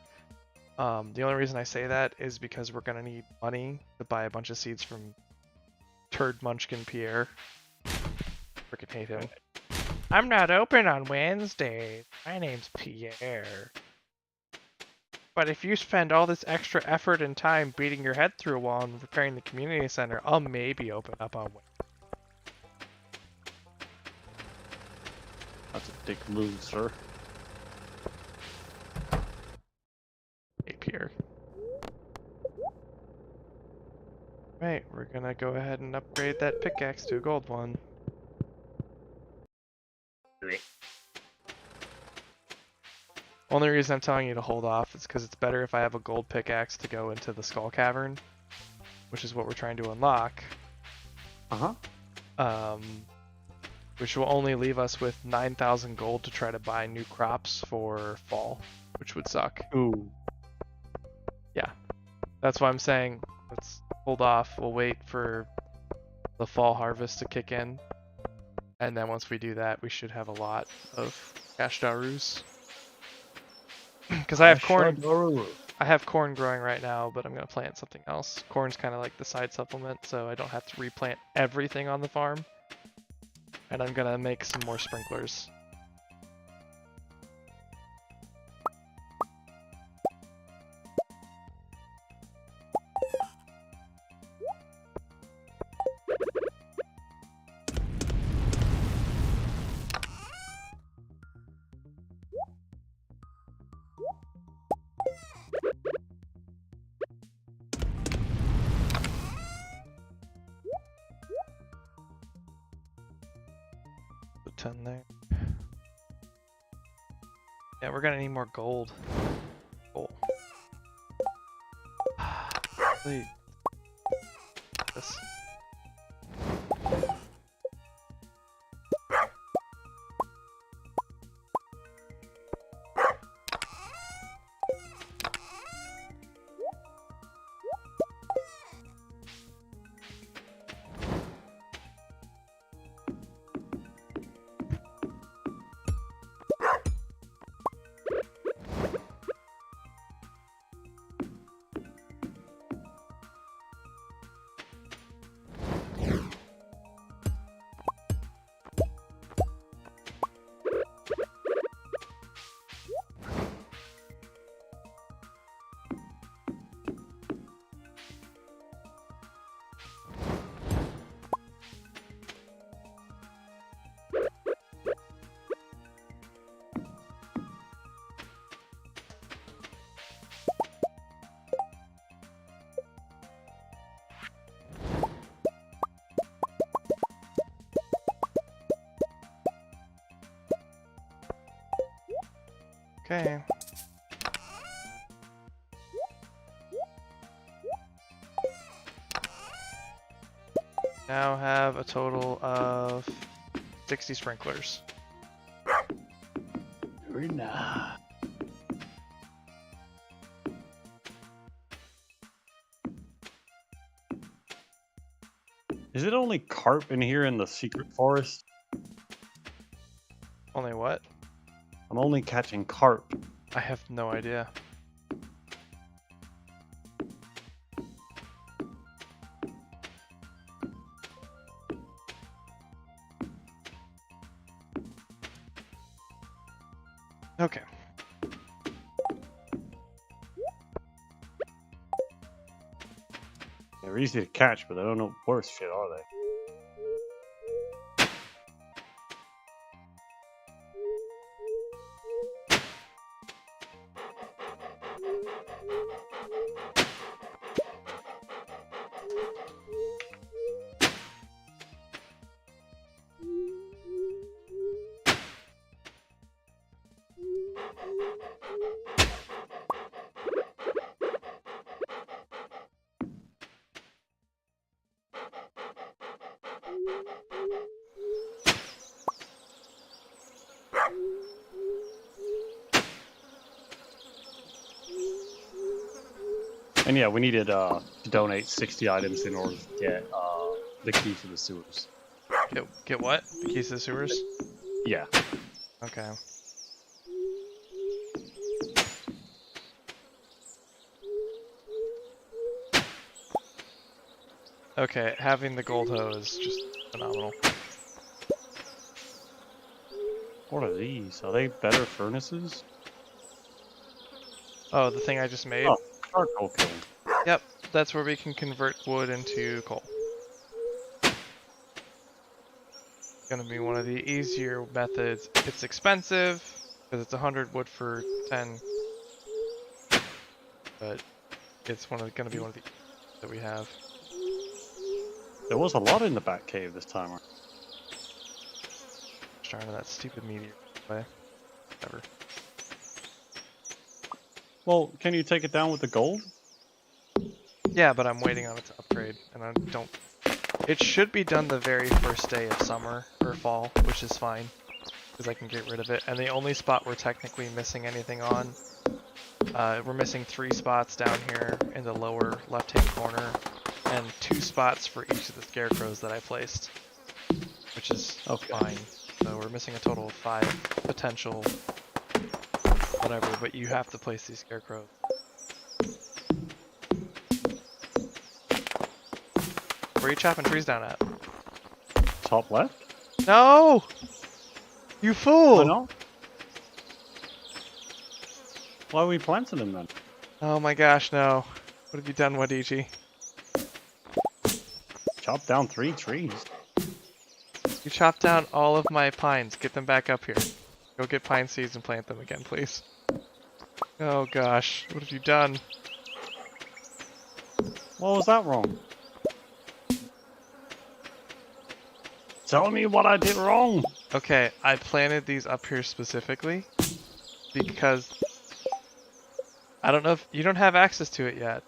The only reason I say that is because we're gonna need money to buy a bunch of seeds from Turd Munchkin Pierre. Freaking hate him. I'm not open on Wednesdays. My name's Pierre. But if you spend all this extra effort and time beating your head through a wall and repairing the community center, I'll maybe open up on Wednesday. That's a dick move, sir. Hey, Pierre. Right, we're gonna go ahead and upgrade that pickaxe to a gold one. Only reason I'm telling you to hold off is because it's better if I have a gold pickaxe to go into the Skull Cavern, which is what we're trying to unlock. Which will only leave us with 9,000 gold to try to buy new crops for fall, which would suck. Ooh. Yeah, that's why I'm saying let's hold off. We'll wait for the fall harvest to kick in, and then once we do that, we should have a lot of cash darus. Because I have corn. I have corn growing right now, but I'm gonna plant something else. Corn's kind of like the side supplement, so I don't have to replant everything on the farm. And I'm gonna make some more sprinklers. Put 10 there. Yeah, we're gonna need more gold. Cool. Wait. This. Okay. Now have a total of 60 sprinklers. Very nice. Is it only carp in here in the secret forest? Only what? I'm only catching carp. I have no idea. Okay. They're easy to catch, but they don't know worse shit, are they? And yeah, we needed to donate 60 items in order to get the key to the sewers. Get what? The keys to the sewers? Yeah. Okay. Okay, having the gold hoe is just phenomenal. What are these? Are they better furnaces? Oh, the thing I just made? Oh, charcoal kiln. Yep, that's where we can convert wood into coal. Gonna be one of the easier methods. It's expensive, because it's 100 wood for 10. But it's gonna be one of the that we have. There was a lot in the back cave this time. Starting to that stupid meteor way. Whatever. Well, can you take it down with the gold? Yeah, but I'm waiting on it to upgrade, and I don't... It should be done the very first day of summer, or fall, which is fine, because I can get rid of it. And the only spot we're technically missing anything on, we're missing 3 spots down here in the lower left-hand corner, and 2 spots for each of the scarecrows that I placed, which is fine. So we're missing a total of 5 potential whatever, but you have to place these scarecrows. Where are you chopping trees down at? Top left? No! You fool! I know. Why are we planting them then? Oh my gosh, no. What have you done, Wadichi? Chop down 3 trees. You chopped down all of my pines. Get them back up here. Go get pine seeds and plant them again, please. Oh gosh, what have you done? What was that wrong? Tell me what I did wrong! Okay, I planted these up here specifically because I don't know if you don't have access to it yet,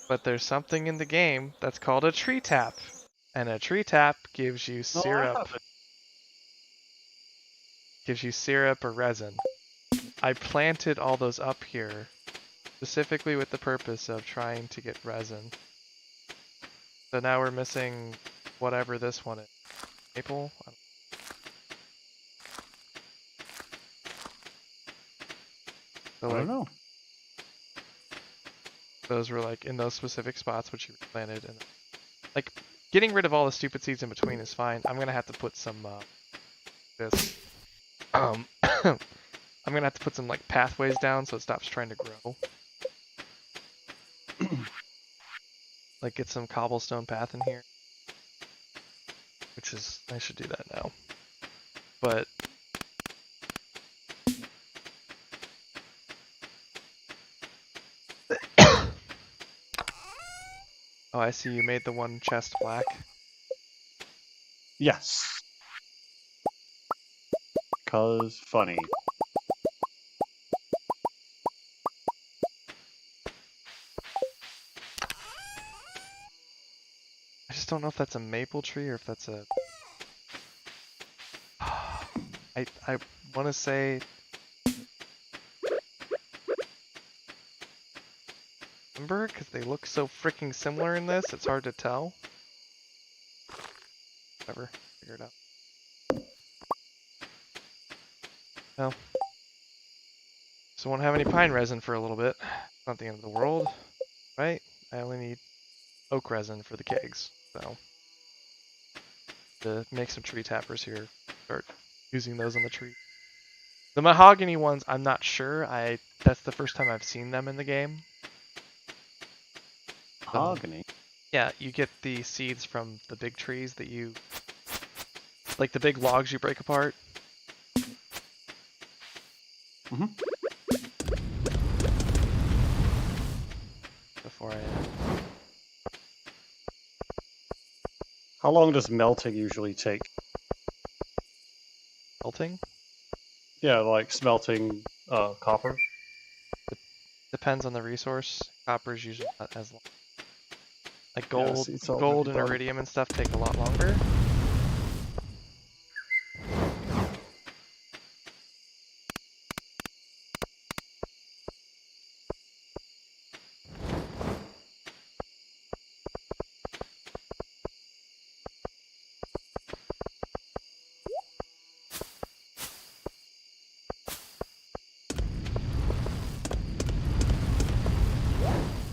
but there's something in the game that's called a tree tap, and a tree tap gives you syrup. Gives you syrup or resin. I planted all those up here specifically with the purpose of trying to get resin. So now we're missing whatever this one is. Maple? So I don't know. Those were like in those specific spots which you planted, and like getting rid of all the stupid seeds in between is fine. I'm gonna have to put some I'm gonna have to put some like pathways down so it stops trying to grow. Like get some cobblestone path in here. Which is, I should do that now. But oh, I see you made the one chest black. Yes. 'Cause funny. I just don't know if that's a maple tree or if that's a... I want to say... Timber? Because they look so freaking similar in this, it's hard to tell. Whatever, figure it out. No. So won't have any pine resin for a little bit. Not the end of the world, right? I only need oak resin for the kegs, so... To make some tree tappers here, start using those on the tree. The mahogany ones, I'm not sure. That's the first time I've seen them in the game. Mahogany? Yeah, you get the seeds from the big trees that you... Like the big logs you break apart. Mm-hmm. Before I... How long does melting usually take? Melting? Yeah, like smelting copper. Depends on the resource. Copper's usually not as long. Like Yeah, gold, see, it's already gold and done. iridium and stuff take a lot longer.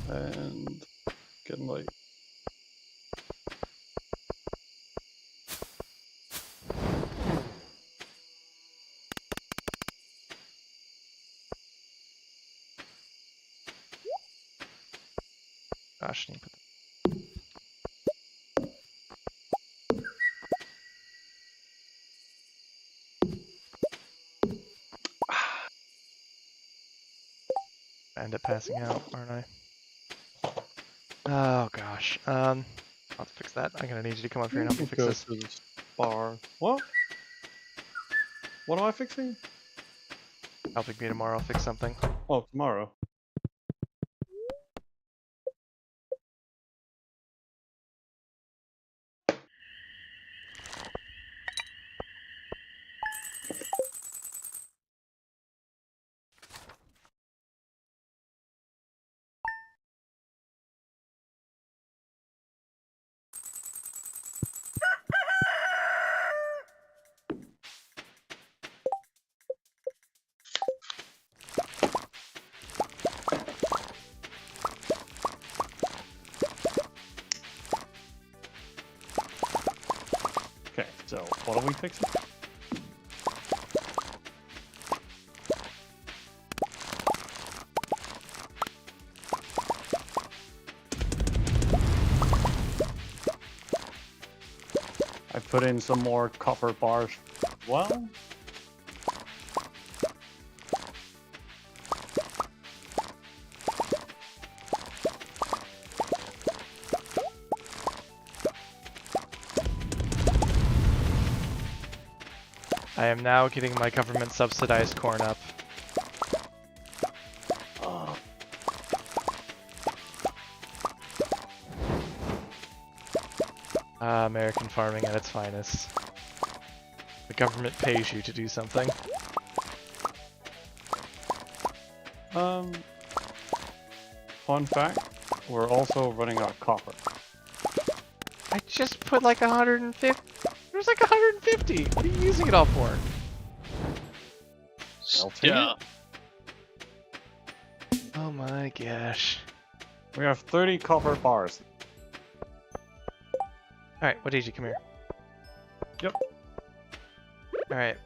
And getting late. Gosh, I need to put I end up passing out, aren't I? Oh gosh. I'll have to fix that. I'm gonna need you to come up here and help me fix Go this. to the bar. What? What am I fixing? Helping me tomorrow fix something. Oh, tomorrow. Okay, so what are we fixing? I put in some more copper bars. Well, I am now getting my government subsidized corn up. American farming at its finest. The government pays you to do something. Fun fact, we're also running out of copper. I just put like 150. There's like 150. What are you using it all for? Melting Yeah. it? Oh my gosh. We have 30 copper bars. Alright, what did you come here? Yep. Alright.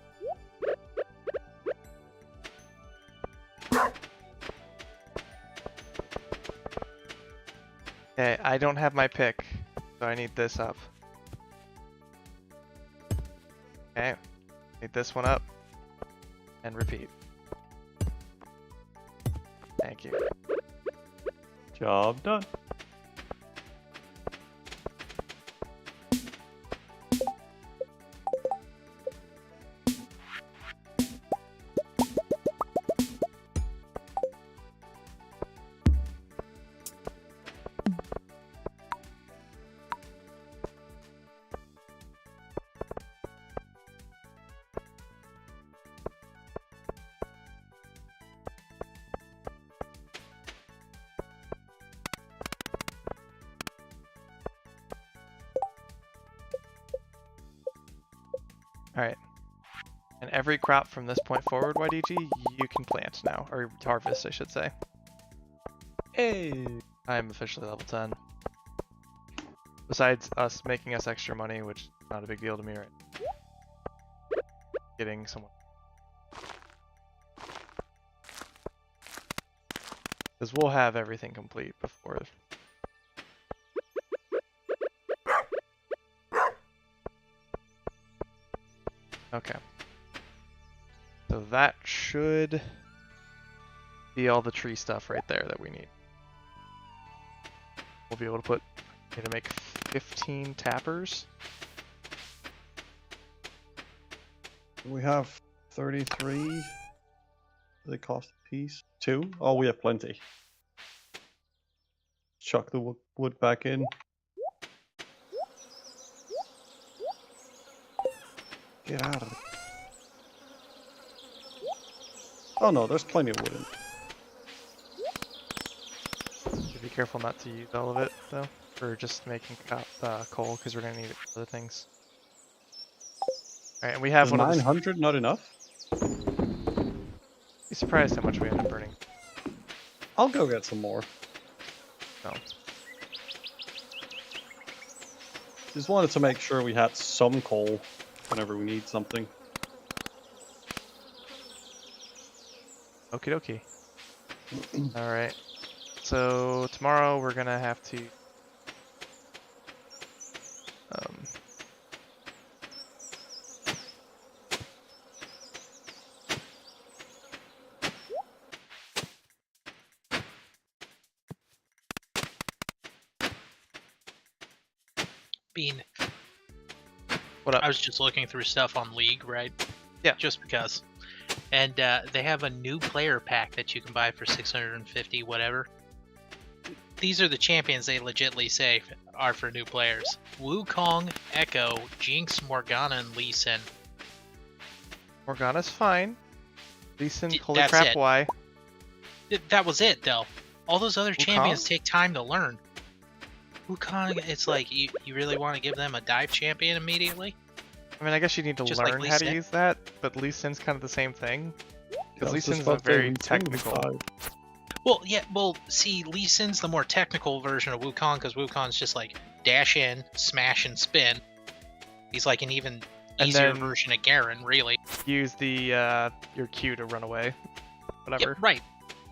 Okay, I don't have my pick, so I need this up. Okay, need this one up, and repeat. Thank you. Job done. Alright. And every crop from this point forward, YDG, you can plant now. Or harvest, I should say. Hey. I am officially level 10. Besides us making us extra money, which is not a big deal to me right now. Getting someone. Because we'll have everything complete before. Okay. So that should be all the tree stuff right there that we need. We'll be able to put, to make 15 tappers. We have 33. They cost a piece. 2? Oh, we have plenty. Chuck the wood back in. Get out of it. Oh no, there's plenty of wood in. Be careful not to use all of it though, for just making coal, because we're gonna need it for other things. Alright, and we have Is one of the... 900 not enough? Be surprised how much we end up burning. I'll go get some more. No. Just wanted to make sure we had some coal whenever we need something. Okie dokie. Alright. So tomorrow we're gonna have to Bean. What up? I was just looking through stuff on League, right? Yeah. Just because. And they have a new player pack that you can buy for 650 whatever. These are the champions they legitly say are for new players. Wukong, Echo, Jinx, Morgana, and Lee Sin. Morgana's fine. Lee Sin, holy that's crap, it. why? That was it, though. All those other champions Wukong? take time to learn. Wukong, it's like, you really want to give them a dive champion immediately? I mean, I guess you need to Just like learn Lee how to Sin? use that, but Lee Sin's kind of the same thing. Because Yeah, Lee it's just Sin's a about very getting technical. dive. Well, yeah, see, Lee Sin's the more technical version of Wukong, because Wukong's just like dash in, smash, and spin. He's like an even And easier then- version of Garen, really. Use the your Q to run away. Whatever. Yeah,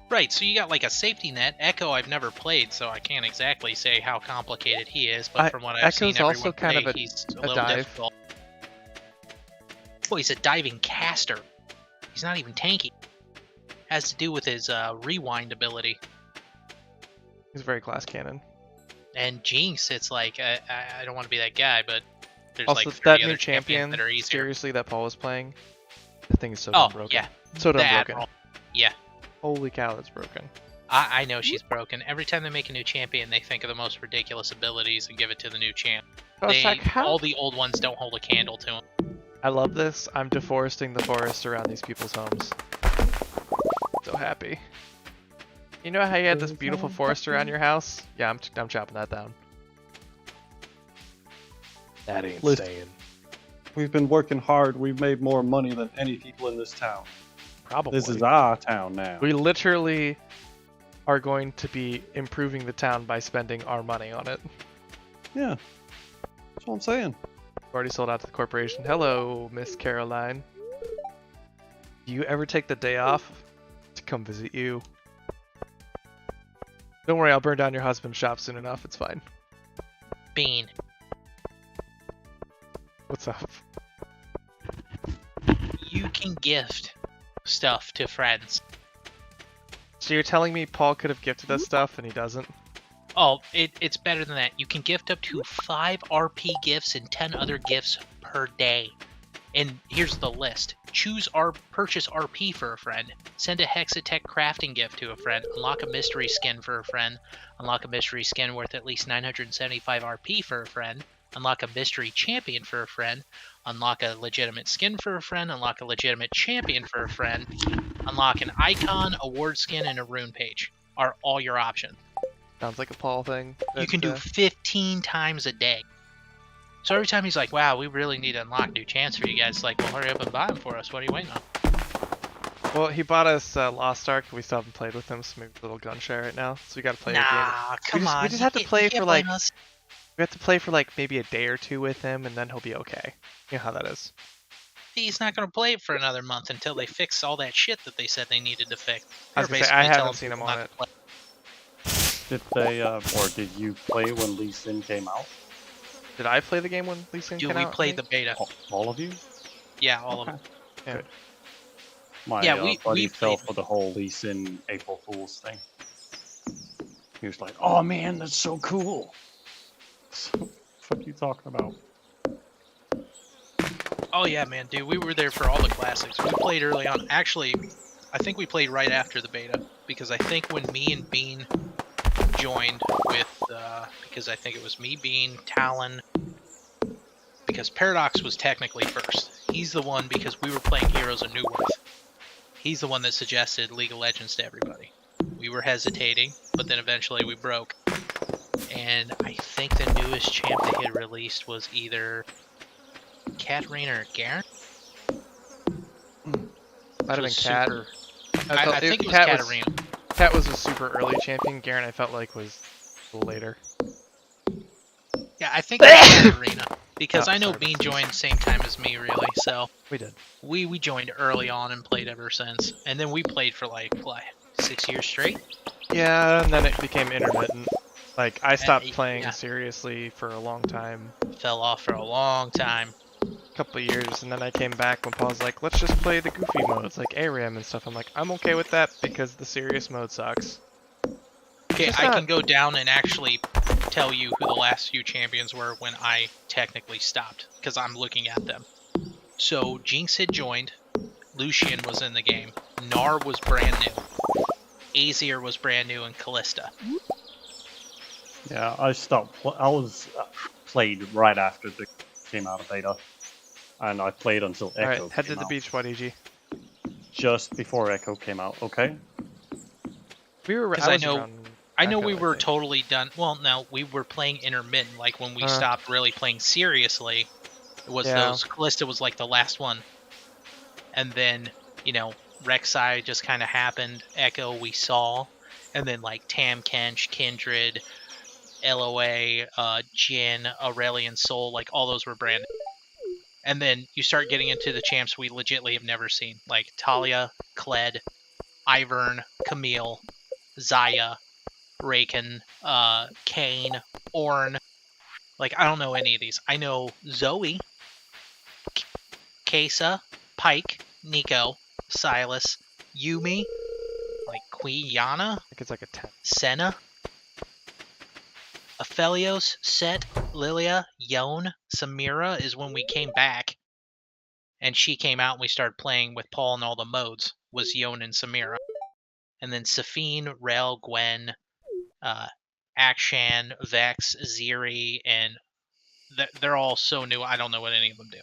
right. So you got like a safety net. Echo I've never played, so I can't exactly say how complicated he is, but from what I've seen Echo's also everyone kind play, of he's a a little dive. difficult. Well, he's a diving caster. He's not even tanky. Has to do with his rewind ability. He's very glass cannon. And Jinx, it's like, I don't want to be that guy, but there's Also, like 30 that other new champion, that are easier. seriously, that Paul was playing, the thing is so Oh, damn broken. yeah. So The damn broken. Admiral. Yeah. Holy cow, that's broken. I know she's broken. Every time they make a new champion, they think of the most ridiculous abilities and give it to the new champ. Oh, it's like, how- all the old ones don't hold a candle to them. I love this. I'm deforesting the forest around these people's homes. So happy. You know how you had this beautiful forest around your house? Yeah, I'm chopping that down. That ain't Listen. staying. We've been working hard. We've made more money than any people in this town. Probably. This is our town now. We literally are going to be improving the town by spending our money on it. Yeah. That's what I'm saying. Already sold out to the corporation. Hello, Miss Caroline. Do you ever take the day off to come visit you? Don't worry, I'll burn down your husband's shop soon enough. It's fine. Bean. What's up? You can gift stuff to friends. So you're telling me Paul could have gifted us stuff and he doesn't? Oh, it's better than that. You can gift up to 5 RP gifts and 10 other gifts per day. And here's the list. Purchase RP for a friend. Send a Hexatech crafting gift to a friend. Unlock a mystery skin for a friend. Unlock a mystery skin worth at least 975 RP for a friend. Unlock a mystery champion for a friend. Unlock a legitimate skin for a friend. Unlock a legitimate champion for a friend. Unlock an icon, award skin, and a rune page are all your options. Sounds like a Paul thing. You can do 15 times a day. So every time he's like, wow, we really need to unlock new chance for you guys, it's like, well, hurry up and buy them for us. What are you waiting on? Well, he bought us Lost Ark. We still haven't played with him, so maybe a little gun share right now. So we got to play a game. Come on. We just have to play for like. Us. We have to play for like maybe a day or two with him, and then he'll be okay. You know how that is. He's not going to play it for another month until they fix all that shit that they said they needed to fix. I was gonna say, I haven't seen him on it. Did they, or did you play when Lee Sin came out? Did I play the game when Lee Sin Dude, came we out? played the beta. All of you? Yeah, all of Okay. them. Yeah. Good. My Yeah, we buddy fell played. for the whole Lee Sin April Fool's thing. He was like, "Oh man, that's so cool." So, what the fuck are you talking about? Oh yeah, man, dude, we were there for all the classics. We played early on. Actually, I think we played right after the beta because I think when me and Bean joined with, because I think it was me, Bean, Talon, because Paradox was technically first. He's the one because we were playing Heroes of New Worth. He's the one that suggested League of Legends to everybody. We were hesitating, but then eventually we broke. And I think the newest champ they had released was either Katarina or Garen. Might have been Cat. I think it was Cat Katarina. Cat was a super early champion. Garen, I felt like, was later. Yeah, I think it was Katarina. Because Oh, I know sorry, Bean joined same time as me, really. So We did. we joined early on and played ever since. And then we played for like 6 years straight. Yeah, and then it became intermittent. Like, I stopped playing yeah. seriously for a long time. Fell off for a long time. Couple of years, and then I came back when Paul's like, let's just play the goofy modes, like ARAM and stuff. I'm like, I'm okay with that because the serious mode sucks. Okay, I can go down and actually tell you who the last few champions were when I technically stopped, because I'm looking at them. So, Jinx had joined, Lucian was in the game, Gnar was brand new, Azir was brand new, and Callista. Yeah, I stopped. I was played right after the came out of beta, and I played until Echo. Alright, head to came the out. beach, what, EG? Just before Echo came out. Okay. We were. Because I know we Echo, I were think. totally done. Well, no, we were playing intermittent. Like when we stopped really playing seriously, it was those. Callista was like the last one, and then Rek'Sai just kind of happened. Echo we saw, and then like Tam Kench, Kindred, LOA, Jin, Aurelion Soul, like all those were brand new. And then you start getting into the champs we legitly have never seen, like Talia, Kled, Ivern, Camille, Zaya, Raken, Kane, Ornn. Like, I don't know any of these. I know Zoe, Kesa, Pike, Nico, Silas, Yumi, like Quiyana, I think it's like a 10. Senna, Aphelios, Set, Lilia, Yone, Samira is when we came back. And she came out and we started playing with Paul and all the modes, was Yone and Samira. And then Safine, Rel, Gwen, Akshan, Vex, Ziri, and they're all so new, I don't know what any of them do.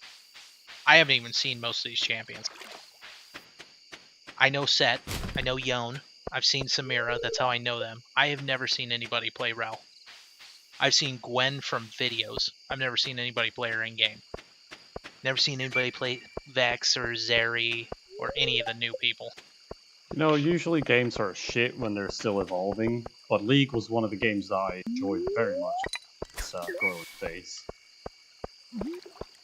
I haven't even seen most of these champions. I know Set, I know Yone, I've seen Samira, that's how I know them. I have never seen anybody play Rel. I've seen Gwen from videos. I've never seen anybody play her in-game. Never seen anybody play Vex or Zeri or any of the new people. Usually games are shit when they're still evolving, but League was one of the games that I enjoyed very much. Its growing phase.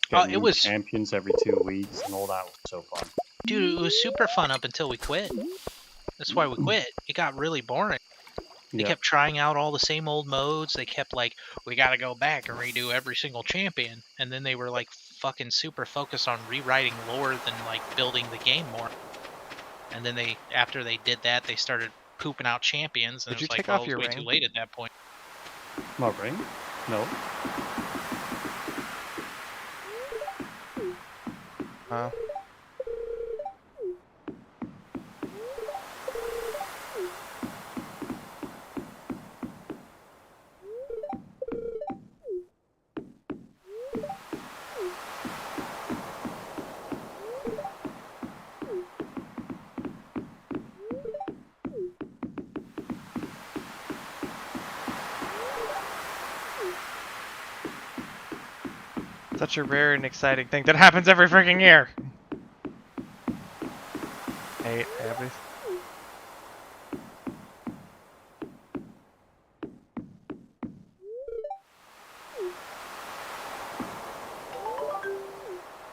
Getting It was champions every 2 weeks and all that was so fun. Dude, it was super fun up until we quit. That's why we quit. It got really boring. They kept trying out all the same old modes. They kept like, we gotta go back and redo every single champion. And then they were like fucking super focused on rewriting lore than like building the game more. And then after they did that, they started pooping out champions. And Did you it was take like, off well, it was your way ring? too late at that point. My ring? No. Such a rare and exciting thing that happens every freaking year. Hey, every.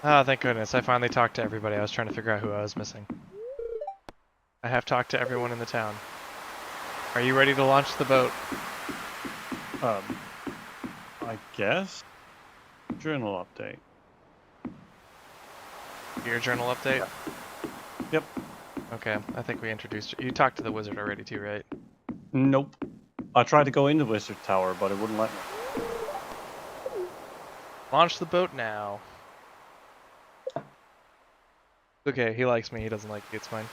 Oh, thank goodness. I finally talked to everybody. I was trying to figure out who I was missing. I have talked to everyone in the town. Are you ready to launch the boat? I guess. Journal update. Your journal update? Yep. Okay, I think we introduced you. You talked to the wizard already too, right? Nope. I tried to go into Wizard Tower, but it wouldn't let me. Launch the boat now. Okay, he likes me. He doesn't like you. It's fine.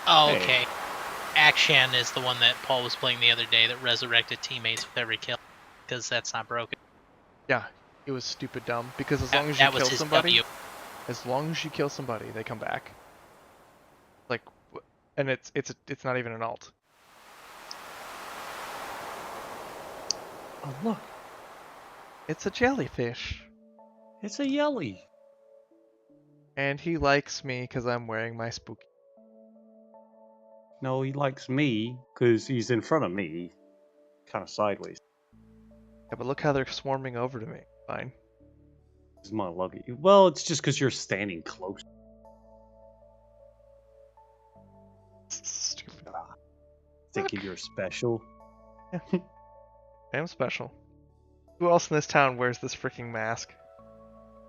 Oh, Hey. okay. Akshan is the one that Paul was playing the other day that resurrected teammates with every kill, because that's not broken. Yeah, it was stupid dumb. Because as That- long as you that was kill his somebody, W. as long as you kill somebody, they come back. Like, and it's not even an alt. Oh, look. It's a jellyfish. It's a Yelly. And he likes me because I'm wearing my spooky. No, he likes me because he's in front of me. Kind of sideways. Yeah, but look how they're swarming over to me. Fine. This is my lucky. Well, it's just because you're standing close. Stupid. Thinking you're special. I am special. Who else in this town wears this freaking mask?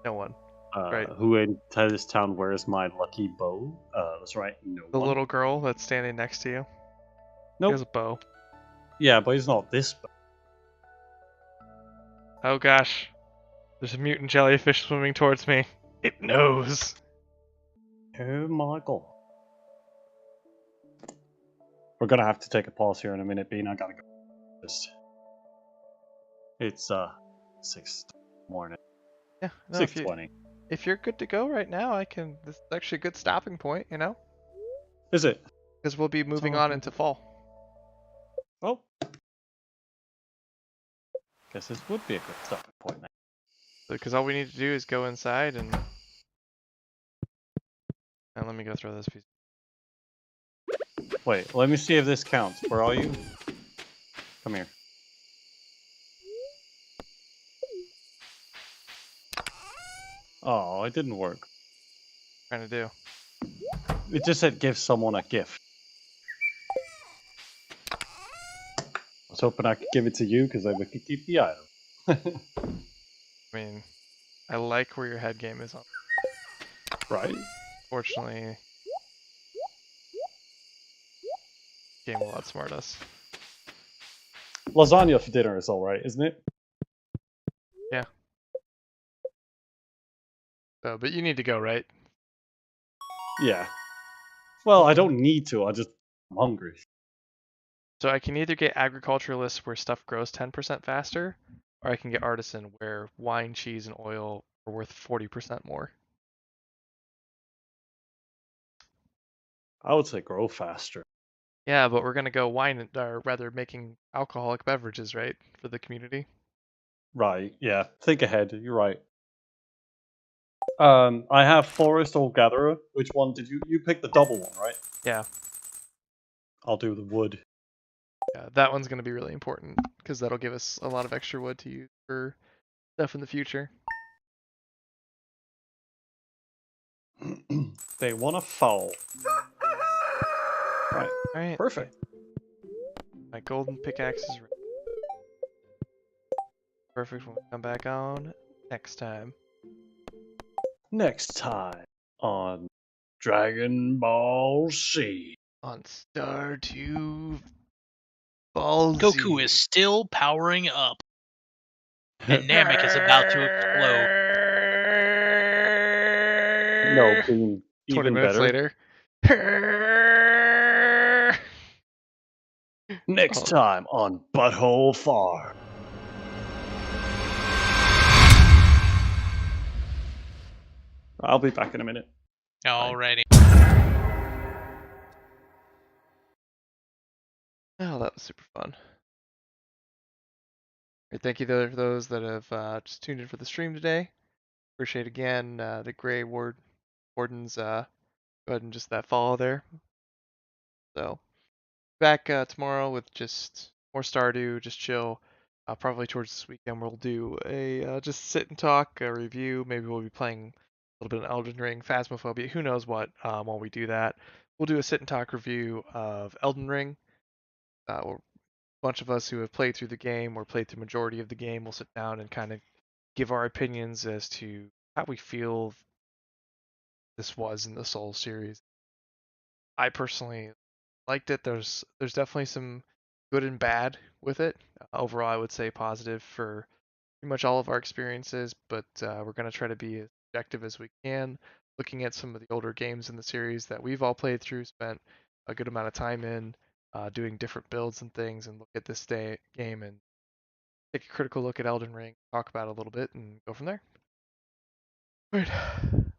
No one. Right. Who in this town wears my lucky bow? That's right. No The one. little girl that's standing next to you. Nope. He has a bow. Yeah, but he's not this bow. Oh gosh. There's a mutant jellyfish swimming towards me. It knows. Oh my god. We're gonna have to take a pause here in a minute, Bean. I gotta go. It's 6 morning. Yeah, no, 6:20. if you're good to go right now, I can. This is actually a good stopping point, you know? Is it? Because we'll be moving on into fall. Oh. Guess this would be a good stopping point now. Because all we need to do is go inside and let me go throw this piece. Wait, let me see if this counts. Where are you? Come here. Oh, it didn't work. Trying to do. It just said give someone a gift. I was hoping I could give it to you because then we could keep the item. I mean, I like where your head game is on. Right? Fortunately, game will outsmart us. Lasagna for dinner is alright, isn't it? Yeah. So, but you need to go, right? Yeah. Well, I don't need to. I'm hungry. So I can either get agriculturalist where stuff grows 10% faster, or I can get artisan where wine, cheese, and oil are worth 40% more. I would say grow faster. Yeah, but we're gonna go wine, or rather making alcoholic beverages, right, for the community. Right, yeah. Think ahead. You're right. I have Forest or Gatherer. Which one did you pick? The double one, right? Yeah. I'll do the wood. Yeah, that one's gonna be really important because that'll give us a lot of extra wood to use for stuff in the future. They want to fall. Right. Alright. Perfect. My golden pickaxe is ready. Perfect when we come back on next time. Next time on Dragon Ball Z. On Stardew Ball Z. Goku is still powering up. And Namek is about to explode. No, Bean. 20 Even minutes better. later. Next time on Butthole Farm. I'll be back in a minute. Alrighty. Oh, that was super fun. Thank you to those that have just tuned in for the stream today. Appreciate again the Gray Wardens. Go ahead and just that follow there. So back tomorrow with just more Stardew, just chill. Probably towards this weekend we'll do a just sit and talk, a review. Maybe we'll be playing a little bit of Elden Ring, Phasmophobia, who knows what. While we do that, we'll do a sit and talk review of Elden Ring. a bunch of us who have played through the game or played through majority of the game will sit down and kind of give our opinions as to how we feel this was in the Souls series. I personally liked it. There's definitely some good and bad with it. Overall, I would say positive for pretty much all of our experiences, but we're going to try to be as objective as we can, looking at some of the older games in the series that we've all played through, spent a good amount of time in, doing different builds and things, and look at this game and take a critical look at Elden Ring, talk about it a little bit, and go from there. All right.